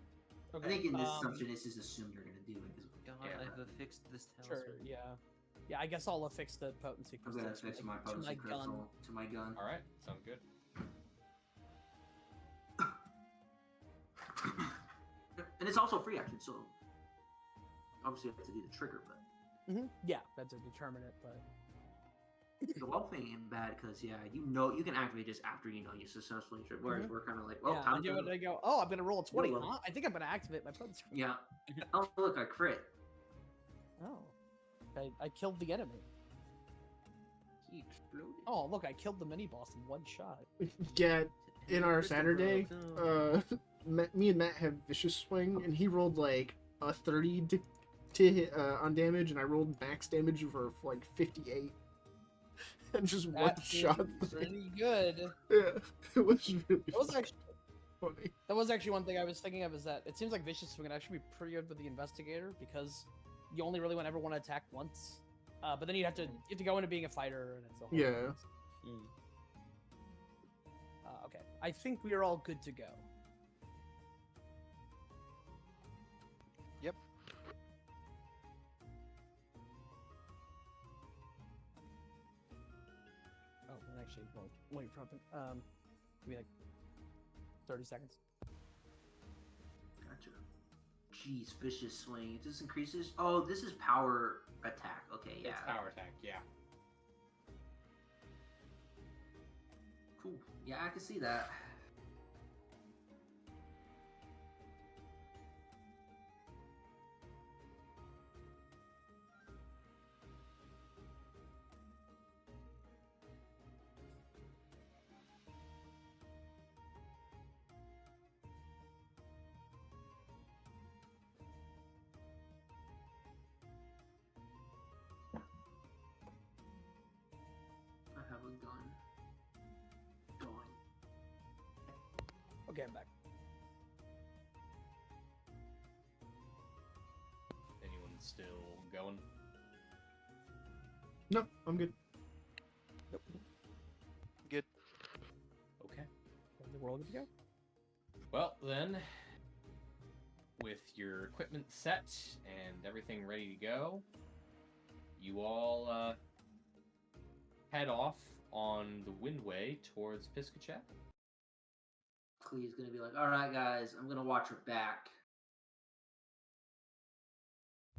Okay.
I think in this assumption, it's just assumed you're gonna do it.
God,
Yeah.
I've affixed this
Sure.
talisman.
Yeah. Yeah, I guess I'll affix the potency
I'm gonna
crystal
fix my
to
potency
gun.
crystal to my gun.
All right, sounds good.
And it's also free action, so obviously you have to do the trigger, but
Yeah, that's to determine it, but.
the wall thing ain't bad because you can activate this after you successfully trigger. Whereas we're kind of like, well,
Yeah, I
time
do
to
it. I go. Oh, I'm gonna roll a 20.
YOLO.
Huh? I think I'm gonna activate my potency.
yeah. Oh look, I crit.
Oh. I killed the enemy.
He exploded.
Oh, look, I killed the mini boss in one shot.
Yeah, in our
Crystal
Saturday,
broke,
me and Matt have vicious swing, and he rolled like a 30 to hit on damage, and I rolled max damage for like 58, and just one
That
shot.
is pretty good.
Yeah, it was really
That was actually
funny.
one thing I was thinking of, is that it seems like vicious swing would actually be pretty good with the investigator, because you only really ever want to attack once. But then you have to go into being a fighter, and it's a whole
Yeah.
thing. Okay, I think we are all good to go.
Yep.
Oh, and actually, well, wait for give me like 30 seconds.
Gotcha. Jeez, vicious swing. This increases. Oh, this is power attack. Okay, yeah.
It's power attack, yeah.
Cool. Yeah, I can see that. I have a gun. Going.
Okay, I'm back.
Anyone still going?
No, I'm good.
Good.
Okay.
I think we're all good to go.
Well, then, with your equipment set and everything ready to go, you all head off on the Windway towards Piscatchet.
Clee's gonna be like, all right, guys, I'm gonna watch your back.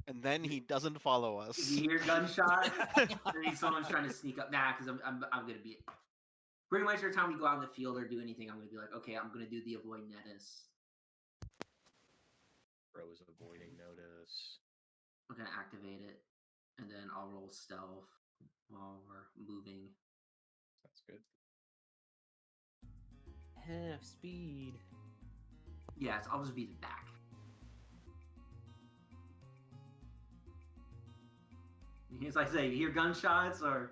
And then he doesn't follow us.
If you hear gunshot, I think someone's trying to sneak up. Nah, because I'm gonna be pretty much every time we go out in the field or do anything, I'm gonna be like, okay, I'm gonna do the avoid Netis.
Rose avoiding notice.
I'm gonna activate it, and then I'll roll stealth while we're moving.
That's good.
Half speed.
Yes, I'll just be the back. It's like say, you hear gunshots or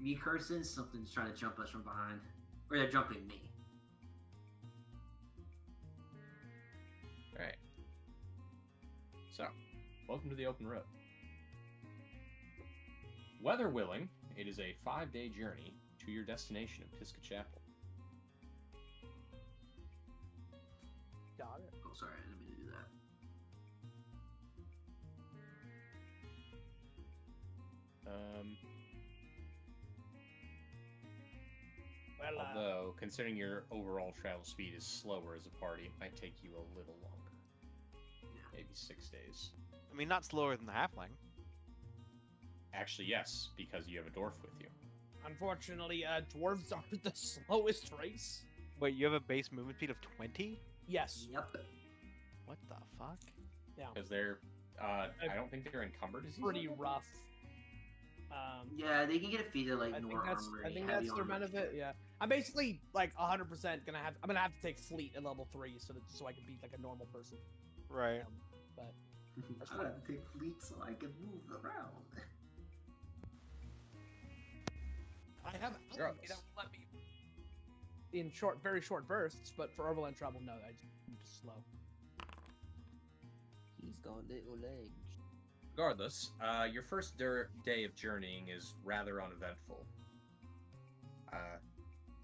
me cursing, something's trying to jump us from behind, or they're jumping me.
All right. So, welcome to the open road. Weather willing, it is a 5-day journey to your destination of Piscatchapel.
Got it.
Oh, sorry, I didn't mean to do that.
Well,
Although, considering your overall travel speed is slower as a party, it might take you a little longer. Maybe 6 days.
I mean, not slower than the halfling.
Actually, yes, because you have a dwarf with you.
unfortunately, dwarves aren't the slowest race.
Wait, you have a base movement speed of 20?
Yes.
Yep.
What the fuck?
Yeah.
Because they're, I don't think they're encumbered as easily.
Pretty rough.
Yeah, they can get a feat of like
I think
more
that's
armor.
I think
heavy
that's their
armor.
benefit. Yeah, I'm basically like 100% I'm gonna have to take fleet at level 3 so I can beat like a normal person.
Right.
But that's
I
fine.
have to take fleet so I can move around.
I have
Regardless.
that will let me in very short bursts, but for overland travel, no, I'm just slow.
He's got little legs.
Regardless, your first day of journeying is rather uneventful.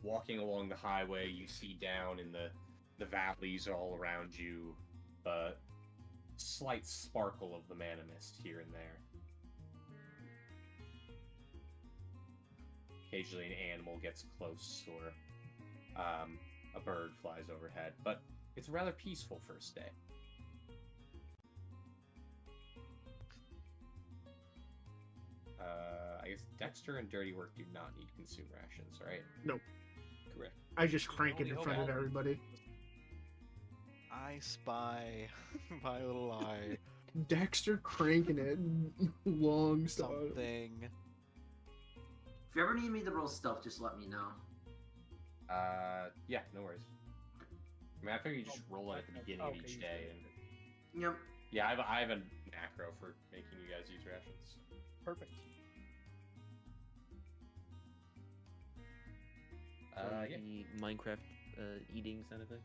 Walking along the highway, you see down in the valleys all around you a slight sparkle of the mana mist here and there. Occasionally an animal gets close or a bird flies overhead, but it's a rather peaceful first day. I guess Dexter and Dirty Work do not need to consume rations, right?
Nope.
Correct.
I just crank it
Only
in
hope
front of
all-
everybody.
I spy my little eye
Dexter cranking it long stuff.
something.
If you ever need me to roll stealth, just let me know.
Yeah, no worries. I mean, I figure you just roll it at the beginning of each day, and
Yep.
yeah, I have a macro for making you guys use rations.
Perfect.
Yeah.
The Minecraft eating sound effect.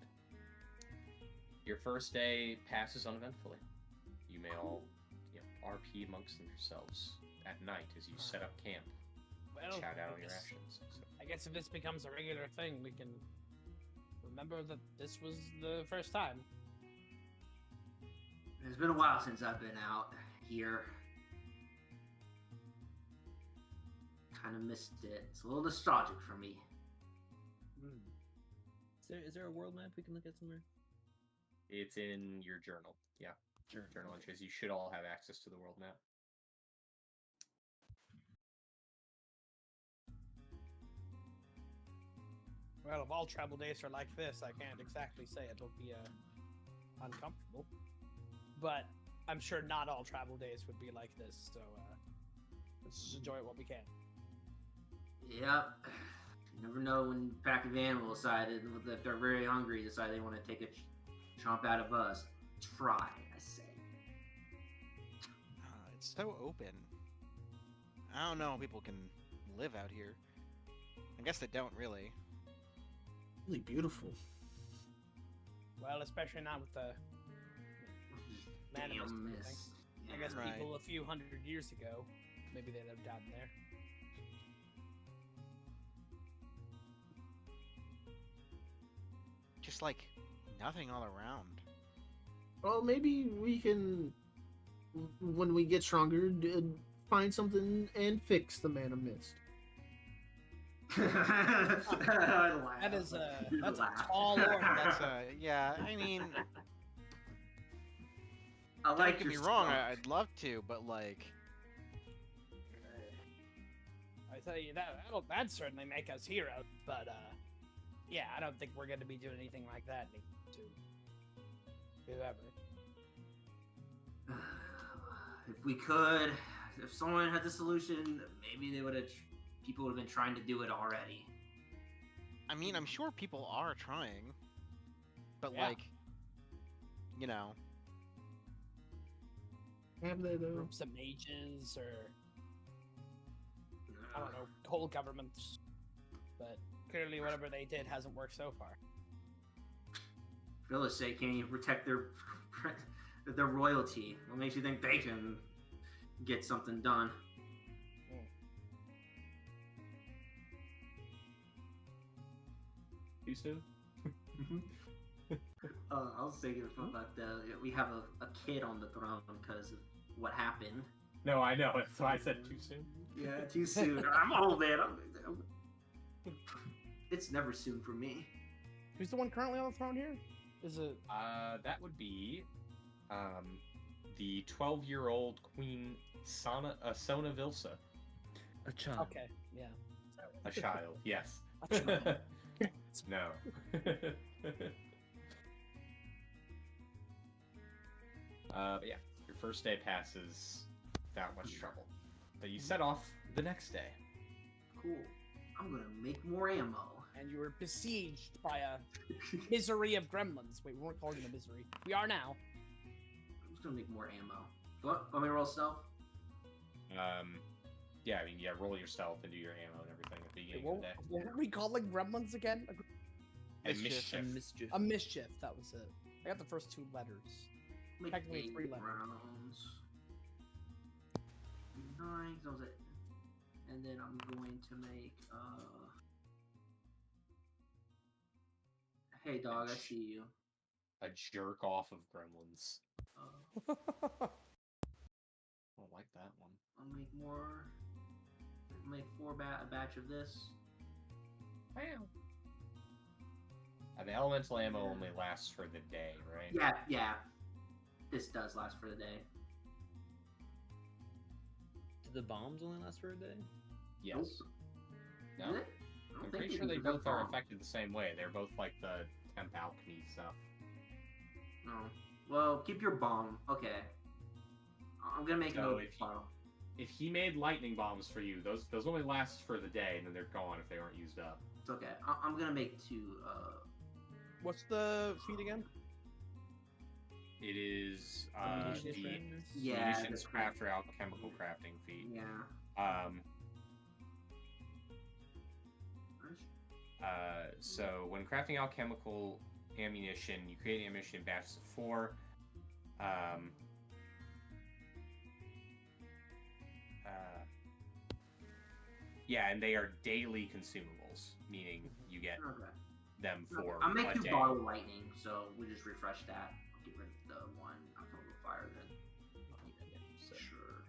Your first day passes uneventfully. You may all, RP amongst yourselves at night as you set up camp,
Well,
chat out on
I
your
guess-
actions. So,
I guess if this becomes a regular thing, we can remember that this was the first time.
It's been a while since I've been out here. Kind of missed it. It's a little nostalgic for me.
Is there a world map we can look at somewhere?
it's in your journal. Yeah, journal entries. You should all have access to the world map.
Well, if all travel days are like this, I can't exactly say it'll be uncomfortable. But I'm sure not all travel days would be like this, so let's just enjoy it while we can.
Yep. You never know when a pack of animals decided, if they're very hungry, decide they want to take a chomp out of us. Try, I say.
It's so open. I don't know how people can live out here. I guess they don't really.
Really beautiful.
Well, especially not with the mana mist
Damn
and
miss.
everything.
Yeah.
I guess
Right.
people a few hundred years ago, maybe they'd have died there.
Just like nothing all around.
Well, maybe we can, when we get stronger, find something and fix the mana mist.
That is that's a tall order.
That's yeah. I mean,
I
don't
like
get me
your
wrong.
stuff.
I'd love to, but like,
I tell you that'd certainly make us heroes, but yeah, I don't think we're going to be doing anything like that to whoever.
If we could, if someone had the solution, maybe they would have. People would have been trying to do it already.
I mean, I'm sure people are trying, but
Yeah.
like, you know,
Have they though?
Groups of mages or I don't know, whole governments. But clearly, whatever they did hasn't worked so far.
Phyllis say, can you protect their royalty? What makes you think they can get something done?
Too soon?
I was thinking about we have a kid on the throne because of what happened.
No, I know. That's why I said too soon.
Yeah, too soon. I'm old, man. It's never soon for me.
Who's the one currently on the throne here? Is it?
That would be the 12-year-old Queen Sona Vilsa.
A child.
Okay, yeah.
A child, yes.
A child.
No. But yeah, your first day passes without much trouble. So you set off the next day.
Cool. I'm gonna make more ammo.
And you were besieged by a misery of gremlins. Wait, we weren't calling it a misery. We are now.
I'm just gonna make more ammo. What? Want me to roll stealth?
Yeah, I mean, yeah, roll your stealth and do your ammo and everything at the beginning
Wait,
of the day.
what were we calling gremlins again?
And
Mischief.
mischief.
A mischief, that was it. I got the first 2 letters.
Make
Technically
8
3 letters.
rounds. 9, that was it. And then I'm going to make, Hey dog, I see you.
A jerk off of gremlins.
Uh,
I don't like that one.
I'll make more. Make 4 a batch of this.
And the elemental ammo only lasts for the day, right?
Yeah. This does last for the day.
Do the bombs only last for a day?
Yes. No?
Do they? I don't
I'm
think
pretty sure they
do
both are
bomb.
affected the same way. They're both like the temp alchemy stuff.
No. Well, keep your bomb. Okay. I'm gonna make
So
another
if you-
bottle.
If he made lightning bombs for you, those only last for the day, and then they're gone if they aren't used up.
It's okay. I'm gonna make 2.
What's the feed again?
It is
Munitions
the
crafters?
Yeah,
munitions
that's right.
crafter alchemical crafting feat.
Yeah.
So when crafting alchemical ammunition, you create ammunition in batches of 4. Yeah, and they are daily consumables, meaning you get
Okay.
them for
I'll make
a
2
day.
bottle lightning, so we just refresh that. I'll get rid of the one alchemical fire then.
So,
Sure.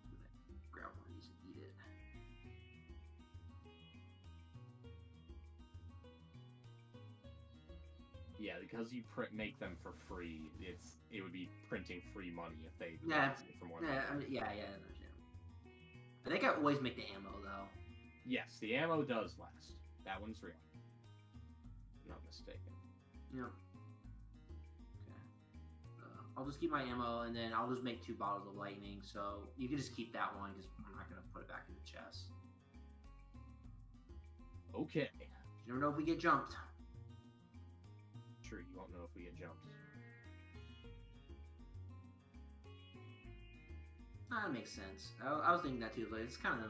I'm gonna grab one of these and eat it.
yeah, because you make them for free, it would be printing free money if they
Yeah,
licensed it for more than
Yeah, I
free.
mean, yeah, I understand. I think I always make the ammo though.
Yes, the ammo does last. That one's real. Not mistaken.
Yeah. Okay. I'll just keep my ammo, and then I'll just make 2 bottles of lightning. So you can just keep that one because I'm not gonna put it back in the chest.
Okay.
You never know if we get jumped.
Sure, you won't know if we get jumped.
That makes sense. I was thinking that too. Like it's kind of.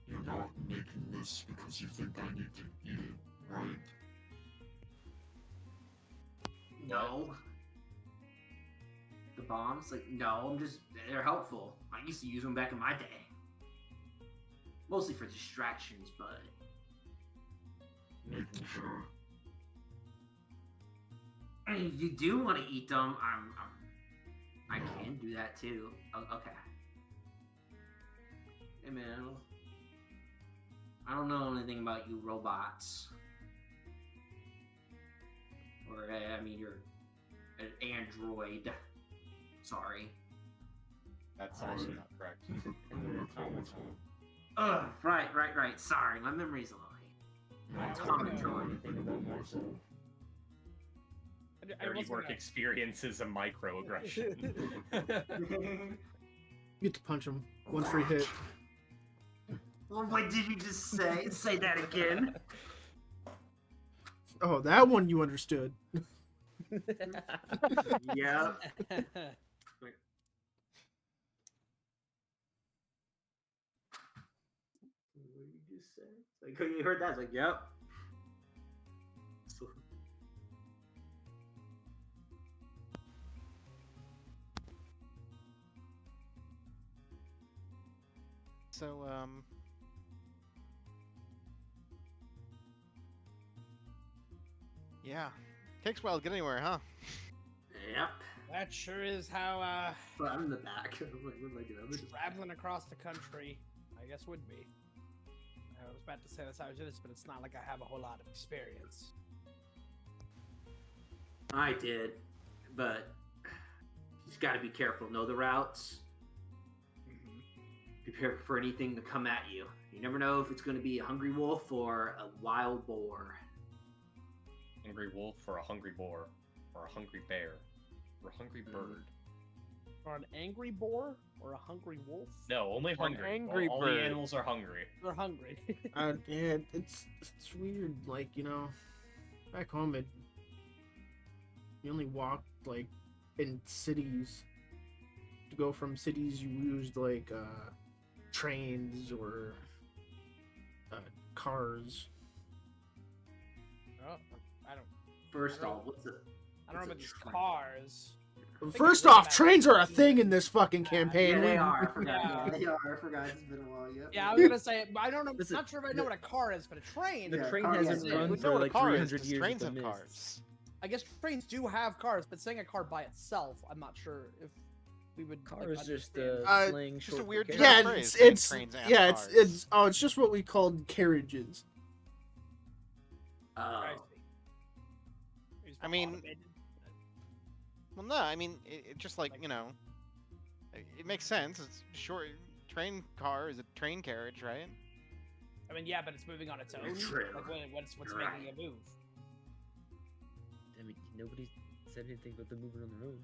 You're not making this because you think I need to eat it, right?
No. The bombs? Like, no, they're helpful. I used to use them back in my day. Mostly for distractions, but...
Making sure.
I mean, if you do want to eat them, I can do that too. Okay. Hey man, I don't know anything about you robots. Or, I mean, you're an android. Sorry.
That's also not correct.
Ugh, right. Sorry, my memory's a lie.
I was
Automaton.
Dirty work experience is a microaggression.
You get to punch him. 1 free hit.
Well, what did you just say? Say that again.
Oh, that one you understood.
Yeah. What did you just say? Like, you heard that? It's like, yep.
So, yeah. Takes a while to get anywhere, huh?
Yep.
That sure is how
But I'm in the back. I'm
traveling across the country, I guess, would be. I was about to say that's how it is, but it's not like I have a whole lot of experience.
I did, but you just got to be careful. Know the routes. Prepare for anything to come at you. You never know if it's going to be a hungry wolf or a wild boar.
hungry wolf, or a hungry boar, or a hungry bear, or a hungry bird?
Or an angry boar? Or a hungry wolf?
No, only
Or an
hungry.
angry
all
bird.
the animals are hungry.
They're hungry.
Yeah, it's weird. Like, you know, back home, you only walked like in cities. To go from cities, you used like trains or cars.
Oh, I don't.
First off, what's a
I don't know
It's a
about these
train.
cars. think
First
it's really
off,
bad.
trains are a thing in this fucking
Yeah,
campaign.
Yeah, they are. I forgot.
Yeah.
Yeah, they are. I forgot. It's been a while. Yep.
Yeah, I was gonna say, but I don't know.
Listen,
Not sure if I know what a car is, but a train.
The
Yeah,
train
car-
hasn't
yeah,
run
We
for
know what a
like
car is,
300
'cause
years.
trains
with
have
the
cars.
mists.
I guess trains do have cars, but saying a car by itself, I'm not sure if we would.
Car
like,
is just
understand.
slang
just a
short for
weird
carriage.
term.
Yeah,
phrase,
it's
saying
it's
trains and
yeah,
cars.
it's just what we called carriages.
I
Oh.
see. It's
I mean,
automated.
Well, no, I mean, it just like, you know, it makes sense. It's short. Train car is a train carriage, right?
I mean, yeah, but it's moving on its own.
True.
Like, what's
Right.
making it move?
I mean, nobody said anything about them moving on their own.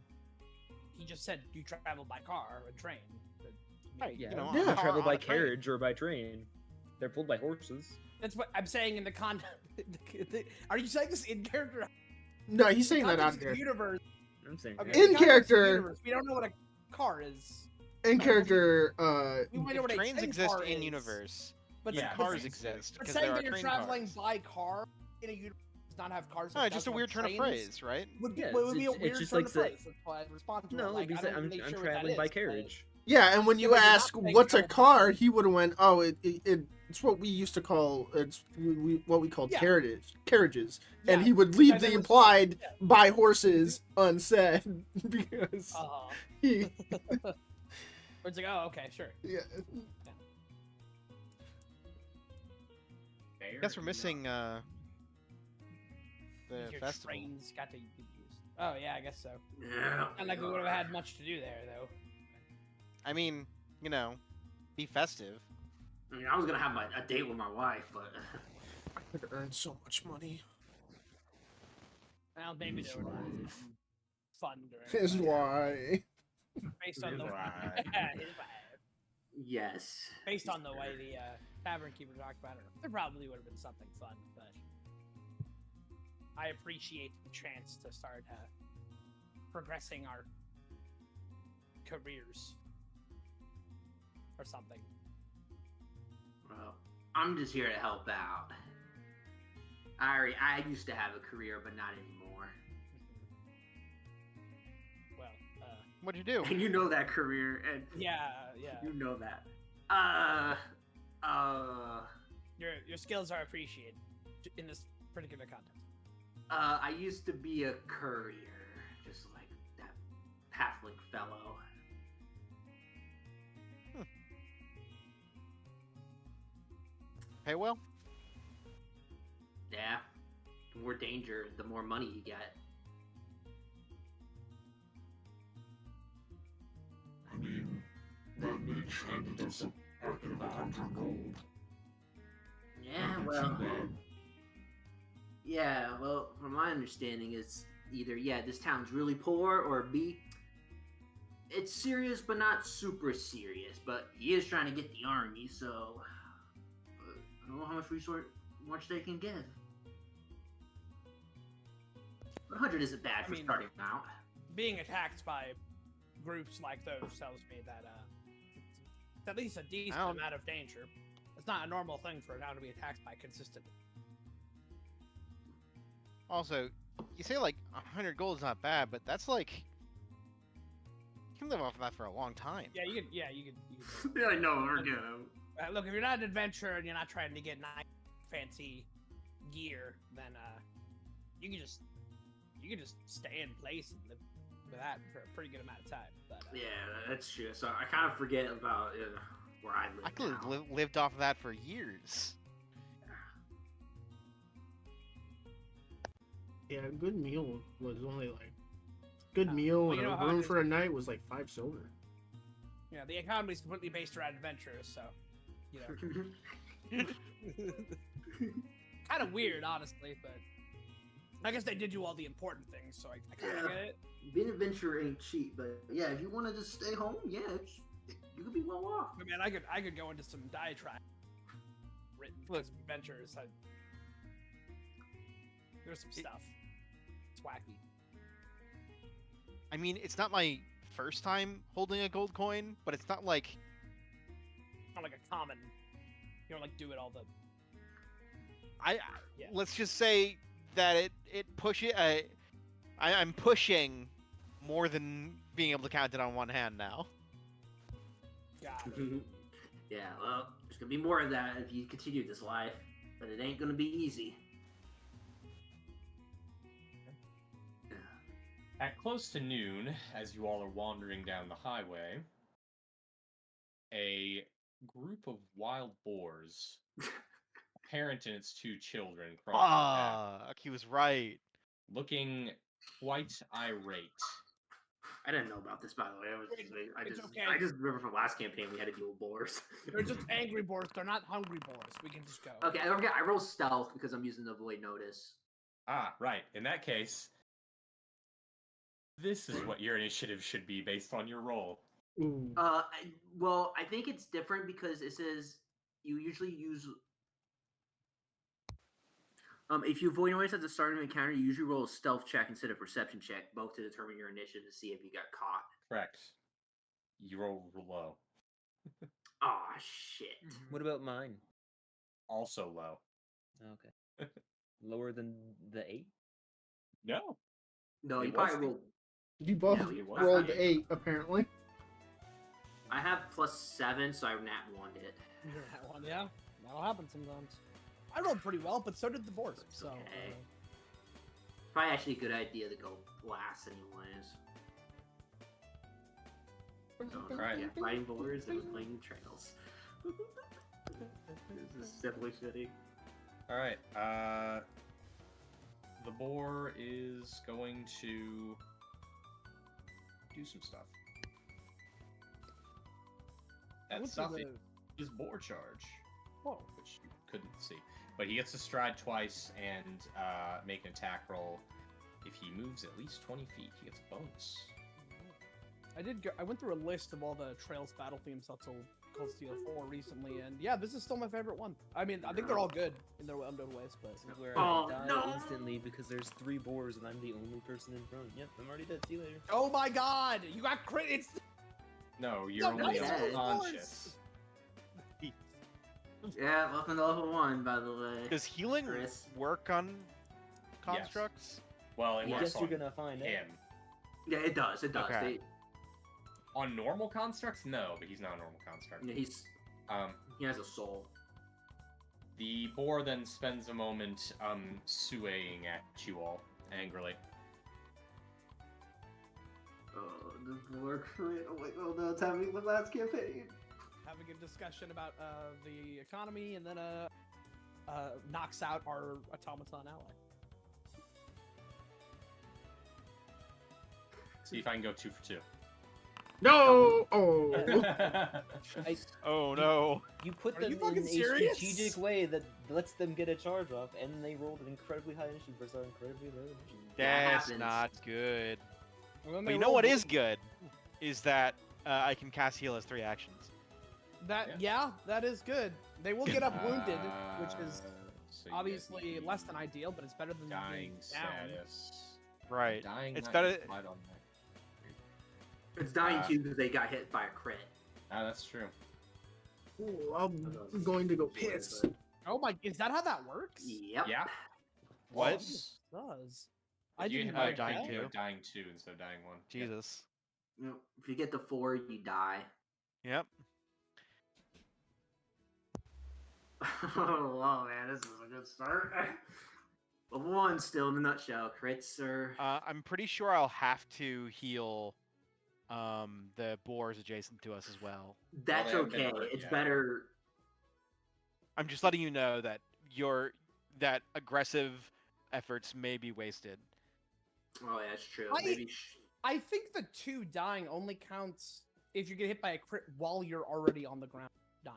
He just said you travel by car or train. But,
Right.
Yeah,
You know,
Yeah.
on
they
a car-
travel
on
by
a train.
carriage or by train. They're pulled by horses.
That's what I'm saying in the con. Are you saying this in character?
No, he's saying that out
Context
there.
of the universe.
I'm saying
Okay,
that.
In
context of the
character-
universe, we don't know what a car is.
In character,
We might know
If
what a
trains
train
exist
car
in
is,
universe,
but
then
yeah,
but
cars
saying-
exist
But
because
saying
there are
that you're
train
traveling
cars.
by car in a universe does not have cars. so
No,
it
it's just a
doesn't
weird
have
turn of
trains,
phrase, right?
Would,
Yeah,
would be a
it's
weird
just
turn
like
of
say-
phrase. That's why I responded to
No,
it.
it'd
Like,
be
I
say,
don't
I'm,
really
I'm
sure what that
traveling
is,
by
but-
carriage.
yeah, and when
Yeah,
you
but you're not
ask
saying
what's a
travel by
car, he would have went, oh, it's what we used to call what we called
Yeah.
carriages, and
Yeah,
he would leave
and
the
then
implied
yeah.
by horses unsaid because he
Or it's like, oh, okay, sure.
yeah.
I guess we're missing the
Your
festival.
trains got to be used. Oh yeah, I guess so.
Yeah.
Not like we would have had much to do there, though.
I mean, you know, be festive.
I mean, I was gonna have a date with my wife, but
I could earn so much money.
Well, maybe there would have some fun during.
Is why.
Based on the
Is why.
yes.
based on the way the tavern keeper talked about it, there probably would have been something fun. But I appreciate the chance to start progressing our careers or something.
Well, I'm just here to help out. I used to have a career, but not anymore.
Well,
What'd you do?
And you know that career, and
yeah.
you know that.
Your skills are appreciated in this particular context.
I used to be a courier, just like that halfling fellow.
Pay well?
Yeah. The more danger, the more money you get.
I mean, that mage handed us back in the 100 gold.
Yeah,
Not
well.
too bad.
Yeah, well, from my understanding, it's either, yeah, this town's really poor, or B, it's serious but not super serious, but he is trying to get the army, so I don't know how much they can give. But 100 isn't bad
I
for
mean-
starting out.
Being attacked by groups like those tells me that it's at least a decent
don't-
amount of danger. It's not a normal thing for a town to be attacked by consistently.
Also, you say like 100 gold is not bad, but that's like you can live off of that for a long time.
Yeah, you could. Yeah, you could.
Yeah, I know, we're good.
Look, if you're not an adventurer and you're not trying to get nice, fancy gear, then you can just stay in place and live with that for a pretty good amount of time. But
Yeah, that's true. So I kind of forget about where I live
I could
now.
have lived off of that for years.
Yeah, a good meal was only like good
Oh,
meal
well,
and
you know
a
how it
room
is.
for a night was like 5 silver.
yeah, the economy is completely based around adventurers, so you know, kind of weird, honestly. But I guess they did do all the important things, so I kind of
Yeah.
get it.
Being an adventurer ain't cheap, but yeah, if you want to just stay home, yeah, you could be well off.
But man, I could go into some diatribe written because adventures. There's some stuff. It's wacky.
I mean, it's not my first time holding a gold coin, but it's not like
Not like a common. You don't like do it all the. Yeah.
Let's just say that it pushes. I'm pushing more than being able to count it on one hand now.
God. Mm-hmm.
Yeah, well, there's gonna be more of that if you continue this life, but it ain't gonna be easy.
At close to noon, as you all are wandering down the highway, a group of wild boars, a parent and its two children, cross your path,
Fuck, he was right.
looking quite irate.
I didn't know about this, by the way.
It's okay.
I just remember from last campaign we had to deal with boars.
They're just angry boars. They're not hungry boars. We can just go.
Okay, I forget. I roll stealth because I'm using avoid notice.
Ah, right. In that case, this is what your initiative should be based on your roll.
Well, I think it's different because it says you usually use. If you avoid notice at the start of an encounter, you usually roll a stealth check instead of perception check, both to determine your initiative to see if you got caught.
Correct. You roll low.
Aw, shit.
What about mine?
Also low.
Okay. Lower than the 8?
No.
No,
It
you
was
probably
the-
rolled.
You both
Yeah, we-
rolled 8, apparently.
I have +7, so I nat 1'd it.
You're that one, yeah. That'll happen sometimes. I rolled pretty well, but so did the boars. So.
Okay. Probably actually a good idea to go last, anyways.
Right.
Yeah, fighting boars and playing trails. This is definitely fitting.
All right. The boar is going to do some stuff. That
What's
stuff
the-
is boar charge,
Whoa.
which you couldn't see. But he gets to stride twice and make an attack roll. If he moves at least 20 feet, he gets a bonus.
I went through a list of all the Trails battle themes up till Cold Steel 4 recently, and yeah, this is still my favorite one. I mean, I think they're all good in their own ways, but
This is where
Oh,
I die
no!
instantly because there's 3 boars and I'm the only person in front. Yep, I'm already dead. See you later.
oh my god, you got crit. It's
No, you're
No,
only
nice
unconscious.
Yeah, welcome to level 1, by the way.
Does healing
Chris.
work on constructs?
Well, it
Yeah.
works
Guess you're
on
gonna find out.
him.
Yeah, it does. It does.
Okay.
On normal constructs, no, but he's not a normal construct.
He has a soul.
The boar then spends a moment suing at you all angrily.
Oh, the boar crit. Oh my god, no, it's happening the last campaign.
having a discussion about the economy, and then knocks out our automaton ally.
See if I can go 2 for 2.
No! Oh!
Oh no.
You put
Are
them
you
in
fucking
a
serious?
strategic way that lets them get a charge off, and they rolled an incredibly high initiative versus our incredibly low initiative.
That
That's
happens.
not good.
And then
But
they
you know
roll
what
blue-
is good? Is that I can cast heal as 3 actions.
That yeah, that is good. They will get up wounded, which is
So you
obviously
get the
less than ideal, but it's better than
dying
being down.
status.
Right.
Dying.
It's
not
better-
implied on that.
It's dying too because they got hit by a crit.
Ah, that's true.
Ooh, I'm going to go piss.
Oh my, is that how that works?
Yep.
Yeah.
What?
It does. I
If you
didn't
hit by
know
a
dying
crit,
that.
you
two.
go dying 2 instead of dying 1. Yeah.
Jesus.
You know, if you get to 4, you die.
Yep.
Oh, wow, man, this is a good start. Level 1 still in a nutshell. Crits are.
I'm pretty sure I'll have to heal the boars adjacent to us as well.
That's
they haven't been
okay.
hurt
It's
yet.
better.
I'm just letting you know that that aggressive efforts may be wasted.
Oh, yeah, that's true.
I-
Maybe.
I think the 2 dying only counts if you get hit by a crit while you're already on the ground dying.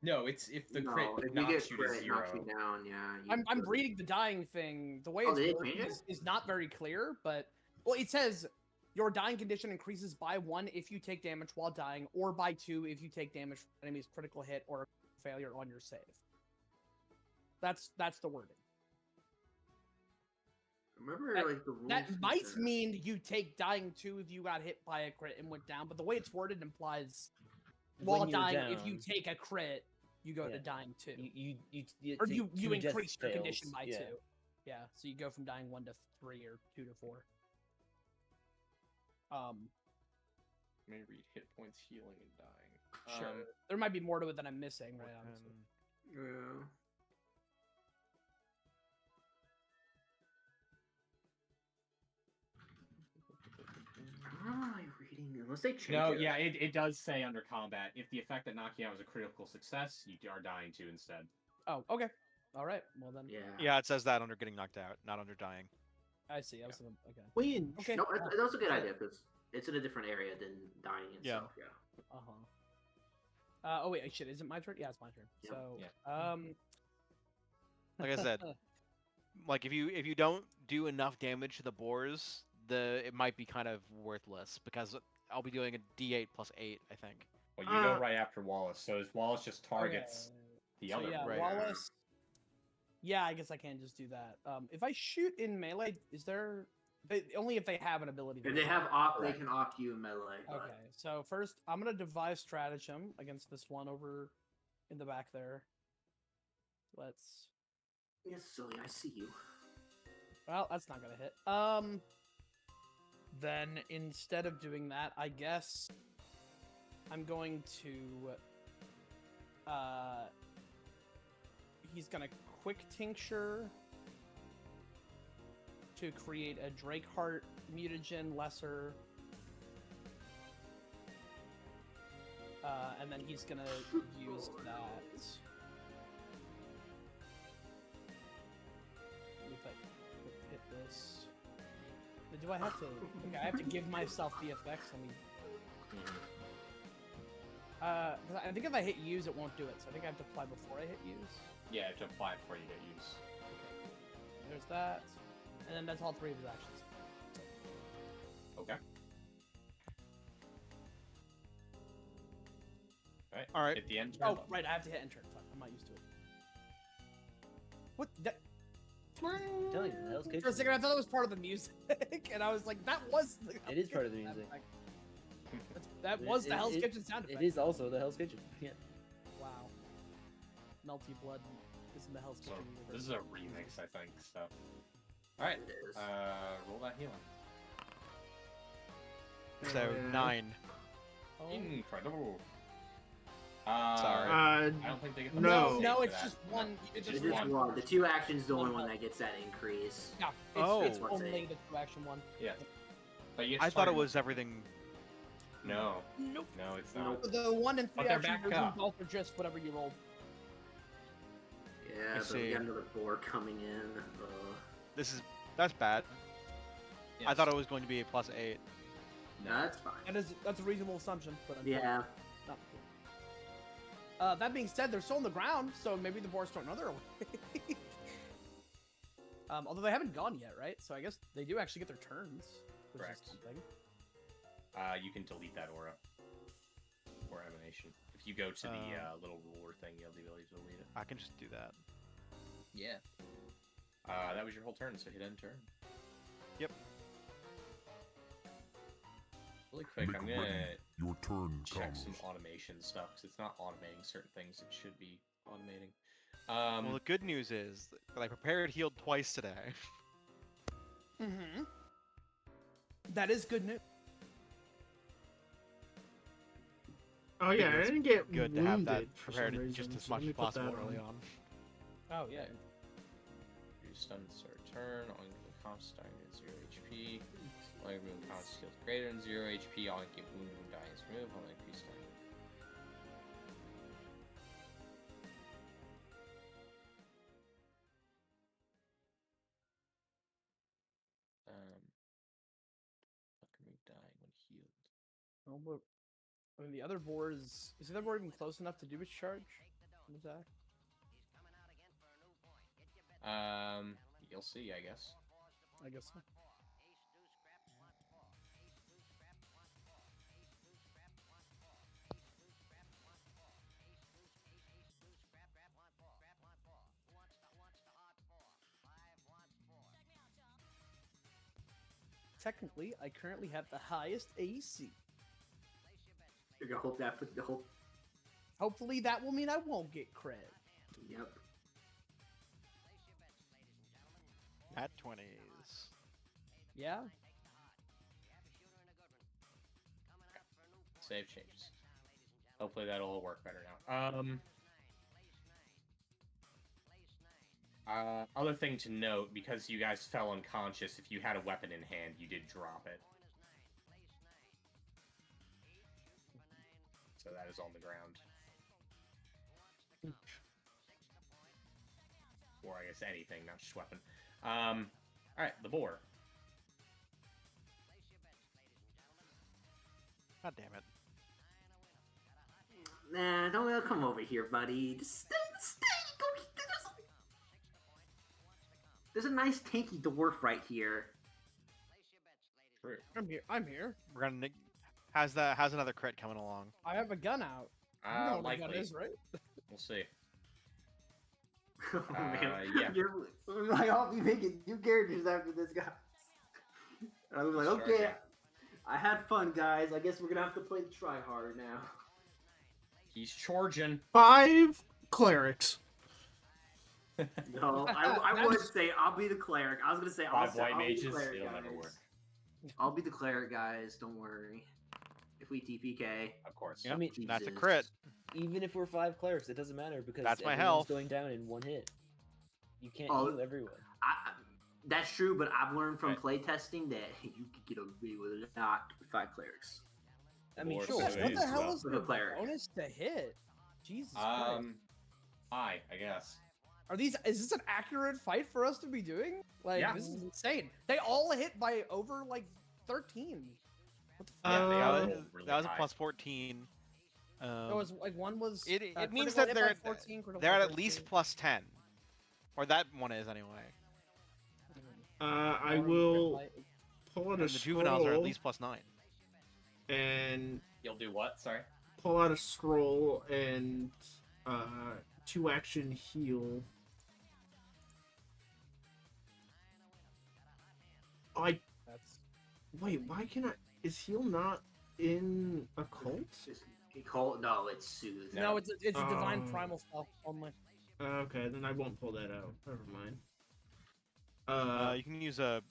No, it's if the
No,
crit
if you
knocks
get
you to
crit, it knocks you
0.
down. Yeah.
I'm reading the dying thing. The way
Oh,
it's
they did
worded
change it?
is not very clear, but well, it says your dying condition increases by 1 if you take damage while dying, or by 2 if you take damage from enemy's critical hit or failure on your save. That's the wording.
Remember,
That-
like the rules.
That
with
might
the-
mean you take dying 2 if you got hit by a crit and went down, but the way it's worded implies while
When you're
dying, if you
down,
take a crit, you go to
Yeah.
dying 2.
you
Or
take
you
2 death
increase your condition
fails,
by
yeah.
2. Yeah, so you go from dying 1 to 3 or 2 to 4.
Let me read hit points, healing, and dying.
Sure. There might be more to it than I'm missing, right? Honestly.
Yeah. I don't know how you're reading unless they change
No,
it.
yeah, it does say under combat, if the effect that knocked you out was a critical success, you are dying 2 instead.
Oh, okay. All right. Well then.
Yeah.
Yeah, it says that under getting knocked out, not under dying.
I see. I was thinking, okay.
Win.
Okay.
No, that was a good idea because it's in a different area than dying
Yeah.
itself. Yeah.
Oh wait, shit. Is it my turn? Yeah, it's my turn.
Yeah.
So,
Yeah.
Like I said, like if you don't do enough damage to the boars, it might be kind of worthless because I'll be doing a D8 plus 8, I think.
Well, you go right after Wallace, so Wallace just targets the
so
other
yeah,
one.
Wallace. Yeah, I guess I can just do that. If I shoot in melee, is there only if they have an ability?
If they have they can opt you in melee. But...
Okay, so first I'm gonna devise stratagem against this one over in the back there. Let's.
Yes, silly, I see you.
Well, that's not gonna hit. Then instead of doing that, I guess I'm going to. He's gonna quick tincture to create a Drakeheart mutagen lesser. And then he's gonna use that. If I hit this. Do I have to? Okay, I have to give myself the effects. Let me. Because I think if I hit use, it won't do it. So I think I have to apply before I hit use.
Yeah, to apply before you hit use.
Okay. There's that, and then that's all 3 of his actions.
Okay.
All right.
Hit the end.
Oh, right, I have to hit enter. Fuck, I'm not used to it. What? That...
I'm telling you, the Hell's Kitchen.
For a second, I thought it was part of the music, and I was like, "That was."
It is part of the music.
That was the Hell's Kitchen sound effect.
It is also the Hell's Kitchen. Yeah.
Wow. Melty Blood is in the Hell's
So
Kitchen universe.
this is a remix, I think. So, all right.
It is.
Roll that healing.
So 9.
Oh.
Incredible.
Sorry.
I don't think they get the
No.
bonus
No,
for
it's
that.
just one. It's
It's
just
just
one.
one. The 2 actions, the only
One
one
health.
that gets that increase.
Yeah,
Oh.
it's
What's
only
it?
the 2-action one.
Yeah. But you
I thought it
started-
was everything.
No,
Nope.
no, it's not.
The 1 and 3
But they're
action
back
versions
up.
both are just whatever you rolled.
Yeah,
I
but we
see.
got another boar coming in.
That's bad. I
Yes.
thought it was going to be a plus 8.
No.
That's fine.
That's a reasonable assumption, but
Yeah.
not cool. That being said, they're still on the ground, so maybe the boars don't know they're away. Although they haven't gone yet, right? So I guess they do actually get their turns. Which
Correct.
Is something.
You can delete that aura or emanation. If you go to the little ruler thing, you have the ability to delete it.
I can just do that.
Yeah. That was your whole turn, so hit end turn.
Yep.
Really quick,
Make
I'm
ready.
gonna
Your turn
check
comes.
some automation stuff because it's not automating certain things it should be automating.
Well, the good news is that I prepared healed twice today.
Mm-hmm. That is good news.
Oh yeah, I
It's
didn't get
Good to have that
wounded for some
prepared just
reason,
as
so
much
let me
as
put
possible
that
early
on.
on.
Oh yeah.
You stun at start turn, all incoming comps starting at 0 HP. All incoming comps skills greater than 0 HP, all incoming wound and dying is removed, all increase stunning. Fucking me dying when healed.
Oh, but I mean, the other boar is the other boar even close enough to do its charge? weapon attack?
You'll see, I guess.
I guess so. Technically, I currently have the highest AC.
You're gonna hope that for the whole.
Hopefully, that will mean I won't get cred.
Yep.
At 20s.
Yeah.
Save changes. Hopefully that'll work better now. Other thing to note, because you guys fell unconscious, if you had a weapon in hand, you did drop it. So that is on the ground. Or I guess anything, not just weapon. Alright, the boar.
God damn it.
Nah, don't come over here, buddy. Just stay. Go. There's a nice tanky dwarf right here.
True.
I'm here.
We're gonna. How's another crit coming along?
I have a gun out. You know what a gun
Likely.
is, right?
We'll see.
Oh, man.
Yeah.
Like, I'll be making new characters after this guy. I was like,
Sure,
okay,
yeah.
I had fun, guys. I guess we're gonna have to play the try harder now.
He's charging.
5 clerics.
No, I would say I'll be the cleric. I was gonna say I'll
5 white
I'll be the
mages.
cleric,
It'll
guys.
never work.
I'll be the cleric, guys. Don't worry. If we TPK,
Of course.
Yep,
I mean,
that's a
Jesus.
crit.
Even if we're 5 clerics, it doesn't matter because
That's my
everyone's
health.
going down in one hit. You can't
Oh.
heal everyone.
That's true, but I've learned from
Right.
playtesting that you could get away with not 5 clerics.
I mean,
Or
sure.
so
What
it
the
is,
hell
well.
is
With a
the
cleric.
bonus to hit? Jesus Christ.
Hi, I guess.
Is this an accurate fight for us to be doing? Like,
Yeah.
this is insane. They all hit by over, like, 13. What the
Yeah,
fuck?
they
that
all
was,
rolled really
that was a
high.
plus 14.
It was, like, one was...
It means
critical
that
hit
they're
by
at,
14, critical
they're
by
at
13.
least plus 10. Or that one is anyway.
I
Or
will
crit
pull out
And
a
the juveniles are at
scroll
least plus 9.
and
You'll do what? Sorry.
pull out a scroll and 2-action heal.
That's...
Wait, why can I? Is heal not in a cult?
No, it's soothe.
No, it's a divine
Oh.
primal spell only.
Okay, then I won't pull that out. Never mind.
You can use a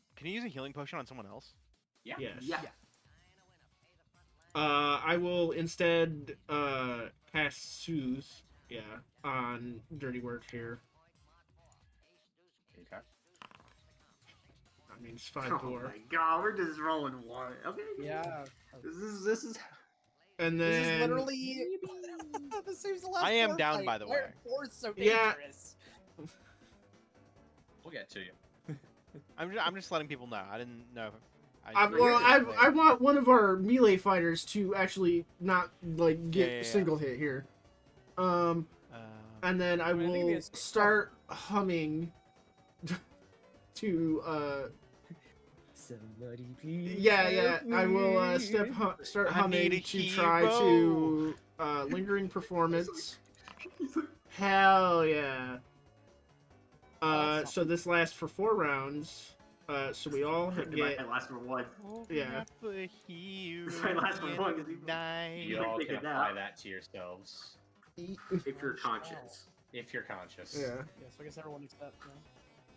healing potion on someone else?
Yeah.
Yes.
Yeah.
I will instead cast Soothe, on Dirty Work here.
Okay.
I mean, it's 5
Oh
dwarf.
my god, we're just rolling one. Okay.
Yeah.
This is.
And
This
then
is literally... this seems the last
I am
boar
down,
fight.
by the
Why are
way.
boars so
Yeah.
dangerous?
We'll get to you.
I'm just letting people know. I didn't know.
I want one of our melee fighters to actually not like get
Yeah.
single hit here. And then I
I mean, I think
will
it's-
start humming to
Somebody please.
yeah,
help
I will
me.
start
I
humming
need a
to try to lingering performance. Hell yeah. So this lasts for 4 rounds. So we all
It
get
might last for one.
Yeah.
This might last for one, 'cause
You
might
all
figure
can
it
apply
out.
that to yourselves
If you're conscious.
if you're conscious.
yeah.
Yeah, so I guess everyone except...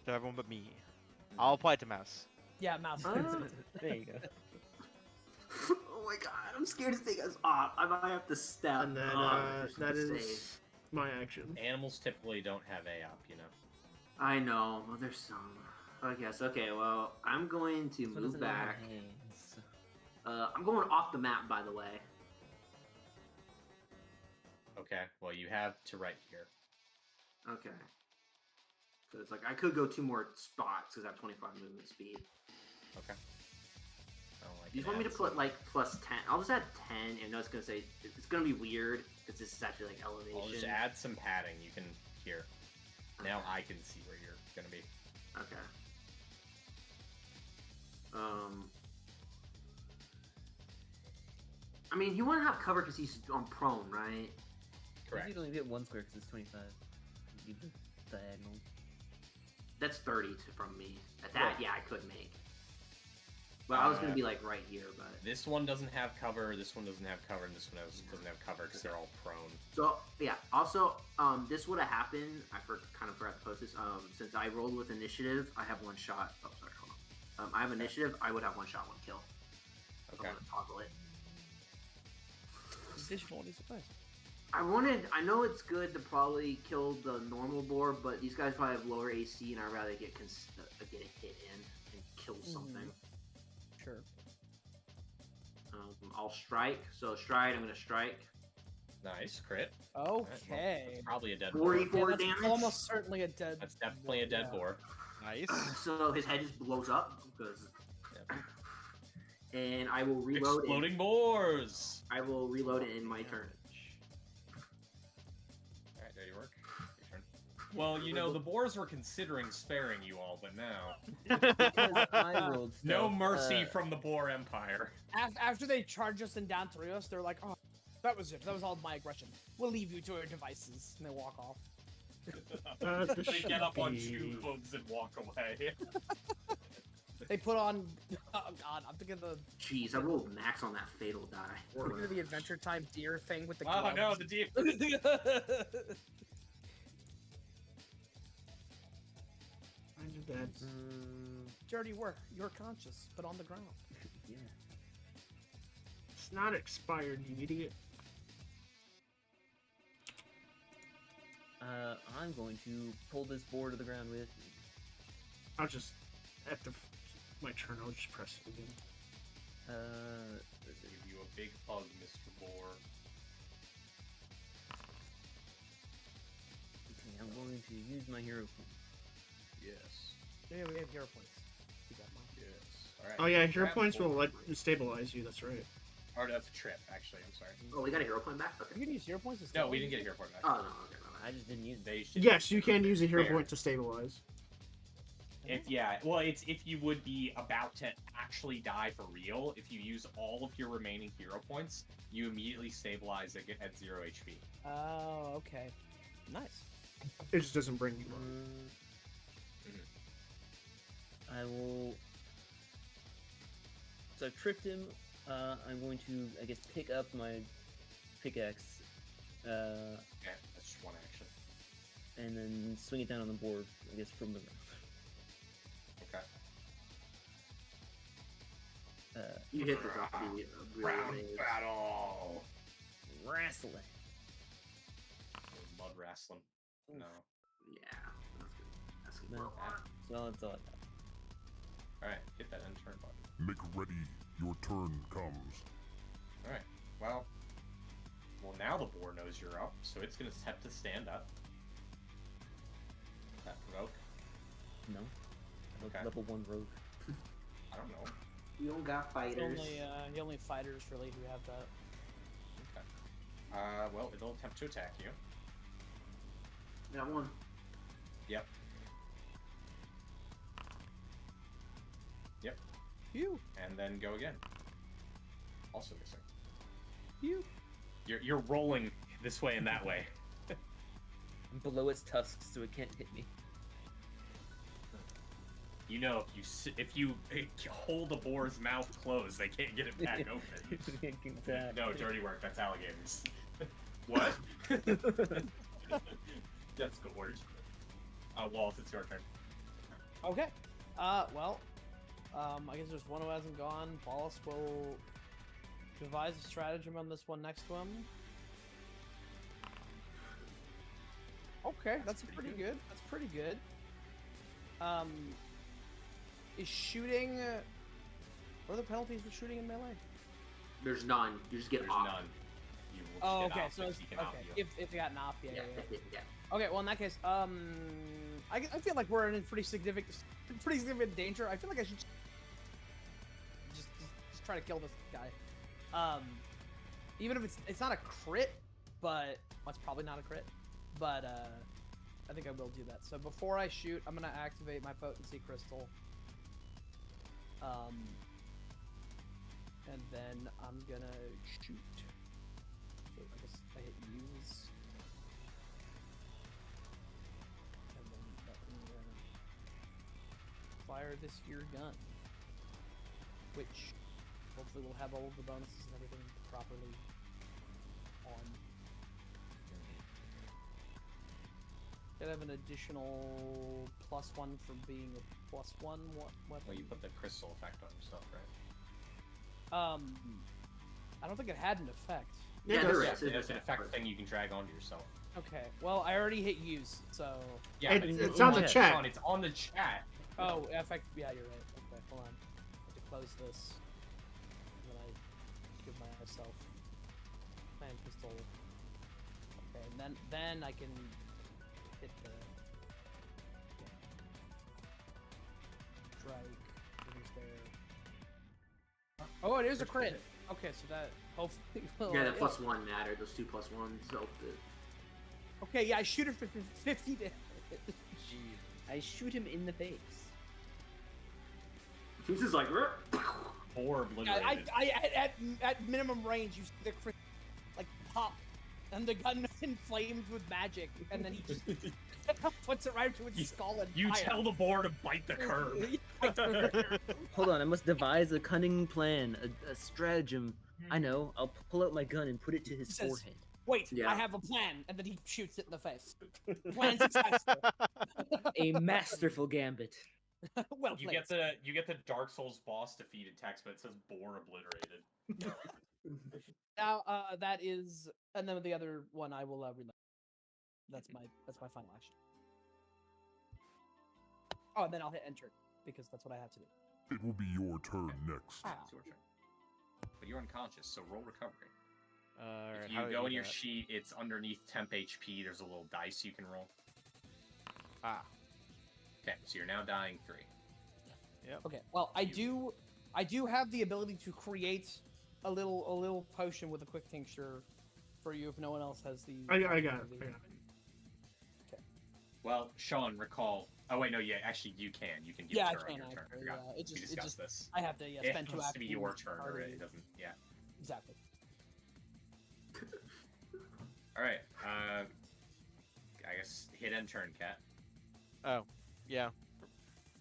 To everyone but me. I'll apply it to Mouse.
Yeah, mouse.
There you go.
Oh my god, I'm scared to take us off. I might have to step.
And then
just
that
to
is
save.
my action.
Animals typically don't have AOP, you know.
I know. Well, there's some. I guess. Okay. Well, I'm going to
This one
move
doesn't have
back.
hands.
I'm going off the map, by the way.
Okay. Well, you have to right here.
Okay. So it's like I could go 2 more spots because I have 25 movement speed.
Okay. I don't like
You just
it
want me to
adds
put
some-
like plus 10? I'll just add 10, and no, it's gonna say it's gonna be weird. Because this is actually like elevation.
I'll just add some padding. You can here. Now I can see where you're gonna be.
Okay. I mean, you want to have cover because he's on prone, right?
Correct.
You only get one square because it's 25. You do diagonal.
That's 30 from me. At that, yeah, I could make. But I was gonna be like right here, but
This one doesn't have cover. This one doesn't have cover, and this one doesn't have cover because they're all prone.
so yeah. Also, this would have happened. I kind of forgot to post this. Since I rolled with initiative, I have one shot. Oh, sorry, hold on. I have initiative. I would have one shot, one kill.
Okay.
I'm gonna toggle it.
Additional, what is the price?
I know it's good to probably kill the normal boar, but these guys probably have lower AC, and I'd rather get a hit in and kill something.
Sure.
I'll strike. So stride, I'm gonna strike.
Nice crit.
Okay.
Well, that's probably a dead boar.
44
that's
damage.
almost certainly a dead.
That's definitely a dead boar.
Nice.
So his head just blows up because. And I will reload.
Exploding boars.
I will reload it in my turn.
All right, there you work. Your turn. Well, you know the boars were considering sparing you all, but now
Because I rolled stuff,
no mercy from the boar empire.
After they charge us and down through us, they're like, "Oh, that was it. That was all my aggression. We'll leave you to your devices," and they walk off.
They get up on two hooves and walk away.
They put on. Oh God, I'm thinking the.
Jeez, I rolled max on that fatal die.
We're gonna the Adventure Time deer thing with the.
Oh
gloves.
no, the deer.
Dirty work. You're conscious, but on the ground.
Yeah.
It's not expired, you idiot.
I'm going to pull this board to the ground with me.
I'll just my turn. I'll just press it again.
Give you a big hug, Mr. Boar.
Okay, I'm going to use my hero point.
Yes.
Yeah, we have hero points. You got mine.
Yes. All right.
Oh yeah, hero
Grab
points will
boar.
stabilize you. That's right.
Or that's a trip, actually. I'm sorry.
Oh, we got a hero point back? Okay.
You can use hero points. To
No, we didn't get a hero point back.
Oh, no, okay, my bad.
I just didn't use it.
They should.
Yes, you can use a hero
Fair.
point to stabilize.
It's if you would be about to actually die for real, if you use all of your remaining hero points, you immediately stabilize it at 0 HP.
Oh, okay. Nice.
It just doesn't bring you up.
I will. So I've tricked him. I'm going to, I guess, pick up my pickaxe.
Okay, that's just one action.
And then swing it down on the board, I guess, from the ground.
Okay.
You hit the zombie really
Round
amazing.
battle.
Wrestling.
Mud wrestling. No.
Yeah, that's good. That's good.
No. So that's all I got.
All right, hit that end turn button.
Make ready. Your turn comes.
All right. Well, now the boar knows you're up, so it's gonna have to stand up. That provoke.
No.
Okay.
Level 1 rogue.
I don't know.
You don't got fighters.
The only fighters really who have that.
Okay. Well, it'll attempt to attack you.
Got one.
Yep. Yep.
You.
And then go again. Also missing.
You.
You're rolling this way and that way.
I'm below its tusks, so it can't hit me.
You know, if you hold a boar's mouth closed, they can't get it back open. No, dirty work. That's alligators. What? That's gorge. Walt, it's your turn.
Okay. Well, I guess there's one who hasn't gone. Wallace will devise a stratagem on this one next to him. Okay, that's pretty good. That's pretty good. Is shooting... what are the penalties for shooting in melee?
There's none. You just get
There's
off.
none. You will just
Oh,
get
okay.
off
So
if
it's,
he can
okay,
off you.
if you got an off, yeah.
Yeah.
Okay, well in that case, I feel like we're in pretty significant danger. I feel like I should just try to kill this guy. Even if it's not a crit, but that's probably not a crit. But I think I will do that. So before I shoot, I'm gonna activate my potency crystal. And then I'm gonna shoot. So I guess I hit use. And then I'm gonna fire this here gun. Which hopefully will have all of the bonuses and everything properly on. Could have an additional +1 from being a +1 weapon.
Well, you put the crystal effect on yourself, right?
I don't think it had an effect.
Yeah,
Yeah,
there
there
is.
is.
It's an effect thing you can drag onto yourself.
Okay, well, I already hit use, so...
Yeah, but
It's on the chat.
It's on the chat.
Oh, effect, yeah, you're right. Okay, hold on. I have to close this. And then I give myself plan pistol. Okay, and then I can hit the... Strike. Who's there? Oh, it is a crit! Okay, so that hopefully will...
Yeah, that +1 mattered. Those 2 +1s helped it.
Okay, yeah, I shoot it for 50 damage.
I shoot him in the face.
He's just like,
Or obliterated.
At minimum range, you see the crit, like, pop, and the gun inflamed with magic, and then he just puts it right into its skull and
You
fire.
tell the boar to bite the curb.
Hold on, I must devise a cunning plan, a stratagem. I know, I'll pull out my gun and put it to his
He says-
forehead.
Wait,
Yeah.
I have a plan, and then he shoots it in the face. Plan successful.
A masterful gambit.
Well
You
played.
get the Dark Souls boss defeated text, but it says boar obliterated.
Now, that is, and then the other one I will reload. That's my final action. Oh, and then I'll hit enter because that's what I have to do.
It will be your turn next.
Ah.
It's your turn. But you're unconscious, so roll recovery.
Alright,
If
how
you
do
go
I
in
do
your
that?
sheet, it's underneath temp HP. There's a little dice you can roll.
Ah,
Okay, so you're now dying 3.
Okay. Well, I do have the ability to create a little potion with a quick tincture for you if no one else has the.
I got it.
Well, Sean, recall. Oh wait, no, yeah, actually you can. You can give
Yeah, I
it to her on
can
your turn.
actually.
Forgot.
Yeah, it
We
just
discussed this.
I have to
It
spend 2
has
actions.
to be your turn, or
already.
it doesn't. Yeah.
Exactly.
All right. I guess hit end turn, cat.
oh, yeah.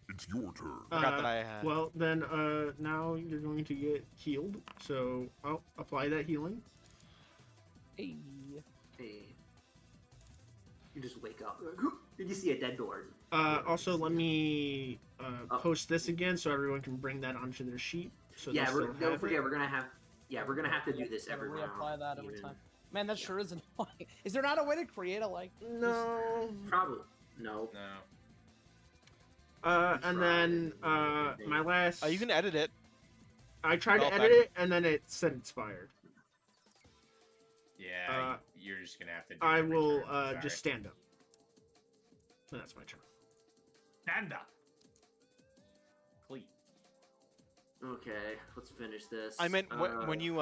It's your turn.
Forgot that I had.
Well, then, now you're going to get healed. So I'll apply that healing.
Hey.
hey. You just wake up. Did you see a dead door?
Also, let me
Oh.
post this again so everyone can bring that onto their sheet. So
Yeah,
they'll still
don't
have
forget
it.
we're gonna have to do this
Gotta
every round.
reapply that every
even.
time. Man, that sure is annoying. Is there not a way to create a like?
No.
Probably. No.
No.
And then my last.
Oh, you can edit it.
I tried to
Spell
edit
effect.
it, and then it said it's fired.
Yeah, you're just gonna have to. Do
I
every
will
turn, sorry.
just stand up. So that's my turn.
stand up. Cleat.
Okay, let's finish this.
I meant when you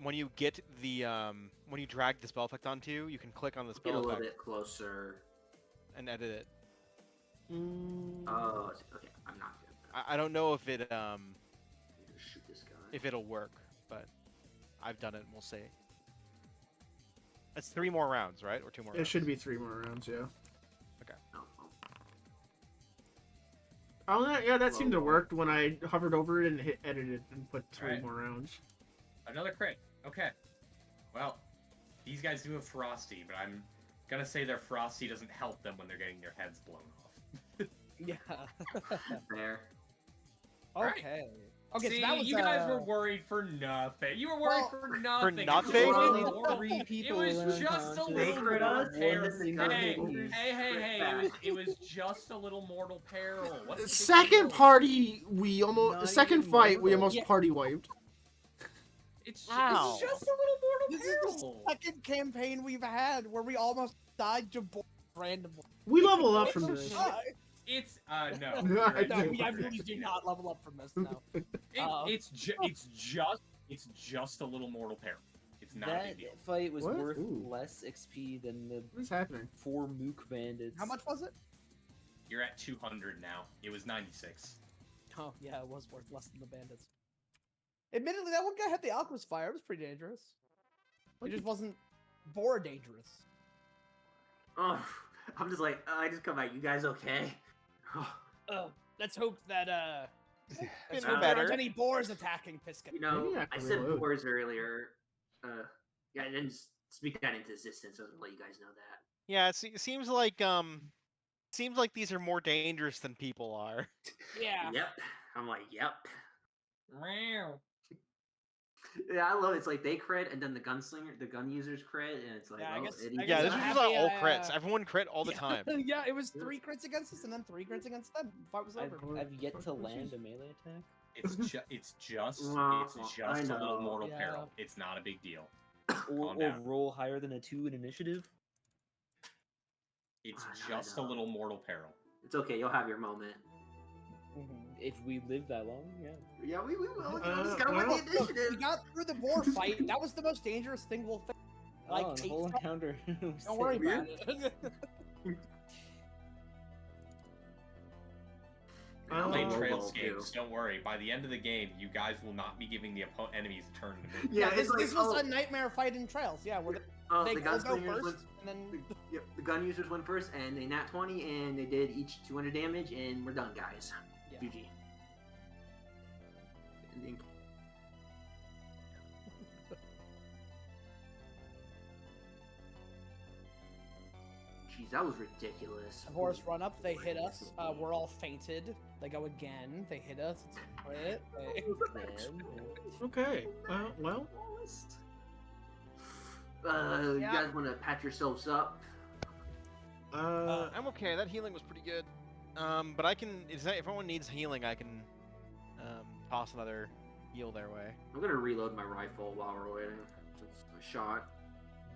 when you get the when you drag the spell effect onto you, you can click on the
get a
spell
little
effect
bit closer.
and edit it.
Oh, okay. I'm not good.
I don't know if it
Just shoot this guy.
if it'll work, but I've done it and we'll see. That's 3 more rounds, right? Or 2 more
It
rounds?
should be 3 more rounds, yeah.
Oh,
Oh, yeah, that seemed to work when I hovered over it and hit edited and put 3
Alright.
more rounds.
Another crit. Okay. Well, these guys do have ferocity, but I'm gonna say their ferocity doesn't help them when they're getting their heads blown off.
Yeah.
There.
Okay. Okay,
See,
so that was
you guys were worried for nothing. You were worried
Well,
for nothing.
nothing?
It
Only
was,
3 people
it was just a
unconscious.
little
Sacred
mortal
us,
peril.
and the gun
Hey,
moves.
hey, it was just a little mortal peril. What's the big
Second
deal?
party, we almost.
Not
Second
even
fight, we
mortal.
almost
Yeah.
party wiped.
It's
Ow.
just a little mortal
This is the
peril.
second campaign we've had where we almost died to randomly.
We level up from this.
It's no.
No,
you're
I
right,
No,
do.
we
you're
really
right,
do
you
not level up from this. No.
It's just a little mortal peril. It's not a
That
big deal.
fight was
What?
worth
Ooh.
less XP than the
What is happening?
4 Mook bandits.
How much was it?
You're at 200 now. It was 96.
Oh, yeah, it was worth less than the bandits. Admittedly, that one guy had the alchemist fire. It was pretty dangerous. It just wasn't boar dangerous.
Oh, I'm just like, I just come back. You guys okay?
Let's hope that
Been
let's hope there
better.
aren't any boars attacking Pisca.
You know,
Maybe I
I
can
said
reload.
boars earlier. Yeah, I didn't speak that into existence. I was gonna let you guys know that.
Yeah, it seems like these are more dangerous than people are.
Yeah.
Yep. I'm like, yep.
Meow.
Yeah, I love it. It's like they crit, and then the gunslinger, the gun users crit, and it's like,
Yeah, I
well,
guess-
it
I
evens
Yeah,
guess
this
I'm
was
out.
just
happy
all
I,
crits. Everyone crit all the time.
Yeah, it was 3 crits against us and then 3 crits against them. Fight was over.
I've yet to land a melee attack.
It's just
Well, I
a little
know.
mortal
Yeah.
peril. It's not a big deal.
Or,
Calm
or
down.
roll higher than a 2 in initiative.
It's
I know.
just a little mortal peril.
It's okay. You'll have your moment.
If we live that long, yeah.
Yeah, we will. You just gotta win
well,
the initiative.
We got through the boar fight. That was the most dangerous thing we'll face. Like,
Oh, the
take
whole
some-
encounter. was
Don't worry
sick.
about it.
I
Oh,
play
Robo
Trails
too.
games. Don't worry. By the end of the game, you guys will not be giving the enemies a turn to move.
Yeah,
this,
it's like,
this was
oh,
a nightmare fight in Trails. Yeah, where
oh,
they
the
all go
gunslingers
first,
went.
and then
Yep, the gun users went first, and they nat 20, and they did each 200 damage, and we're done, guys.
Yeah.
GG. Ending. Jeez, that was ridiculous.
the horse run up. They hit us. We're all fainted. They go again. They hit us. It's a crit.
Okay. Well.
You
Yeah.
guys want to pat yourselves up?
I'm okay. That healing was pretty good. But I can. If anyone needs healing, I can toss another heal their way.
I'm gonna reload my rifle while we're waiting. It's a shot.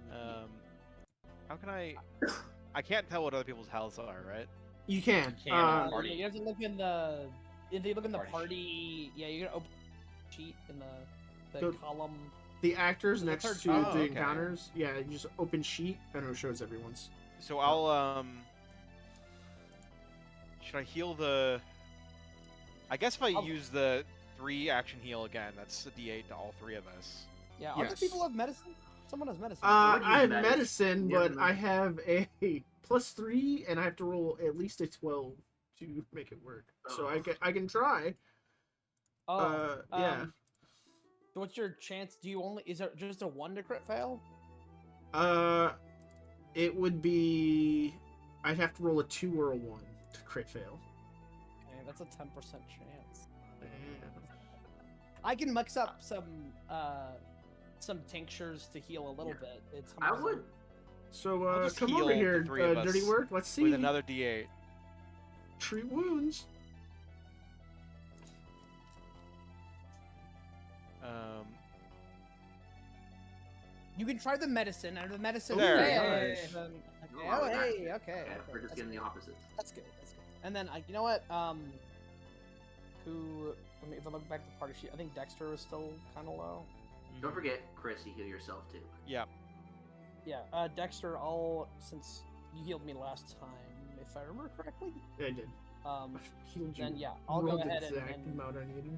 How can I? I can't tell what other people's healths are, right?
You can.
You can,
You
Party.
have to look in the. If you look in the
Party
party, yeah, you're gonna open sheet in the
The-
column.
The actors
The
next
third
to
column.
the
Oh, okay.
encounters. Yeah, you just open sheet and it shows everyone's.
So I'll Should I heal the? I guess if I
I'll-
use the 3 action heal again, that's a D8 to all 3 of us.
Yeah, other
Yes.
people have medicine. Someone has medicine.
would use
I have
medicine.
medicine,
Yeah,
but I have a +3, and I have to roll at least a 12 to make it work. So
Oh.
I can try.
Oh,
Yeah.
So what's your chance? Do you only? Is it just a 1 to crit fail?
It would be. I'd have to roll a 2 or a 1 to crit fail.
Okay, that's a 10% chance.
Damn.
I can mix up some tinctures to heal a little bit. It's
I would.
So
I'll just
come
heal
over
the
here,
3 of
Dirty
us
Work. Let's see.
With another D8.
Treat wounds.
You can try the medicine, and if the medicine
There.
fails,
Nice.
then
Oh,
oh
that's-
hey, okay,
Yeah,
okay,
we're just
that's
getting the
good.
opposite.
That's good. That's good. And then you know what? Who? I mean, if I look back at the party sheet, I think Dexter was still kind of low.
Don't forget, Chris, you heal yourself too.
Yeah.
Yeah, Dexter. Since you healed me last time, if I remember correctly.
Yeah, I did. Healed you.
Then yeah, I'll go
rolled the
ahead
exact
and
amount I needed.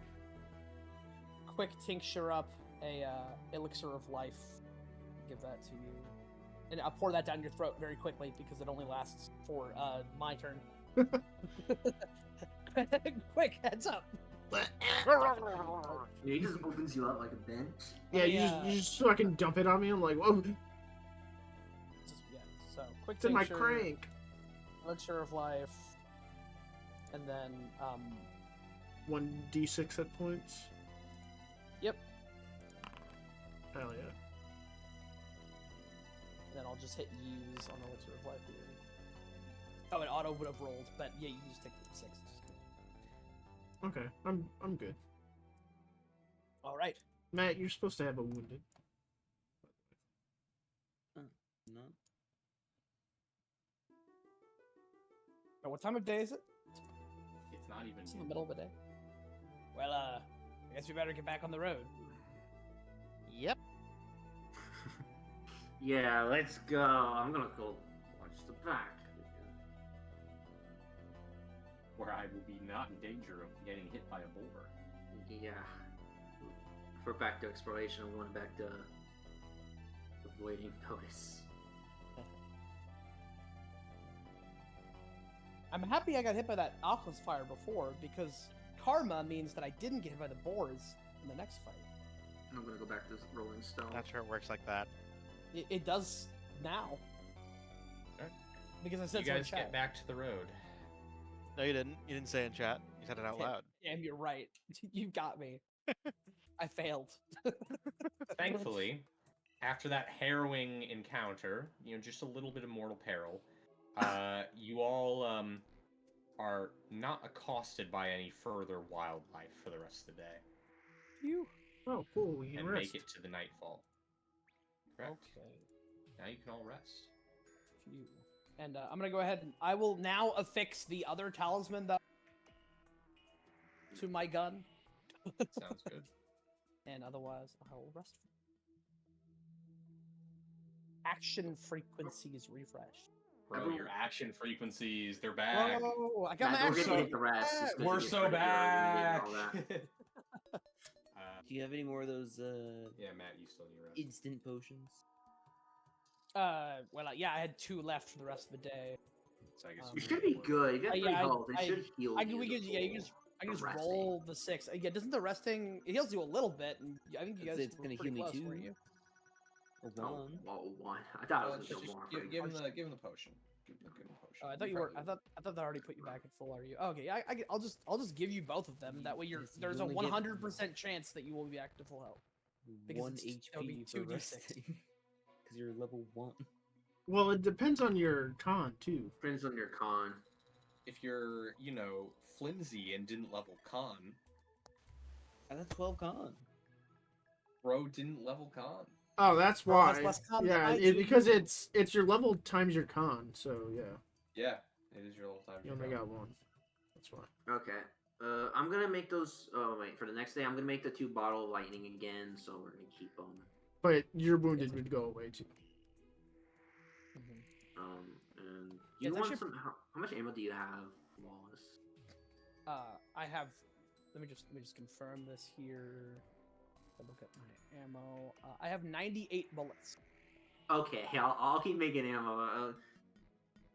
quick tincture up a elixir of life. Give that to you, and I'll pour that down your throat very quickly because it only lasts for my turn. Quick, heads up.
He just opens you up like a bench.
Yeah, you just fucking dump it on me. I'm like, whoa,
Yeah, so quick
it's in my
tincture,
crank.
elixir of life, and then
1d6 hit points.
Yep.
Hell yeah.
and then I'll just hit use on elixir of life here. Oh, it auto would have rolled, but yeah, you can just take the 6.
Okay, I'm good.
All right.
Matt, you're supposed to have a wounded.
No.
Now, what time of day is it?
It's not even.
It's in the middle of the day. Well, I guess we better get back on the road.
Yep.
Yeah, let's go. I'm gonna go watch the back.
Where I will be not in danger of getting hit by a boulder.
Yeah. If we're back to exploration, I'm going back to avoiding notice.
I'm happy I got hit by that Aqua's fire before, because karma means that I didn't get hit by the boars in the next fight.
I'm gonna go back to rolling stone.
Not sure it works like that.
It does now.
Alright.
Because I said
You
so in
guys
chat.
get back to the road.
No, you didn't. You didn't say in chat. You said it out loud.
Damn, you're right. You got me. I failed.
Thankfully, after that harrowing encounter, just a little bit of mortal peril, you all are not accosted by any further wildlife for the rest of the day.
You.
Oh, cool. We can
And
rest.
make it to the nightfall. Correct.
Okay.
Now you can all rest.
Phew. And I'm gonna go ahead and I will now affix the other talisman that to my gun.
Sounds good.
And otherwise, I will rest. Action frequencies refreshed.
Bro, your action frequencies, they're back.
Oh, I got my
Matt, don't
action.
get to hit the rest. just 'cause
We're
you get
so
crit hero,
back.
you get all that.
Do you have any more of those
Yeah, Matt, you still need rest.
instant potions?
Well, yeah, I had 2 left for the rest of the day.
So I guess
You should be good. You got 3
yeah,
health. It
I-
should heal
I
you.
can, we could, yeah, you can just, I can
the
just
resting.
roll the 6. Yeah, doesn't the resting it heals you a little bit? And I think you guys
It's
were
gonna
pretty
heal me
close,
too.
weren't you?
Or
Oh,
one.
well, 1. I thought it was
Just
gonna go more.
give him the potion. Give him the potion.
Oh, I thought you were. I thought that already put you back at full. Are you? Oh, okay, I'll just give you both of them. That way,
Yes, you
there's a
only get
100% chance that you will be back to full health. Because
1
it'll be
HP for
2d6.
resting. Because you're level 1.
Well, it depends on your con, too.
Depends on your con.
If you're, flimsy and didn't level con,
I got 12 con.
bro didn't level con.
Oh, that's
Bro
why.
has less con than
Yeah,
I do.
because it's your level times your con, so yeah.
Yeah, it is your level time.
You only got 1. That's why.
Okay. I'm gonna make those. Oh wait, for the next day, I'm gonna make the 2 bottle of lightning again. So we're gonna keep them.
But your wounded would go away, too.
And do
Yeah,
you
it's
want
actually-
some? How much ammo do you have, Wallace?
I have. Let me just confirm this here. I look at my ammo. I have 98 bullets.
Okay, I'll keep making ammo.
I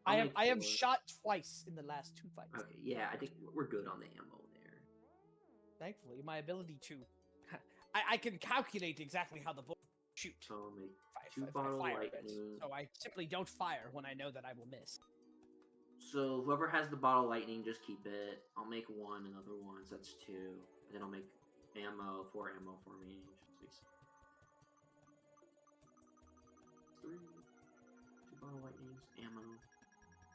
I'll
have
make 4.
shot twice in the last 2 fights.
Okay, yeah, I think we're good on the ammo there.
Thankfully, my ability to, I can calculate exactly how the bullet shoot.
So I'll make
if
2
I
bottle
fire it.
lightning.
So I simply don't fire when I know that I will miss.
So whoever has the bottle of lightning, just keep it. I'll make 1, another 1, so that's 2. And then I'll make ammo, 4 ammo for me. Please. 3. 2 bottle of lightnings, ammo.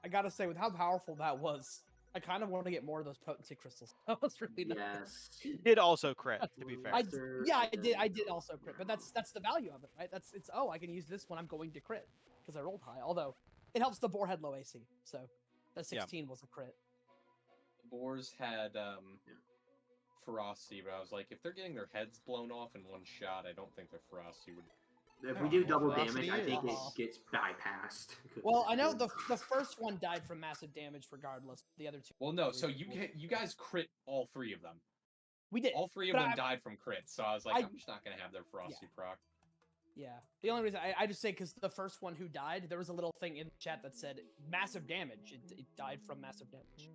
I gotta say, with how powerful that was, I kind of want to get more of those potency crystals. That was really nice.
Yes.
He did also crit, to be fair.
I
Lesser,
yeah,
and
I
then
did also crit, but that's the value of it, right? It's I can use this when I'm going to crit because I rolled high. Although it helps the boar had low AC, so that 16 was a crit.
The boars had ferocity, but I was like, if they're getting their heads blown off in 1 shot, I don't think their ferocity would.
If
I
we
don't
do
know
double
what
damage, I
velocity
think it
is.
gets bypassed.
Well, I know the first one died from massive damage, regardless. The other 2.
Well, no. So you guys crit all 3 of them.
We did.
All 3 of
but
them
I-
died from crits. So I was like, I'm just not gonna have their ferocity proc.
Yeah. The only reason I just say because the first one who died, there was a little thing in the chat that said massive damage. It died from massive damage.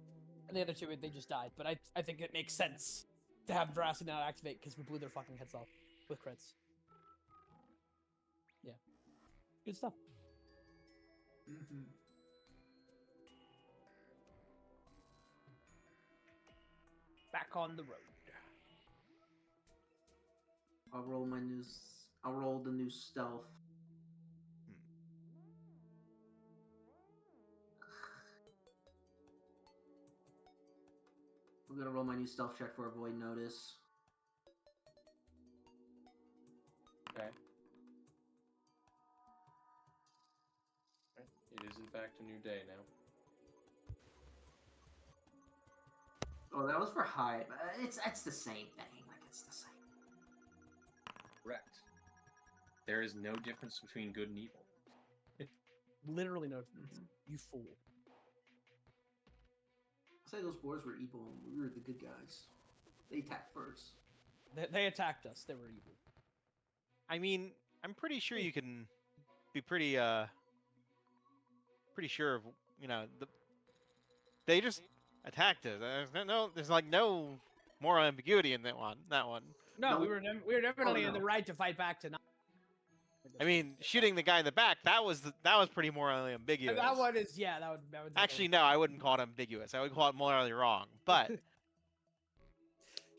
And the other 2, they just died. But I think it makes sense to have Veracity not activate because we blew their fucking heads off with crits. Yeah. Good stuff.
Mhm.
Back on the road.
I'll roll my new. I'll roll the new stealth. I'm gonna roll my new stealth check for avoid notice.
Okay. It is in fact a new day now.
Oh, that was for high. But it's the same thing. Like it's the same.
Correct. There is no difference between good and evil.
Literally no defense. You fool.
I say those boys were evil and we were the good guys. They attacked first.
They attacked us. They were evil.
I mean, I'm pretty sure you can be pretty sure of, they just attacked us. There's like no moral ambiguity in that one.
No,
No.
we were definitely in
no.
the right to fight back to not.
I mean, shooting the guy in the back, that was pretty morally ambiguous.
That one is that would
Actually, no, I wouldn't call it ambiguous. I would call it morally wrong. But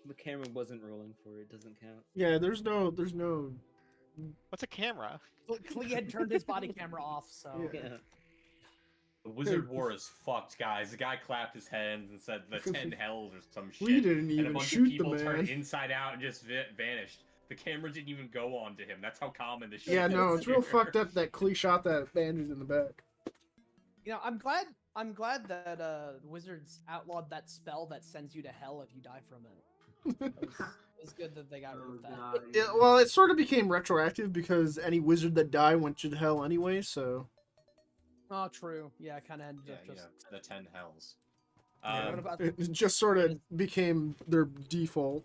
The camera wasn't rolling for it. Doesn't count.
Yeah, there's no.
what's a camera?
Klee had turned his body camera off, so
Yeah.
Yeah.
The Wizard War is fucked, guys. The guy clapped his hands and said the 10 hells or some shit.
We didn't
and a
even
bunch of
shoot the
people turned
man.
inside out and just vanished. The camera didn't even go on to him. That's how common this shit
Yeah,
is.
no, it's real
here.
fucked up that Klee shot that bandit in the back.
I'm glad that Wizards outlawed that spell that sends you to hell if you die from it. It's good that they got rid of that.
God.
Well, it sort of became retroactive because any wizard that died went to hell anyway, so.
Oh, true. Yeah, I kind of ended
Yeah,
up just.
the 10 hells.
Yeah, what about
It just sort of became their default.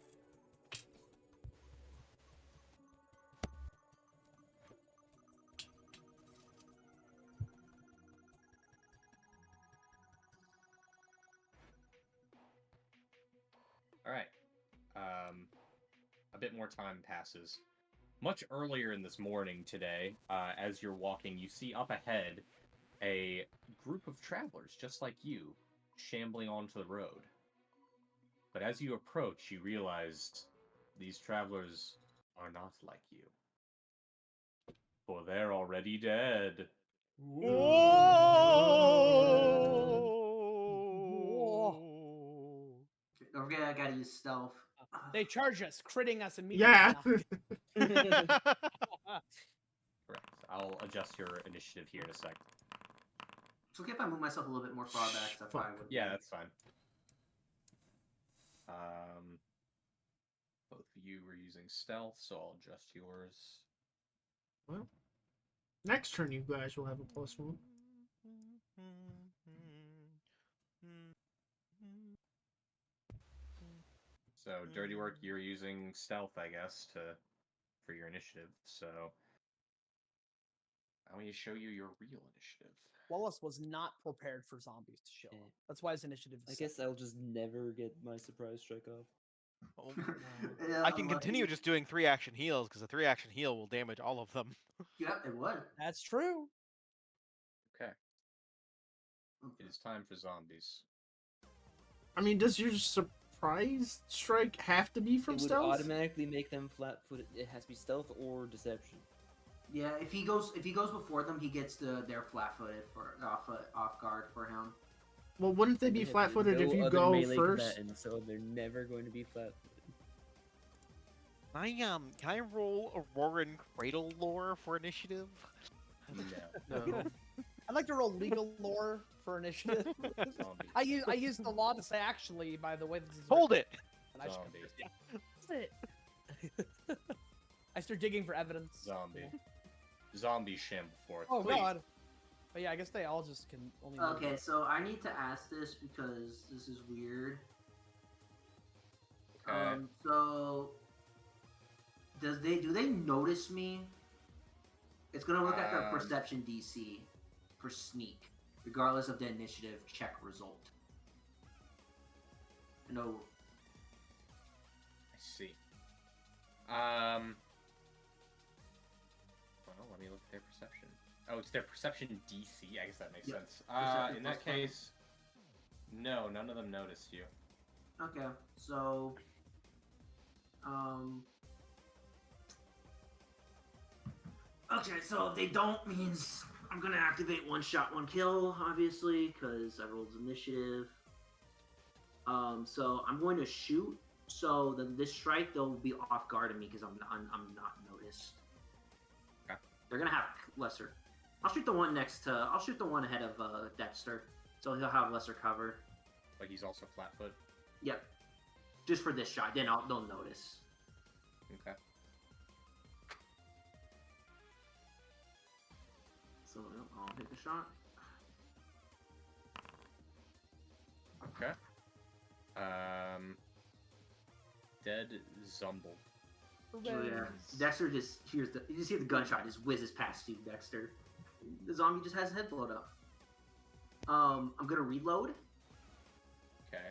All right. A bit more time passes. Much earlier in this morning today, as you're walking, you see up ahead a group of travelers just like you, shambling onto the road. But as you approach, you realize these travelers are not like you. For they're already dead.
Don't forget I gotta use stealth.
They charge us, critting us immediately.
Yeah.
Correct. I'll adjust your initiative here in a sec.
It's okay if I move myself a little bit more far back. So
Fuck.
Yeah, that's fine. Both of you were using stealth, so I'll adjust yours.
Well, next turn you guys will have a +1.
So, Dirty Work, you're using stealth, I guess, for your initiative. So, I'm going to show you your real initiative.
Wallace was not prepared for zombies to show up. That's why his initiative is
I guess I'll just never get my surprise strike off.
Yeah,
I can
lucky.
continue just doing 3-action heals because a 3-action heal will damage all of them.
Yeah, it would.
That's true.
Okay. It is time for zombies.
I mean, does your surprise strike have to be from
It would
stealth?
automatically make them flat-footed. It has to be stealth or deception.
Yeah, if he goes before them, he gets their flat-footed for off guard for him.
Well, wouldn't they be
have
flat-footed if
no
you
other
go
melee
first?
combatant, so they're never going to be flat-footed.
Can I roll Auroran Cradle lore for initiative?
No.
I'd like to roll legal lore for initiative.
Zombie.
I use the law to say actually by the way this is
Hold
written,
it.
and I should-
Zombie.
That's it. I start digging for evidence.
Zombie. Zombies shamble forth.
Oh
Please.
god. But yeah, I guess they all just can only. move
Okay,
up.
so I need to ask this because this is weird.
Okay.
So do they notice me? It's gonna look at their perception DC for sneak, regardless of the initiative check result. No.
I see. Well, let me look at their perception. Oh, it's their perception DC. I guess that makes
Yep.
sense.
Perception
In that
plus one.
case, no, none of them noticed you.
Okay, so okay, so if they don't means I'm gonna activate one shot, one kill, obviously, because I rolled initiative. So I'm going to shoot. So this strike they'll be off guard of me because I'm not noticed.
Okay.
They're gonna have lesser. I'll shoot the one next to. I'll shoot the one ahead of Dexter, so he'll have lesser cover.
But he's also flat-foot.
Yep. Just for this shot, then they'll notice.
Okay.
So I'll hit the shot.
Okay. Dead Zumble.
So yeah, Dexter just hears you just hear the gunshot just whizzes past you, Dexter. The zombie just has his head blown up. I'm gonna reload.
Okay.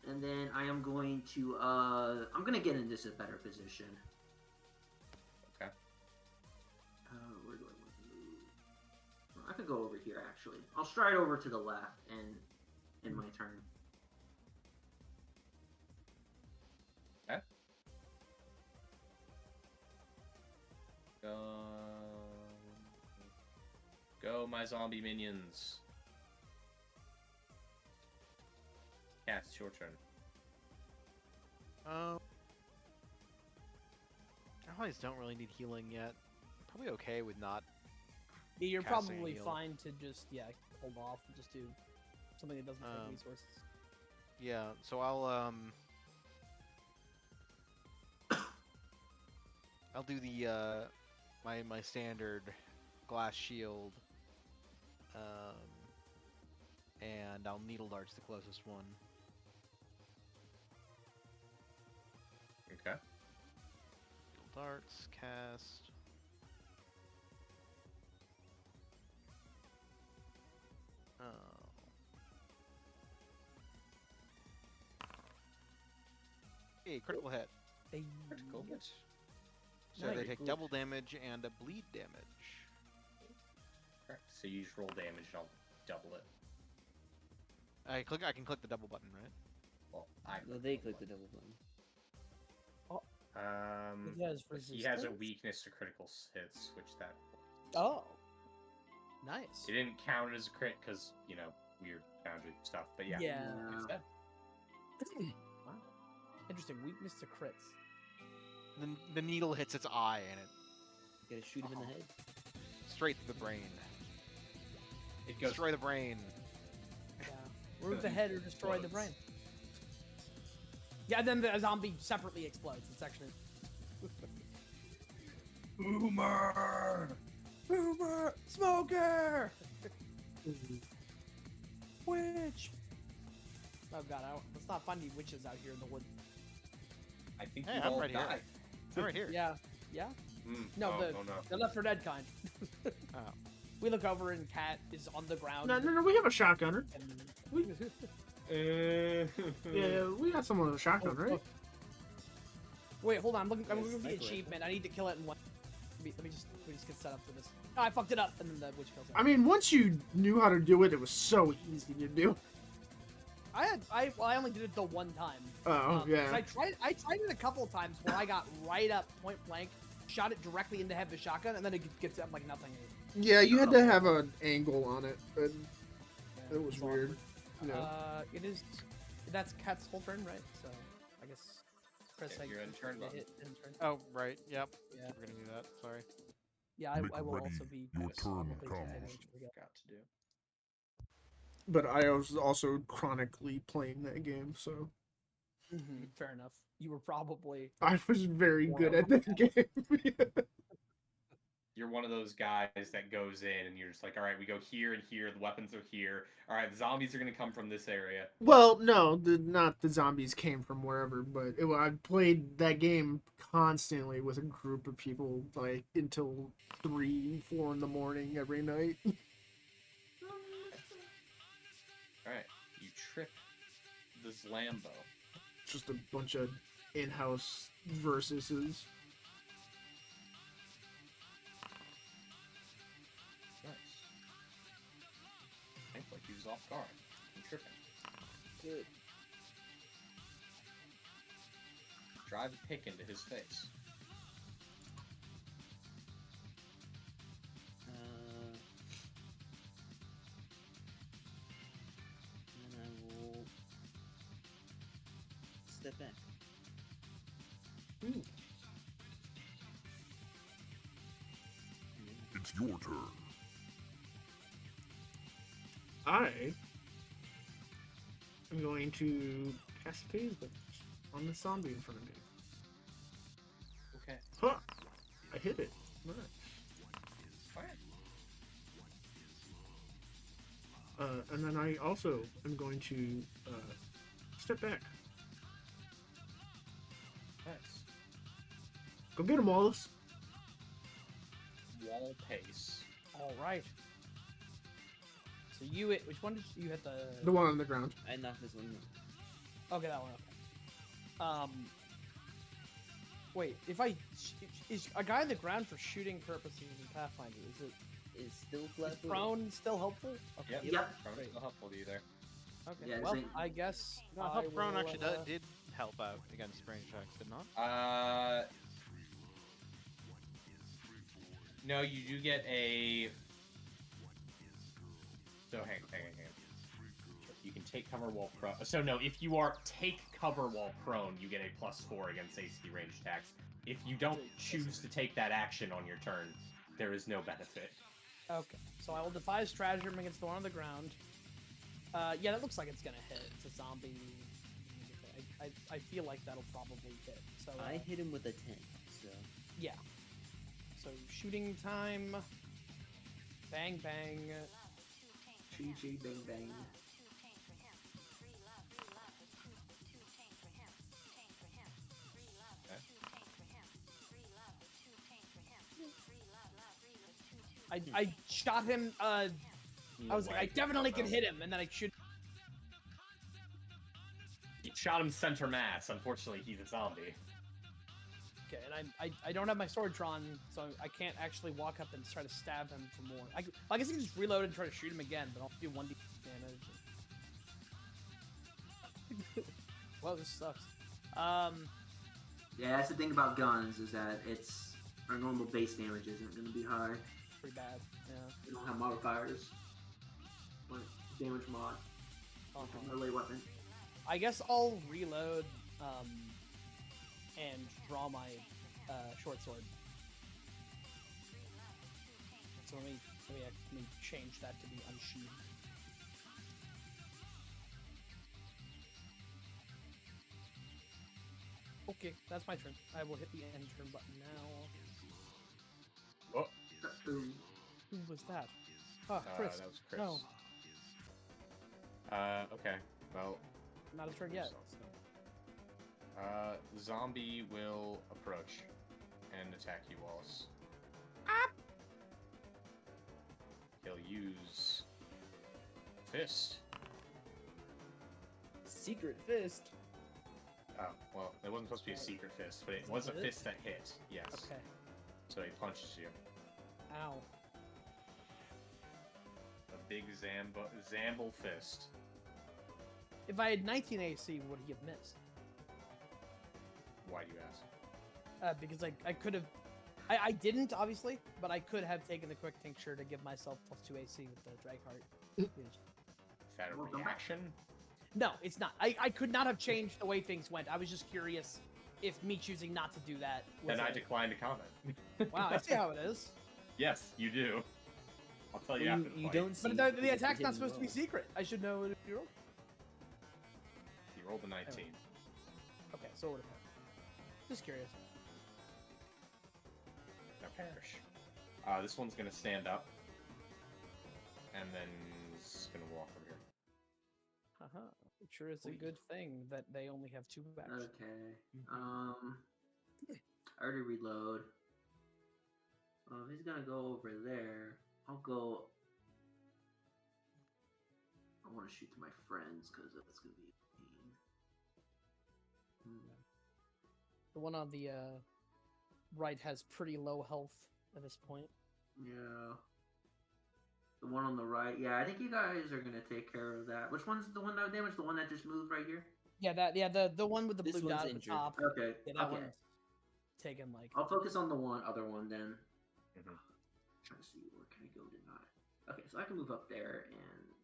And then I am going to I'm gonna get in this a better position.
Okay.
Where do I want to move? Well, I could go over here actually. I'll stride over to the left and in my turn.
Okay. Go, my zombie minions. Cat, it's your turn.
I always don't really need healing yet. Probably okay with not.
Yeah, you're
casting a
probably
heal.
fine to just hold off and just do something that doesn't take resources.
Yeah, so I'll do the my standard glass shield, and I'll needle darts the closest one.
Okay.
Needle darts cast. Oh. Hey, critical hit.
Critical hit.
So
Nice.
they take double damage and a bleed damage.
Correct. So you just roll damage and I'll double it.
I can click the double button, right?
Well,
No, they click the double button.
It has
he has a
resistance?
weakness to critical hits, which that
Oh, nice.
it didn't count as a crit because weird boundary stuff. But yeah,
Yeah.
it's dead.
Wow. Interesting. Weakness to crits.
The needle hits its eye and it
You gotta shoot him in the head.
straight through the brain.
It goes.
Destroy the brain.
Yeah. Root the head or destroy the brain. Yeah, then the zombie separately explodes. It's actually.
Boomer.
Boomer! Smoker! Witch! Oh god, let's not find any witches out here in the wood.
I think
Hey,
you
I'm
all
right here.
died.
I'm right here.
Yeah, yeah? No,
oh,
the
no.
the Left 4 Dead kind.
Oh.
We look over and Cat is on the ground.
No, we have a shotgunner.
And...
Yeah, we got someone with a shotgun, right?
Wait, hold on. I'm looking
Yeah,
at the
sniper rifle.
achievement. I need to kill it in one. Let me just get set up for this. Oh, I fucked it up, and then the witch kills it.
I mean, once you knew how to do it, it was so easy to do.
I only did it the one time.
Oh,
'Cause
yeah.
I tried it a couple of times where I got right up point blank, shot it directly in the head with the shotgun, and then it gets up like nothing.
Yeah, you had to have an angle on it, and
Yeah,
it was
it's
weird.
awkward.
No.
It is. That's Cat's whole turn, right? So I guess press
Yeah,
like
you're in turn
to
button.
hit end turn.
Oh, right. Yep.
Yeah,
We're gonna do that. Sorry.
yeah. I will
Make
also
ready.
be.
Your
Yes,
turn
probably
comes.
I forget.
Got to do.
But I was also chronically playing that game, so
Fair enough. You were probably.
I was very good at that game.
You're one of those guys that goes in and you're just like, all right, we go here and here. The weapons are here. All right, the zombies are gonna come from this area.
Well, no, not the zombies came from wherever, but I played that game constantly with a group of people, like until 3, 4 in the morning every night.
All right, you trip this Lambo.
Just a bunch of in-house versuses.
Nice. Thankfully, he was off guard. I'm tripping.
Good.
Drive a pick into his face.
And then I will step back.
It's your turn.
I am going to cast Phase Burst on the zombie in front of me.
Okay.
Huh! I hit it. Nice.
Fine.
And then I also am going to step back.
Nice.
Go get him, Wallace.
Wall pace.
All right. So you hit, which one did you hit?
The one on the ground.
I knocked this one.
Okay, that one. Okay. Wait. If I is a guy on the ground for shooting purposes in Pathfinder? Is it
Is still
is
flat.
prone still helpful? Okay.
Yep.
Yep.
Probably still helpful to you there.
Okay.
Yeah,
well,
same.
I guess
No, I thought prone
will,
actually did help out against range attacks, did not?
No, you do get a. So hang on. You can take cover while prone. So no, if you are take cover while prone, you get a +4 against AC range attacks. If you don't choose to take that action on your turn, there is no benefit.
Okay. So I will defy stratagem against the one on the ground. Yeah, that looks like it's gonna hit. It's a zombie. I feel like that'll probably hit. So
I hit him with a 10. So
yeah. So shooting time. Bang bang.
Chi bang bang.
I shot him. I was like, I definitely can hit him, and then I shoot.
You shot him center mass. Unfortunately, he's a zombie.
Okay, and I don't have my sword drawn, so I can't actually walk up and try to stab him for more. I guess I can just reload and try to shoot him again, but I'll do 1d damage. Well, this sucks.
Yeah, that's the thing about guns is that it's our normal base damage isn't going to be high.
Pretty bad. Yeah.
We don't have modifiers. Like damage mod. Melee weapon.
I guess I'll reload and draw my short sword. So let me change that to be unsheathed. Okay, that's my turn. I will hit the end turn button now.
Oh,
Boom.
Who was that? Oh, Chris.
that was Chris.
No,
Okay. Well,
not his turn yet.
the zombie will approach and attack you, Wallace. He'll use fist.
secret fist.
Oh, well, it wasn't supposed to be a secret fist, but it was a fist that hit. Yes.
Okay.
So he punches you.
Ow.
A big Zamble fist.
If I had 19 AC, would he have missed?
Why do you ask?
Because I could have. I didn't, obviously, but I could have taken the quick tincture to give myself +2 AC with the Dragheart.
Is that a reaction?
No, it's not. I could not have changed the way things went. I was just curious if me choosing not to do that was
Then I decline to comment.
Wow, I see how it is.
Yes, you do. I'll tell you after the
You
fight.
don't see.
But the
because
attack's
it
not
didn't
supposed to be
roll.
secret. I should know if you roll.
You rolled a 19.
Okay, so it would have. Just curious.
Now perish. This one's gonna stand up, and then it's gonna walk over here.
Uh-huh. It sure is a good thing that they only have 2 actions.
Okay. I already reload. If he's gonna go over there, I'll go. I want to shoot to my friends because that's gonna be a pain.
The one on the right has pretty low health at this point.
Yeah. The one on the right. Yeah, I think you guys are gonna take care of that. Which one's the one that damaged? The one that just moved right here?
Yeah, the one with the
This
blue
one's
dot at the
injured.
top.
Okay.
Yeah, that
okay.
one's taken like.
I'll focus on the other one then.
Mhm.
Trying to see where can I go to not. Okay, so I can move up there and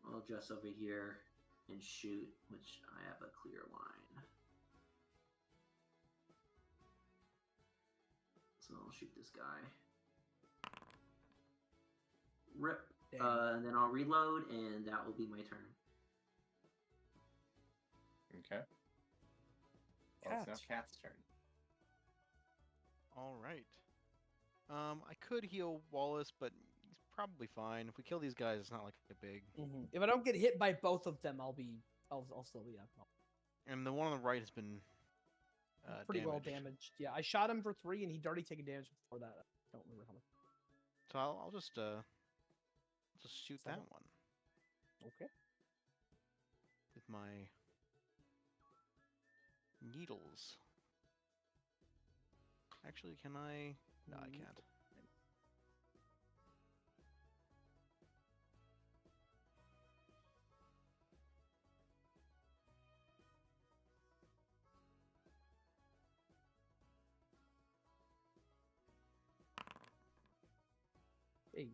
I'll adjust over here and shoot, which I have a clear line. So I'll shoot this guy. Rip.
Damn.
And then I'll reload, and that will be my turn.
Okay. Well, it's now
Cat.
Cat's turn.
All right. I could heal Wallace, but he's probably fine. If we kill these guys, it's not like a big.
If I don't get hit by both of them, I'll still be up.
And the one on the right has been
Pretty well damaged. Yeah, I shot him for 3, and he'd already taken damage before that. I don't remember how much.
So I'll just shoot that
7.
one
Okay.
with my needles. Actually, can I? No, I can't.
Hey.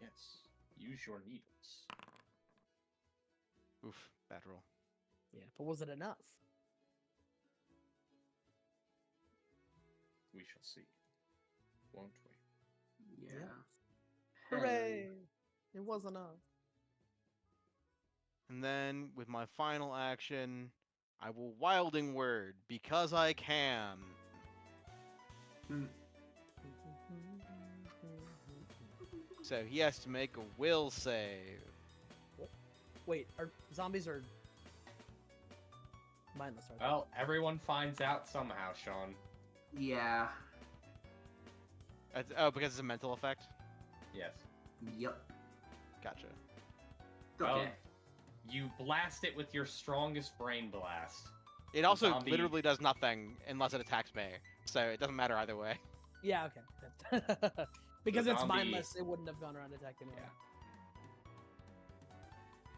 Yes. Use your needles.
Oof, bad roll.
Yeah, but was it enough?
We shall see. Won't we?
Yeah.
Hooray! It was enough.
And then with my final action, I will wilding word because I can. So he has to make a will save.
Wait, our zombies are mindless, right?
Well, everyone finds out somehow, Sean.
Yeah.
Oh, because it's a mental effect?
Yes.
Yep.
Gotcha.
Okay.
Well, you blast it with your strongest brain blast.
It also
zombie-
literally does nothing unless it attacks me, so it doesn't matter either way.
Yeah, okay. Because
The
it's
zombie-
mindless, it wouldn't have gone around attacking anyone.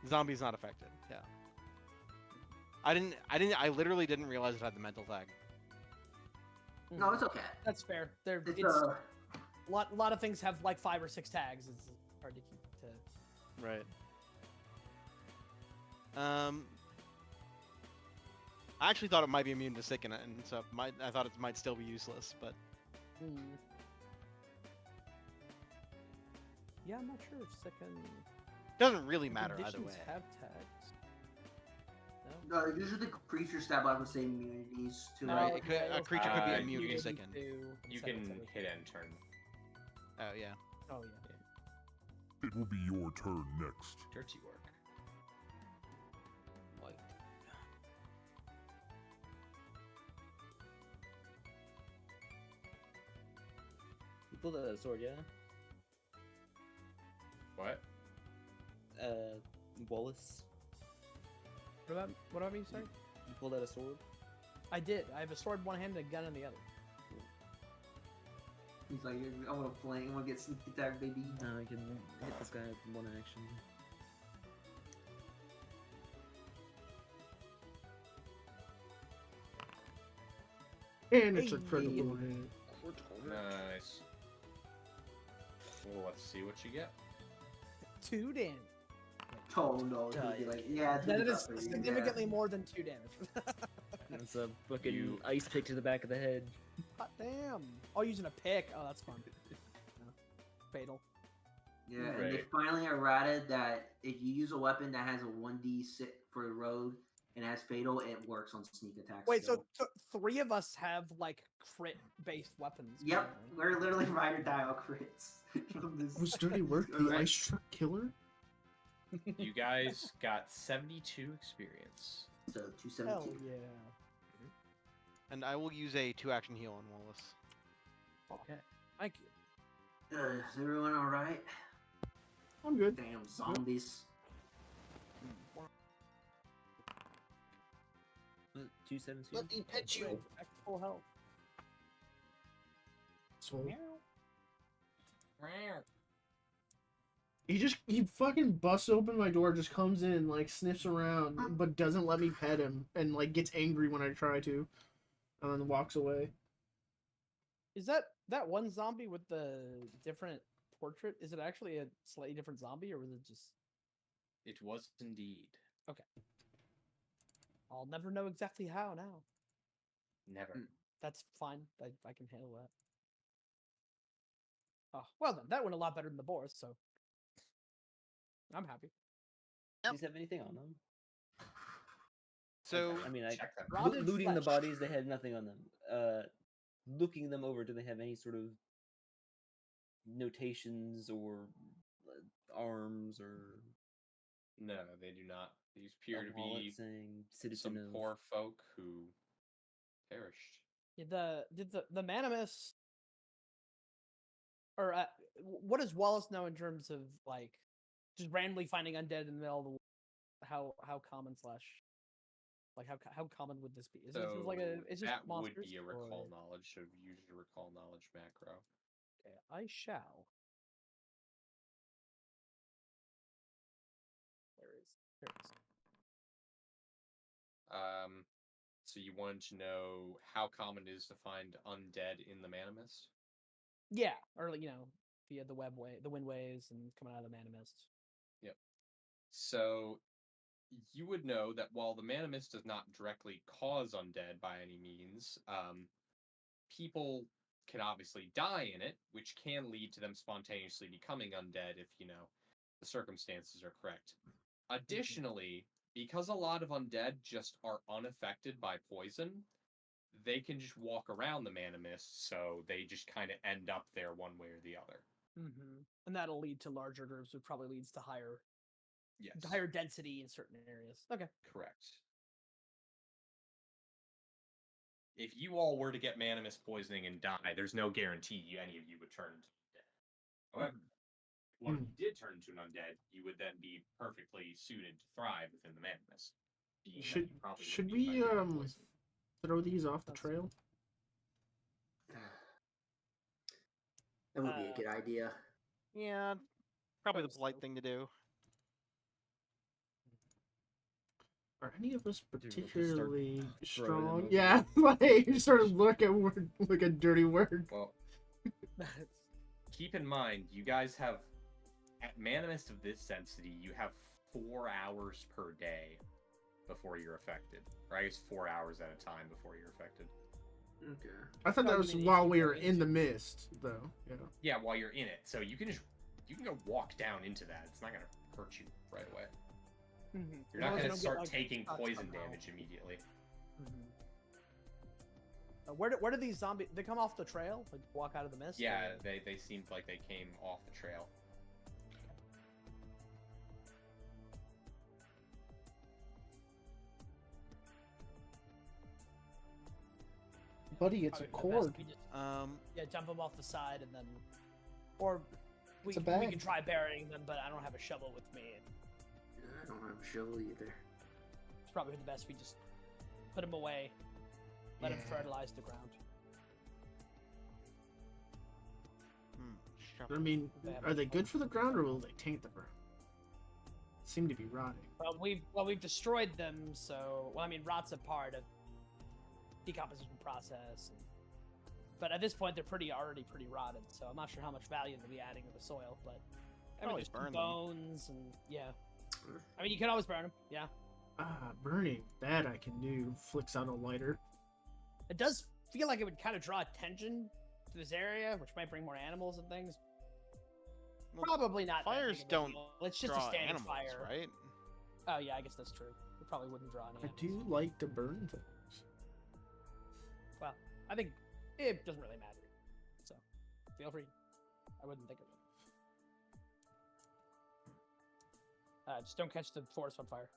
Yeah.
Zombie's not affected. Yeah. I literally didn't realize it had the mental tag.
No, it's okay.
That's fair.
It's
It's a lot of things have like 5 or 6 tags. It's hard to keep to.
Right. I actually thought it might be immune to sick in it, and so I thought it might still be useless, but
Yeah, I'm not sure if second.
doesn't really matter either
conditions
way.
have tags. No.
No, usually creatures that have the same immunities to
No,
Right,
it.
it could, a creature could be immune to
you
sicken.
You can hit end turn.
Oh yeah.
Oh yeah.
It will be your turn next.
Dirty work.
White. You pulled out a sword, yeah?
What?
Wallace.
What about me, sorry?
You pulled out a sword?
I did. I have a sword in one hand and a gun in the other.
He's like, I want to flank, I want to get sneak attack, baby.
No, I can hit this guy with one action.
And it's a
Hey.
critical hit.
Nice. Well, let's see what you get.
2 damage.
Oh no, it's gonna be like, yeah, it's
That
gonna be
is
tough for you,
significantly more than 2 damage.
That's a fucking
You-
ice pick to the back of the head.
Hot damn. Oh, using a pick. Oh, that's fun. Fatal.
Yeah, and they
Right.
finally errated that if you use a weapon that has a 1d6 for the road and has fatal, it works on sneak attacks.
Wait, so
still.
3 of us have like crit-based weapons.
Yep,
apparently.
we're literally ride or die all crits. from this-
Was dirty work the
Alright.
ice truck killer?
You guys got 72 experience.
So
Hell
272.
yeah.
And I will use a 2-action heal on Wallace.
Okay. Thank you.
Is everyone alright?
I'm good.
Damn zombies.
272.
Let me pet you.
Back to full health.
So he fucking busts open my door, just comes in, like sniffs around, but doesn't let me pet him, and like gets angry when I try to, and then walks away.
Is that one zombie with the different portrait? Is it actually a slightly different zombie, or was it just?
It was indeed.
I'll never know exactly how now.
Never.
That's fine. I can handle that. Oh, well then, that went a lot better than the boars, so I'm happy.
Do you have anything on them?
So
I mean,
Check them.
Rotted
looting the
flesh.
bodies, they had nothing on them. Looking them over, do they have any sort of notations or arms or
No, they do not. These
a
appear to
wallet
be
saying citizen
some
of
poor folk who perished.
Did the Manimus, or what does Wallace know in terms of like just randomly finding undead in the middle of the world? How common slash like how common would this be? Is it just like a it's just
that
monsters?
would be a recall
or-
knowledge. So use your recall knowledge macro.
Okay, I shall. There it is.
So you wanted to know how common it is to find undead in the Manimist?
Yeah, or like, via the windways, and coming out of the Manimist.
Yep. So you would know that while the Manimist does not directly cause undead by any means, people can obviously die in it, which can lead to them spontaneously becoming undead if, the circumstances are correct. Additionally, because a lot of undead just are unaffected by poison, they can just walk around the Manimist, so they just kind of end up there one way or the other.
Mm-hmm. And that'll lead to larger groups, which probably leads to higher density in certain areas. Okay.
Correct. If you all were to get Manimist poisoning and die, there's no guarantee any of you would turn into undead. However, if you did turn into an undead, you would then be perfectly suited to thrive within the Manimist.
Should we throw these off the trail?
That would be a good idea.
Yeah, probably the polite thing to do.
Are any of us
Dude, we'll just start
particularly
throwing them
strong?
over
Yeah, like you sort of look at dirty work.
Well, keep in mind, you guys have, at Manimist of this density, you have 4 hours per day before you're affected. Or I guess 4 hours at a time before you're affected.
Okay.
I thought that was while we were in the mist, though. Yeah.
Yeah, while you're in it. So you can go walk down into that. It's not gonna hurt you right away.
Mm-hmm.
You're not gonna start taking poison damage immediately.
Mm-hmm. Where do these zombies? They come off the trail, like walk out of the mist.
Yeah,
or...
they seemed like they came off the trail.
Buddy, it's a cord.
Dump them off the side and then, or we
It's a bag.
can try burying them, but I don't have a shovel with me. And
I don't have a shovel either.
it's probably the best we just put them away, let them fertilize the ground.
I mean, are they good for the ground, or will they taint the ground? Seem to be rotting.
Well, we've destroyed them, so rot's a part of decomposition process. But at this point, they're already pretty rotted, so I'm not sure how much value they'll be adding to the soil. But
always
there's
burn
bones and you can always burn them. Yeah.
Burning that I can do. Flicks out a lighter.
It does feel like it would kind of draw attention to this area, which might bring more animals and things.
Well,
probably not.
Fires don't
It's just
draw
a standard
animals,
fire,
right?
Oh yeah, I guess that's true. It probably wouldn't draw any.
I do like to burn things.
Well, I think it doesn't really matter. So, feel free. I wouldn't think of it. Just don't catch the forest on fire.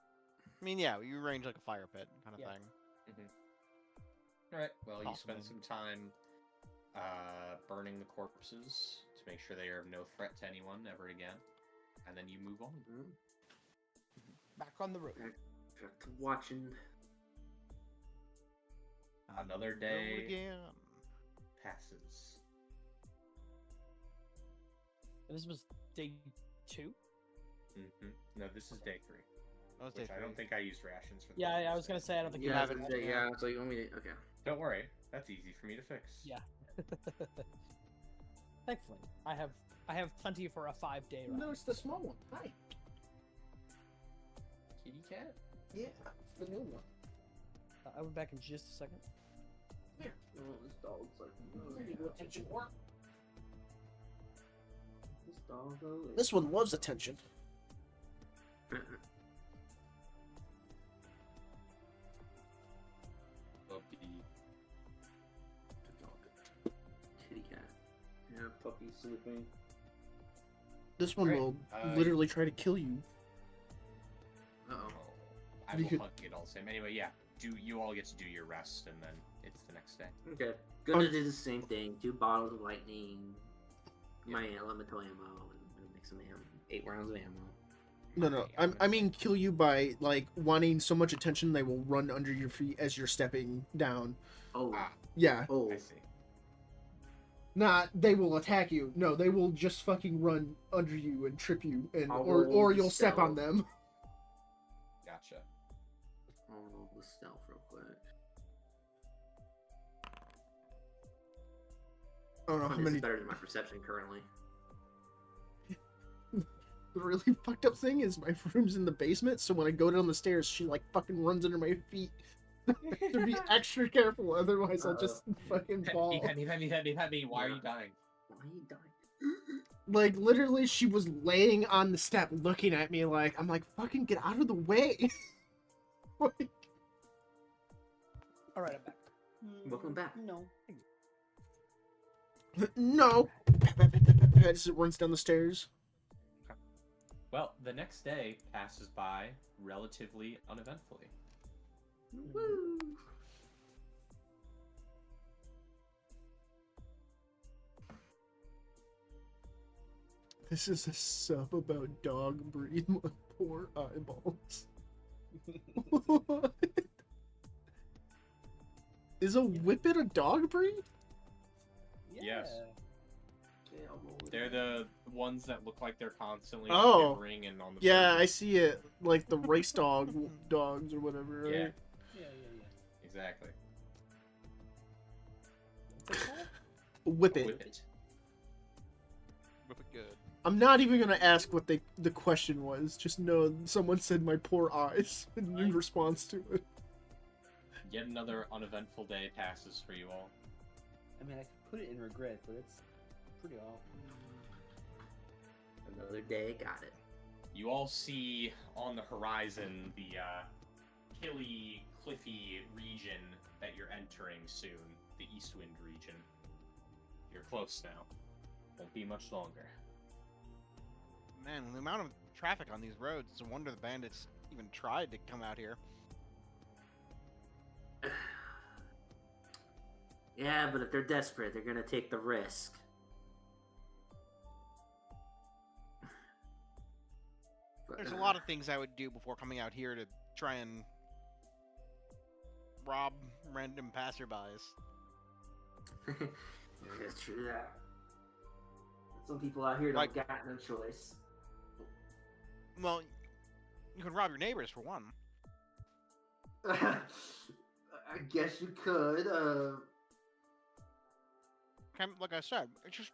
I mean, yeah, you range like a fire pit kind of thing.
Mm-hmm. All right. Well, you spend some time burning the corpses to make sure they are of no threat to anyone ever again, and then you move on.
Back on the road.
Back to watching.
Another day passes.
And this was day 2?
Mm-hmm. No, this is day 3.
Oh,
which I don't think I used rations for.
Yeah, I was gonna say I don't think
you
have
it.
it.
Yeah, so you want me to? Okay.
Don't worry, that's easy for me to fix.
Yeah. Thankfully, I have plenty for a 5-day ride.
No, it's the small one. Hi.
Kitty cat?
Yeah, it's the new one.
I'll be back in just a second.
Here.
Oh, this dog's like. This dog.
This one loves attention.
Love the
Kitty cat. Yeah. Yeah, puppy sleeping.
This one
Alright,
will
uh,
literally try to kill you.
Uh-oh.
I
You
will
could-
hug it all the same. Anyway, yeah. You all get to do your rest, and then it's the next day.
Okay. Gonna do the same thing. 2 bottles of lightning, my elemental ammo, and make some ammo. 8 rounds of ammo.
No. I mean, kill you by like wanting so much attention they will run under your feet as you're stepping down.
Oh.
Ah,
Yeah.
Oh.
I see.
Not they will attack you. No, they will just fucking run under you and trip you, and
I'll
or
roll
you'll step on
stealth.
them.
Gotcha.
I'll roll the stealth real quick.
I don't know how
This
many.
is better than my perception currently.
The really fucked up thing is my room's in the basement, so when I go down the stairs, she like fucking runs under my feet. To be extra careful, otherwise I'll just fucking fall.
Heavy. Why are you dying?
Why are you dying?
Like literally, she was laying on the step, looking at me like I'm like fucking get out of the way. Like,
All right, I'm back.
Welcome back.
No.
no. As it runs down the stairs.
Well, the next day passes by relatively uneventfully.
Woo!
This is a sub about dog breed. My poor eyeballs. What? Is a whippet a dog breed?
Yes.
Okay, I'll roll it.
They're the ones that look like they're constantly
Oh.
shivering and on the
Yeah,
verge
I
of-
see it. Like the race dogs or whatever. Right?
Yeah,
Yeah.
exactly.
What's it called?
Whippet.
Whippet.
Whip it good.
I'm not even gonna ask what the question was. Just know someone said my poor eyes in response to it.
Yet another uneventful day passes for you all.
I mean, I could put it in regret, but it's pretty awful.
Another day, got it.
You all see on the horizon the hilly, cliffy region that you're entering soon, the Eastwind region. You're close now. Won't be much longer.
Man, the amount of traffic on these roads, it's a wonder the bandits even tried to come out here.
Yeah, but if they're desperate, they're gonna take the risk. But,
There's a lot of things I would do before coming out here to try and rob random passerbys.
Yeah, it's true that. Some people out here don't
Like-
got no choice.
Well, you can rob your neighbors for one.
I guess you could.
Like I said, it's just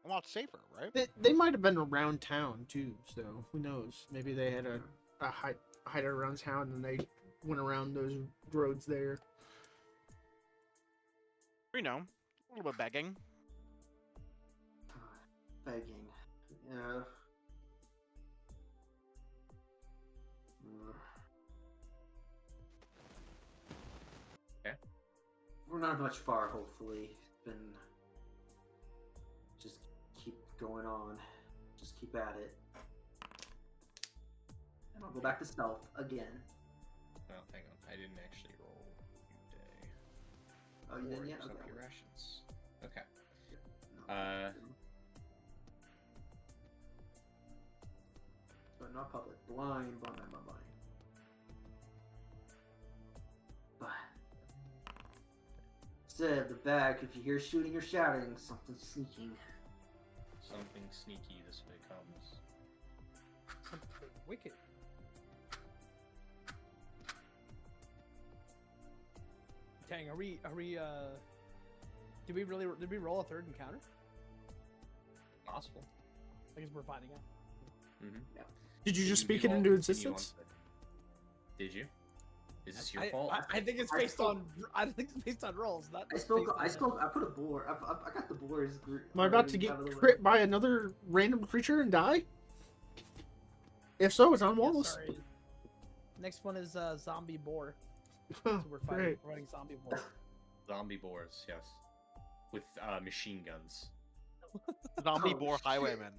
a lot safer, right?
They might have been around town too, so who knows? Maybe they had a hide around town and they went around those roads there.
You know, a little bit begging.
Begging. Yeah.
Okay.
We're not much far, hopefully. It's been. Just keep going on. Just keep at it. And I'll go back to stealth again.
Oh, hang on. I didn't actually roll your day.
Oh, you didn't yet?
Warriors up
Okay.
your rations. Okay.
No. But not public. Blind. But instead of the back, if you hear shooting or shouting, something's sneaking.
Something sneaky this way comes.
Something wicked. Dang, are we did we roll a third encounter?
Possible.
I guess we're finding out.
Mm-hmm.
Did you just speak it
all
into
continue on
existence?
to- Did you? Is this your
I,
fault?
I think it's
I
based
spoke-
on based on rolls, not
I
based
spoke.
on-
I put a boar. I got the boars.
Am I about to get crit by another random creature and die? If so, it's on
Yeah,
Wallace.
sorry. Next one is zombie boar.
Oh,
So we're
great.
fighting zombie boar.
Zombie boars, yes. With machine guns.
Zombie
Oh,
boar
shit.
highwayman.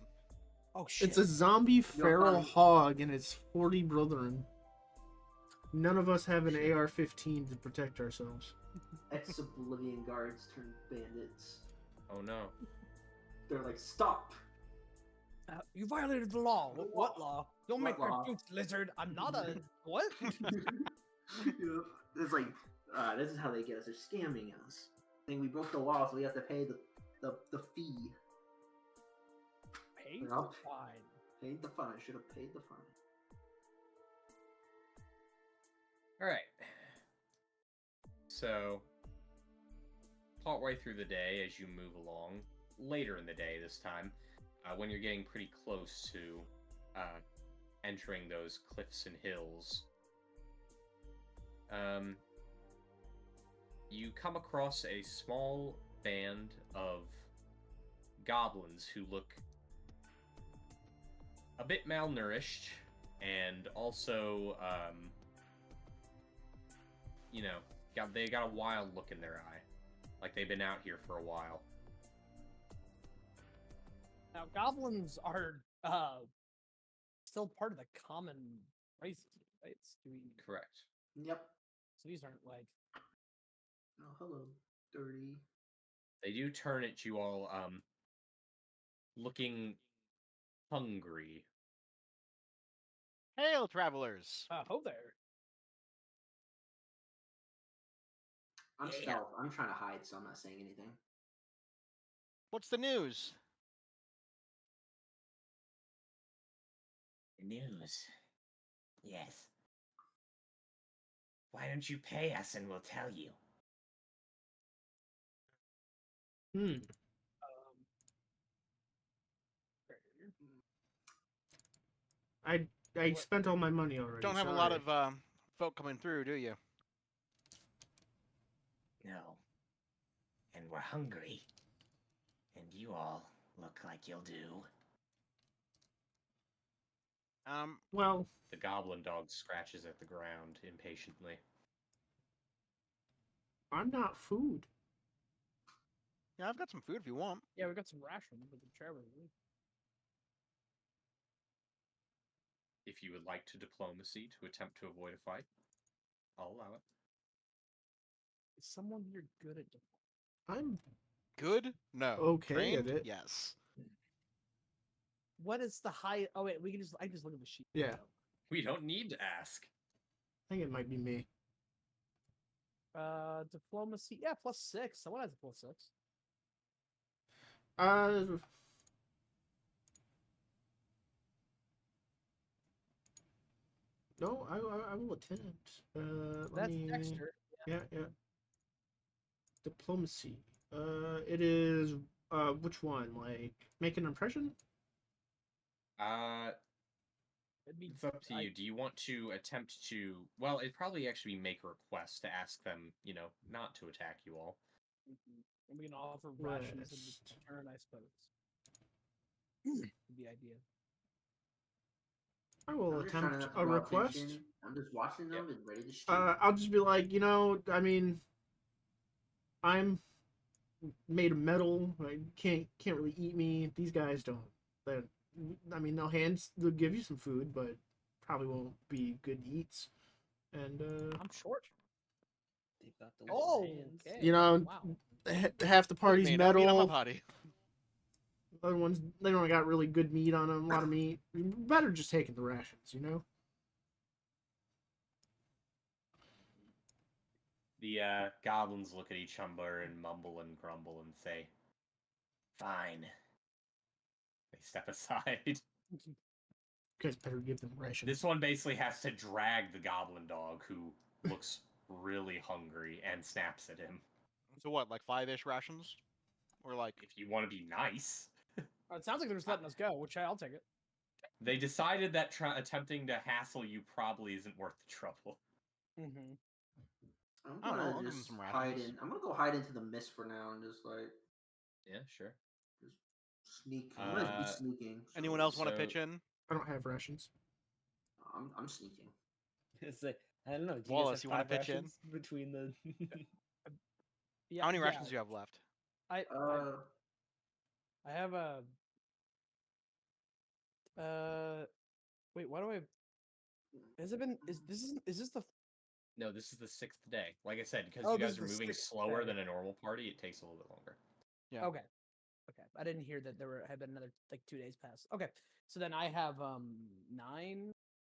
Oh shit!
It's a zombie feral
fine.
hog and its 40 brethren. None of us have an AR-15 to protect ourselves.
Ex-Oblivion guards turned bandits.
Oh no.
They're like, stop!
You violated the law.
The
What
law.
law? Don't
What
make
law?
cartoons, lizard. I'm not a what?
It's like, this is how they get us. They're scamming us. Saying we broke the law, so we have to pay the fee.
Pay
Yup.
fine.
Paid the fine. Should have paid the fine.
All right. So, partway through the day, as you move along, later in the day this time, when you're getting pretty close to entering those cliffs and hills, you come across a small band of goblins who look a bit malnourished and also, they got a wild look in their eye. Like they've been out here for a while.
Now goblins are still part of the common races, right? Do we...
Correct.
Yep.
So these aren't like
Oh, hello, dirty.
They do turn at you all, looking hungry.
Hail, travelers!
ho there.
I'm stealth. I'm trying to hide, so I'm not saying anything.
What's the news?
News. Yes. Why don't you pay us and we'll tell you?
I spent all my money already.
Don't have a lot of folk coming through, do you?
No. And we're hungry. And you all look like you'll do.
Well,
The goblin dog scratches at the ground impatiently.
I'm not food.
Yeah, I've got some food if you want.
Yeah, we got some rations with the traveler.
If you would like to diplomacy to attempt to avoid a fight, I'll allow it.
Is someone here good at
I'm
Good? No.
okay
Trained?
at it.
Yes.
what is the high? Oh wait, I can just look at the sheet.
Yeah.
We don't need to ask.
I think it might be me.
Diplomacy. Yeah, +6. Someone has a +6.
No, I will attempt. Let
That's
me...
Dexter.
Yeah. Diplomacy. It is which one? Like make an impression?
It's up to you. Do you want to attempt to? Well, it'd probably actually make a request to ask them, not to attack you all.
And we can offer rations in return, I suppose. The idea.
I will
I'm just trying
attempt
not to
a
draw
request.
attention. I'm just watching them and ready to shoot.
I'll just be like, I mean, I'm made of metal. I can't really eat me. These guys don't. They'll give you some food, but probably won't be good eats. And
I'm short.
They've got the
Oh,
hands.
okay. Wow.
half the party's
May not be in my
metal.
body.
Other ones, they don't got really good meat on them. A lot of meat. Better just taking the rations,
The goblins look at each other and mumble and grumble and say, "Fine." They step aside.
You guys better give them rations.
This one basically has to drag the goblin dog, who looks really hungry, and snaps at him.
So what, like 5-ish rations? Or like...
If you want to be nice.
It sounds like they're just letting us go, which I'll take it.
They decided that attempting to hassle you probably isn't worth the trouble.
Mm-hmm.
I'm
I'll
gonna
give them
just
some
hide
rations.
in. I'm gonna go hide into the mist for now and just like
Yeah, sure.
just sneak. I'm gonna be sneaking. So
Anyone else want to
so-
pitch in?
I don't have rations.
I'm sneaking.
It's like, I don't know. Do you
Wallace,
guys
you
have
wanna
5
pitch in?
rations between the?
Yeah,
How many
yeah.
rations do you have left?
I have a. Wait. Why do I? Has it been? Is this the?
No, this is the 6th day. Like I said, because
Oh,
you
this
guys
is
are
the
moving
6th
slower
day.
than a normal party, it takes a little bit longer.
Yeah.
Okay. Okay. I didn't hear that had been another like 2 days pass. Okay. So then I have 9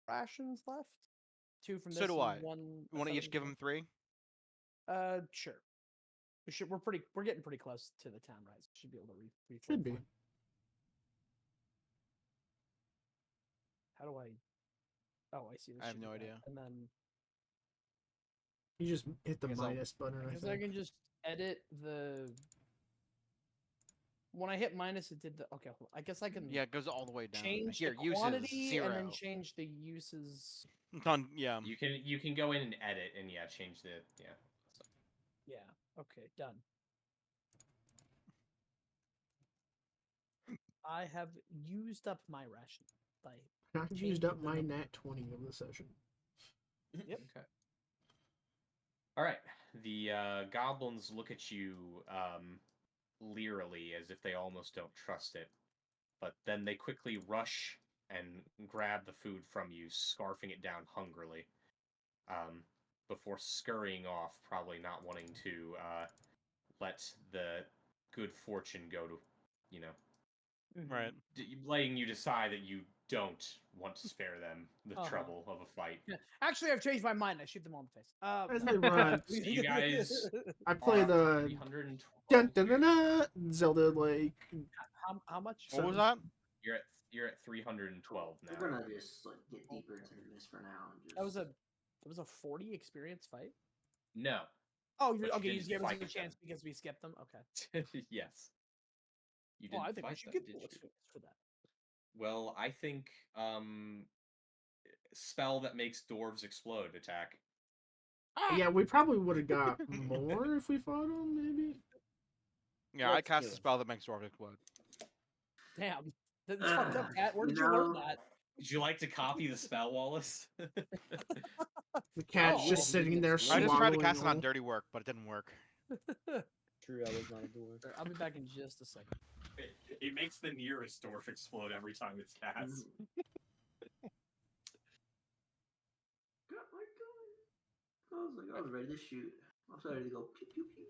rations left. 2 from
So
this
do
and
I.
1.
You want to each give him 3?
Sure. We're getting pretty close to the town, right? So should be able to refill.
Should be.
fine. How do I? Oh, I see. This
I have
should be
no
that.
idea.
And then
You just hit the
I guess I'll-
minus button,
I
I
guess I
think.
can just edit the. When I hit minus, it did the. Okay, hold on. I guess I can
Yeah, it goes all the way down.
change
Here,
the
uses
quantity
0.
and then change the uses.
Yeah.
You can go in and edit and yeah, change the So,
Yeah. Okay. Done. I have used up my ration by.
I've used up
changing the
my
number.
nat 20 of the session.
Yep.
Okay. All right. The goblins look at you leerily as if they almost don't trust it, but then they quickly rush and grab the food from you, scarfing it down hungrily, before scurrying off, probably not wanting to let the good fortune go to, you know,
Right.
letting you decide that you don't want to spare them the trouble of a fight.
Yeah. Actually, I've changed my mind. I shoot them all in the face.
As they run,
So you guys
I play
are
the
312.
dun, dun, dun, dun, Zelda like
How much?
What was
sounds.
that?
You're at 312 now.
We're gonna just like get deeper into the mist for now. And just...
That was a 40 experience fight.
No.
Oh, you're
But you
okay. You
didn't
gave us
fight
a
them.
chance because we skipped them. Okay.
Yes. You
Well,
didn't
I think we
fight
should
them,
get
did
bullets
you?
for that.
Well, I think spell that makes dwarves explode attack.
Ah!
Yeah, we probably would have got more if we fought them, maybe.
Yeah, I
Let's
cast
do
a
it.
spell that makes dwarves explode.
Damn. That's fucked up, Cat. Where
You
did you learn
know-
that?
Would you like to copy the spell, Wallace?
The cat's
Oh,
just sitting there
I
I
swallowing.
just tried to cast it on
all-
dirty work, but it didn't work.
True, I was not a dwarf.
I'll be back in just a second.
It makes the nearest dwarf explode every time it's cast.
God, my God. I was ready to shoot. I was ready to go pew pew pew.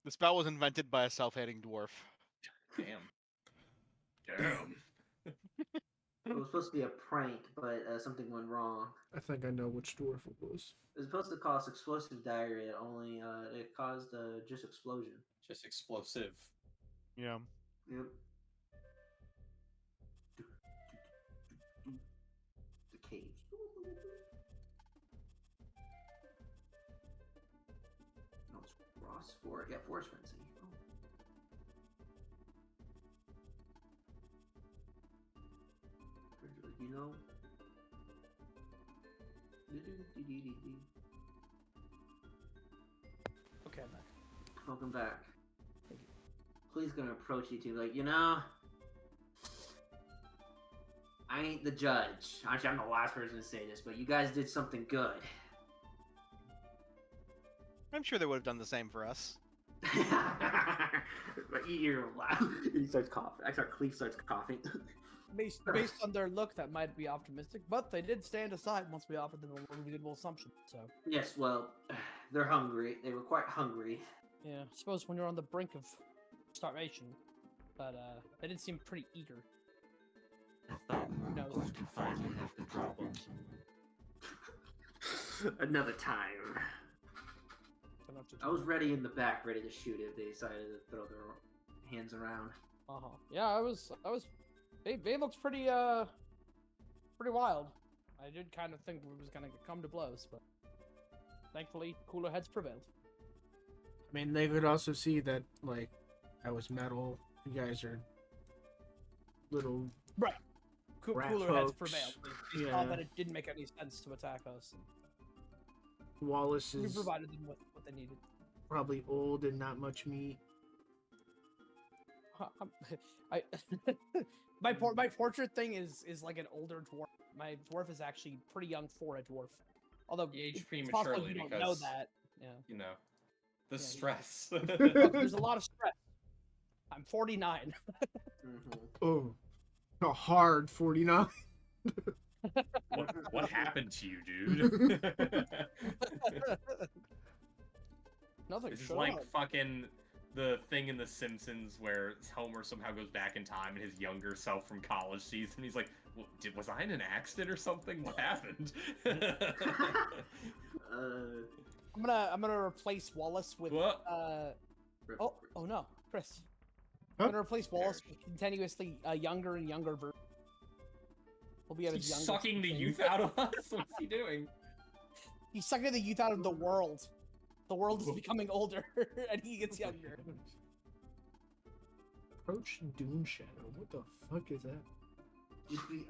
The spell was invented by a self-hating dwarf.
Damn.
It was supposed to be a prank, but something went wrong.
I think I know which dwarf it was.
It was supposed to cause explosive diarrhea, only it caused just explosion.
Just explosive.
Yeah.
Yep. The cage. No, it's Ross for yeah, forest fencing. Oh. You know.
Okay, I'm back.
Welcome back. Please gonna approach you two like, you know, I ain't the judge. Actually, I'm the last person to say this, but you guys did something good.
I'm sure they would have done the same for us.
You're loud. He starts coughing. Cleve starts coughing.
Based on their look, that might be optimistic, but they did stand aside once we offered them a reasonable assumption. So
Yes, well, they're hungry. They were quite hungry.
yeah, I suppose when you're on the brink of starvation, but they did seem pretty eager.
I thought we
Who
were
knows?
going to finally have the problems.
Another time.
Don't have to
I was ready in the back, ready to shoot if they decided to throw their hands around.
Yeah, I was. They looked pretty wild. I did kind of think we was gonna come to blows, but thankfully, cooler heads prevailed.
I mean, they could also see that, like, I was metal. You guys are little.
Right.
Rat
Cooler heads
folks.
prevailed. They saw
Yeah.
that it didn't make any sense to attack us.
Wallace
We
is
provided them with what they needed.
probably old and not much meat.
I my portrait thing is like an older dwarf. My dwarf is actually pretty young for a dwarf. Although
He aged
it's possible
prematurely
you don't know
because
that. Yeah.
you know the
Yeah,
stress.
Look, there's a lot of stress. I'm 49.
Oh, a hard 49.
What happened to you, dude?
Nothing.
This is
shut
like
up.
fucking the thing in The Simpsons where Homer somehow goes back in time and his younger self from college sees him. He's like, well, was I in an accident or something? What happened?
I'm gonna replace Wallace with
What?
oh no, Chris.
Huh?
I'm gonna replace Wallace with continuously a younger and younger version. We'll be at his
He's
youngest
sucking the
thing.
youth out of us? What's he doing?
He's sucking the youth out of the world. The world is becoming older, and he gets younger.
Approach Dune Shadow. What the fuck is that?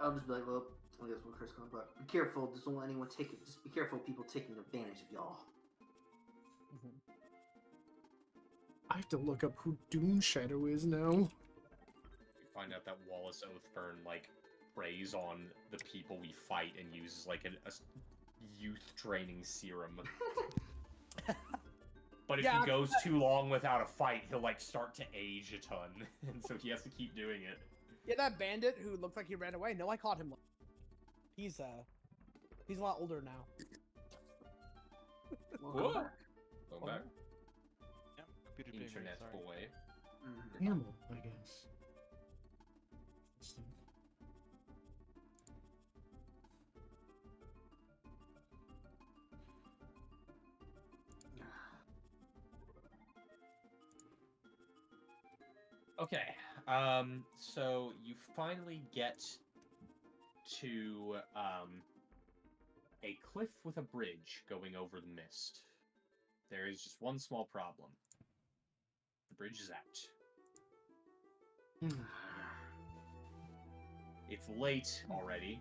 I'll just be like, well, I guess what Chris comes about. Be careful. Just don't let anyone take it. Just be careful of people taking advantage of y'all.
I have to look up who Dune Shadow is now.
We find out that Wallace Oathburn, like, preys on the people we fight and uses, like, a youth training serum. But if he goes too long without a fight, he'll, like, start to age a ton. And so he has to keep doing it.
Yeah, that bandit who looked like he ran away. No, I caught him. He's a lot older now.
Whoa. Go back.
Yep, computer being
Internet
sorry.
boy.
Animal, I guess. Interesting.
Okay, so you finally get to, a cliff with a bridge going over the mist. There is just one small problem. The bridge is out. It's late already,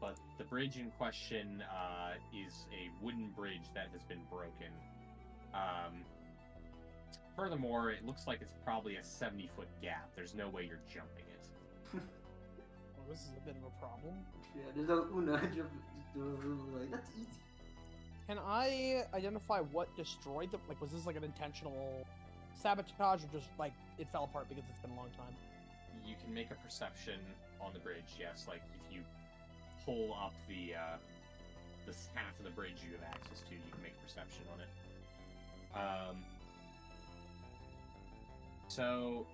but the bridge in question, is a wooden bridge that has been broken. Furthermore, it looks like it's probably a 70-foot gap. There's no way you're jumping it.
Well, this is a bit of a problem.
Yeah, there's no Una just like that's easy.
Can I identify what destroyed the? Like, was this like an intentional sabotage, or just like it fell apart because it's been a long time?
You can make a perception on the bridge, yes. Like, if you pull up the half of the bridge you have access to, you can make a perception on it. So,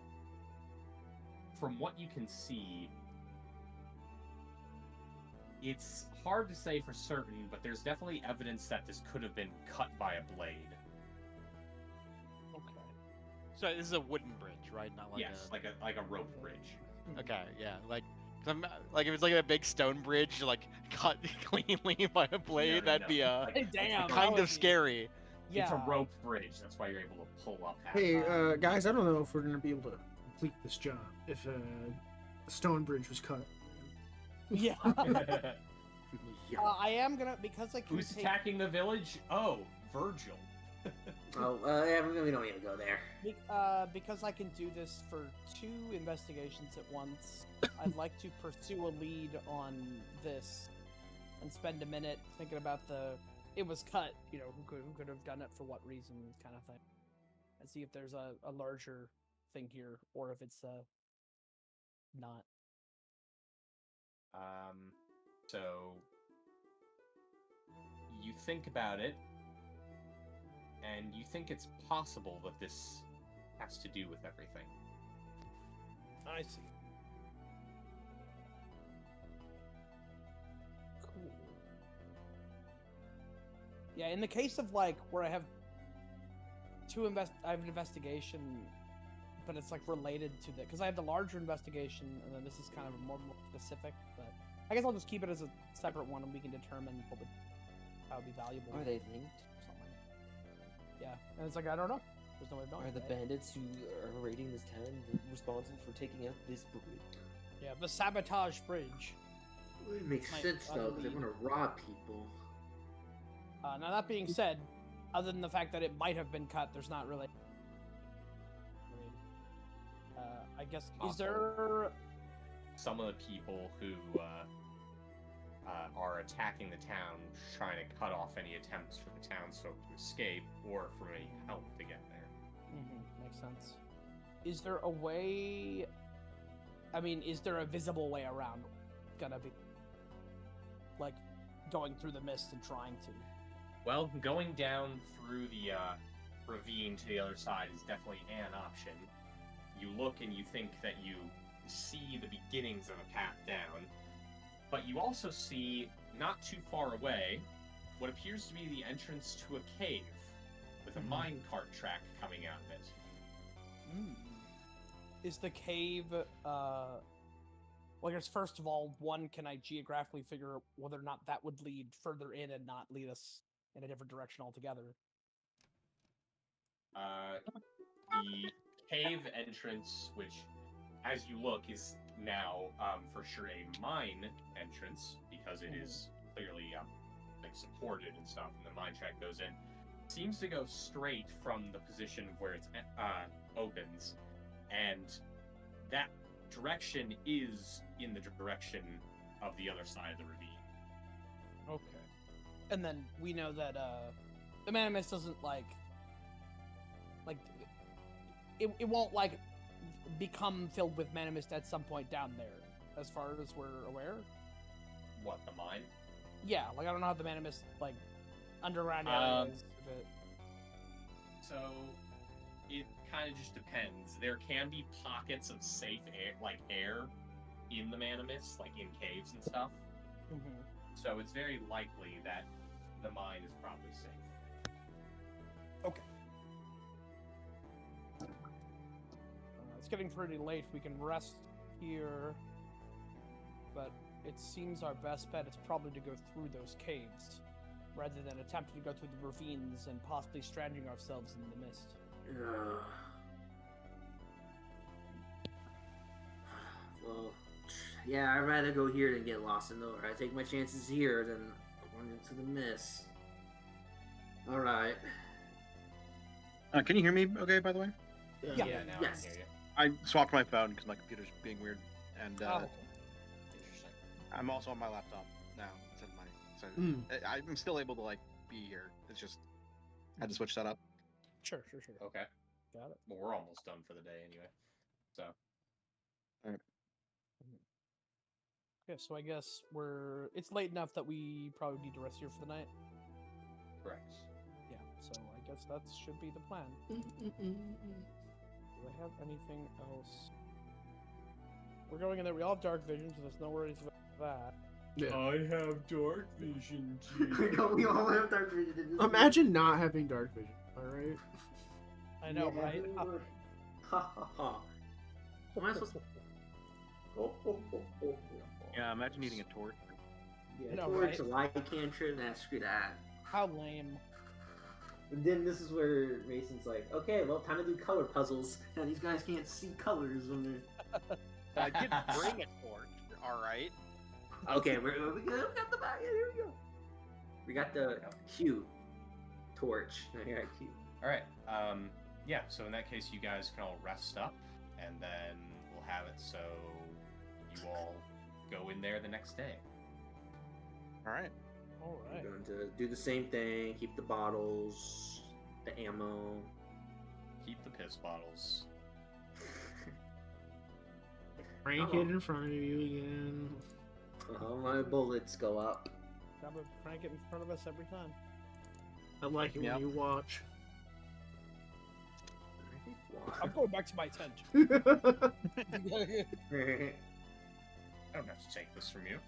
from what you can see, it's hard to say for certain, but there's definitely evidence that this could have been cut by a blade.
Okay.
So this is a wooden bridge, right? Not like
Yes, like a rope bridge.
Okay, yeah, like if it's like a big stone bridge, like cut cleanly by a blade, that'd be
Hey, damn,
kind of scary.
Yeah.
It's a rope bridge. That's why you're able to pull up half.
Hey, guys, I don't know if we're gonna be able to complete this job if a stone bridge was cut.
Yeah.
Yeah.
I am gonna because I can
Who's
take,
attacking the village? Oh, Virgil.
Yeah, we don't need to go there.
because I can do this for 2 investigations at once. I'd like to pursue a lead on this and spend a minute thinking about it was cut. You know, who could have done it for what reason, kind of thing, and see if there's a larger thing here or if it's not.
So you think about it, and you think it's possible that this has to do with everything.
I see. Cool. Yeah, in the case of like where I have I have an investigation, but it's like related to because I have the larger investigation, and then this is kind of more specific. But I guess I'll just keep it as a separate one, and we can determine how would be valuable.
Are they linked?
Something. Yeah, and it's like I don't know. There's no way of knowing.
Are the
right?
bandits who are raiding this town responsible for taking out this bridge?
Yeah, the sabotage bridge.
It makes
Might
sense though, because they
utterly-
want to rob people.
Now that being said, other than the fact that it might have been cut, there's not really. I guess is there?
Some of the people who are attacking the town, trying to cut off any attempts for the townsfolk to escape or for any help to get there.
Makes sense. is there a way? I mean, is there a visible way around? Gonna be like going through the mist and trying to.
Well, going down through the ravine to the other side is definitely an option. You look and you think that you see the beginnings of a path down, but you also see, not too far away, what appears to be the entrance to a cave, with a minecart track coming out of it.
Is the cave, well, I guess first of all, can I geographically figure out whether or not that would lead further in and not lead us in a different direction altogether?
The cave entrance, which, as you look, is now for sure a mine entrance, because it is clearly like supported and stuff, and the mine track goes in, seems to go straight from the position where it opens, and that direction is in the direction of the other side of the ravine.
Okay. And then we know that the Manimus doesn't like it won't like become filled with Manimist at some point down there, as far as we're aware.
What, the mine?
Yeah, like I don't know how the Manimist like underground areas of it.
So it kind of just depends. There can be pockets of safe air, like air, in the Manimus, like in caves and stuff.
Mm-hmm.
So it's very likely that the mine is probably safe.
Okay. It's getting pretty late. We can rest here, but it seems our best bet is probably to go through those caves, rather than attempting to go through the ravines and possibly stranding ourselves in the mist.
Well, yeah, I'd rather go here than get lost in nowhere. I take my chances here than going into the mist. All right.
Can you hear me okay, by the way?
Yeah.
Now
Yes.
I can hear you.
I swapped my phone because my computer's being weird. And
Oh,
Interesting.
I'm also on my laptop now instead of mine. So I'm still able to, like, be here. It's just, I had to switch that up.
sure.
Okay.
Got it.
Well, we're almost done for the day anyway. So.
Alright.
Okay, so I guess it's late enough that we probably need to rest here for the night.
Correct.
Yeah, so I guess that should be the plan. Do I have anything else? We're going in there. We all have dark vision, so there's no worries about that.
Yeah.
I have dark vision
We all have dark vision. in this
Imagine not having dark vision. All right.
I know,
Yeah.
right?
Ha ha ha. Am I supposed to? Oh.
Yeah, imagine needing a torch.
Yeah,
No,
torch,
right?
light cantrip, nah, screw that.
How lame.
And then this is where Mason's like, okay, well, time to do color puzzles. Now these guys can't see colors when they're.
I did bring a torch. All right.
Okay, we got the back. Here we go. We got the Q torch. Here, Q.
All right. Yeah. So in that case, you guys can all rest up, and then we'll have it so you all go in there the next day.
All right.
All right.
We're going to do the same thing. Keep the bottles, the ammo.
Keep the piss bottles.
Crank it in front of you again.
All my bullets go up.
Gotta crank it in front of us every time.
I like it
Yep.
when you watch.
I'm going back to my tent.
I don't have to take this from you.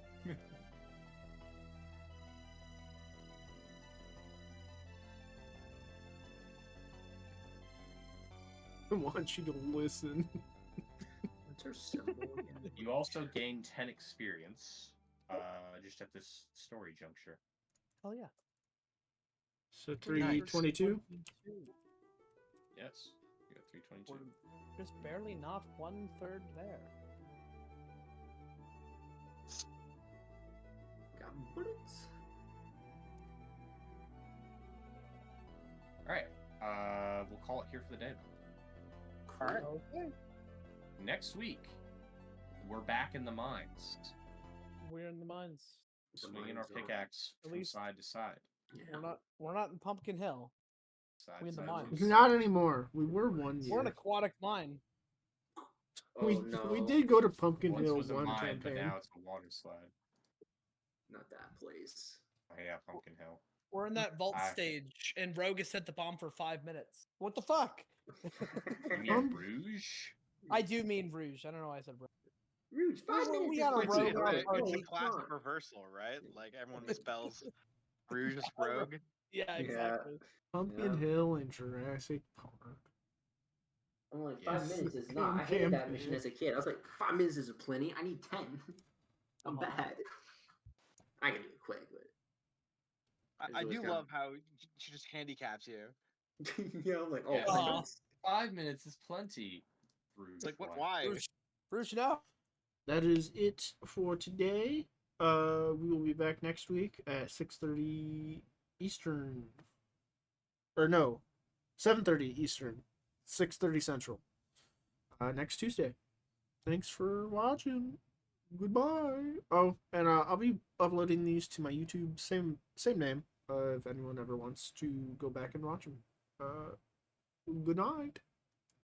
I want you to listen.
What's our symbol again?
You also gain 10 experience, just at this story juncture.
Oh yeah.
So 322.
Yes, you got 322.
We're just barely not 1/3 there.
Got bullets.
All right, we'll call it here for the day.
All right.
Okay.
Next week, we're back in the mines,
We're in the mines.
swinging our
mines are-
pickaxe
At
from
least-
side to side.
Yeah.
We're not in Pumpkin Hill.
Side,
We in the
side,
mines.
side.
Not anymore. We were one
We're an
year.
aquatic mine.
Oh
we
no,
did go to Pumpkin
Once
Hill
was a
one
mine, but
campaign.
now it's a water slide.
not that place.
Oh, yeah, Pumpkin Hill.
We're in that vault stage, and Rogue has set the bomb for 5 minutes. What the fuck?
You mean Rouge?
I do mean Rouge. I don't know why I said Rogue.
Rouge, 5 minutes
We
is
got a
plenty
Rogue
of
in our
time.
It's a
party.
classic reversal, right? Like everyone misspells Rouge as Rogue.
Yeah, exactly.
Pumpkin Hill and Jurassic Park.
I'm like,
Yes.
5 minutes is not. I hated that mission
Campaign.
as a kid. I was like, 5 minutes is plenty. I need 10. I'm bad. I can do it quick, but
I do love how she just handicaps you.
yeah, I'm like, oh,
Yeah,
5 minutes.
5 minutes is plenty. Rouge,
It's like, why?
Rouge, no.
That is it for today. We will be back next week at 6:30 Eastern. Or no, 7:30 Eastern, 6:30 Central. Next Tuesday. Thanks for watching. Goodbye. Oh, and I'll be uploading these to my YouTube, same name. If anyone ever wants to go back and watch them. Good night.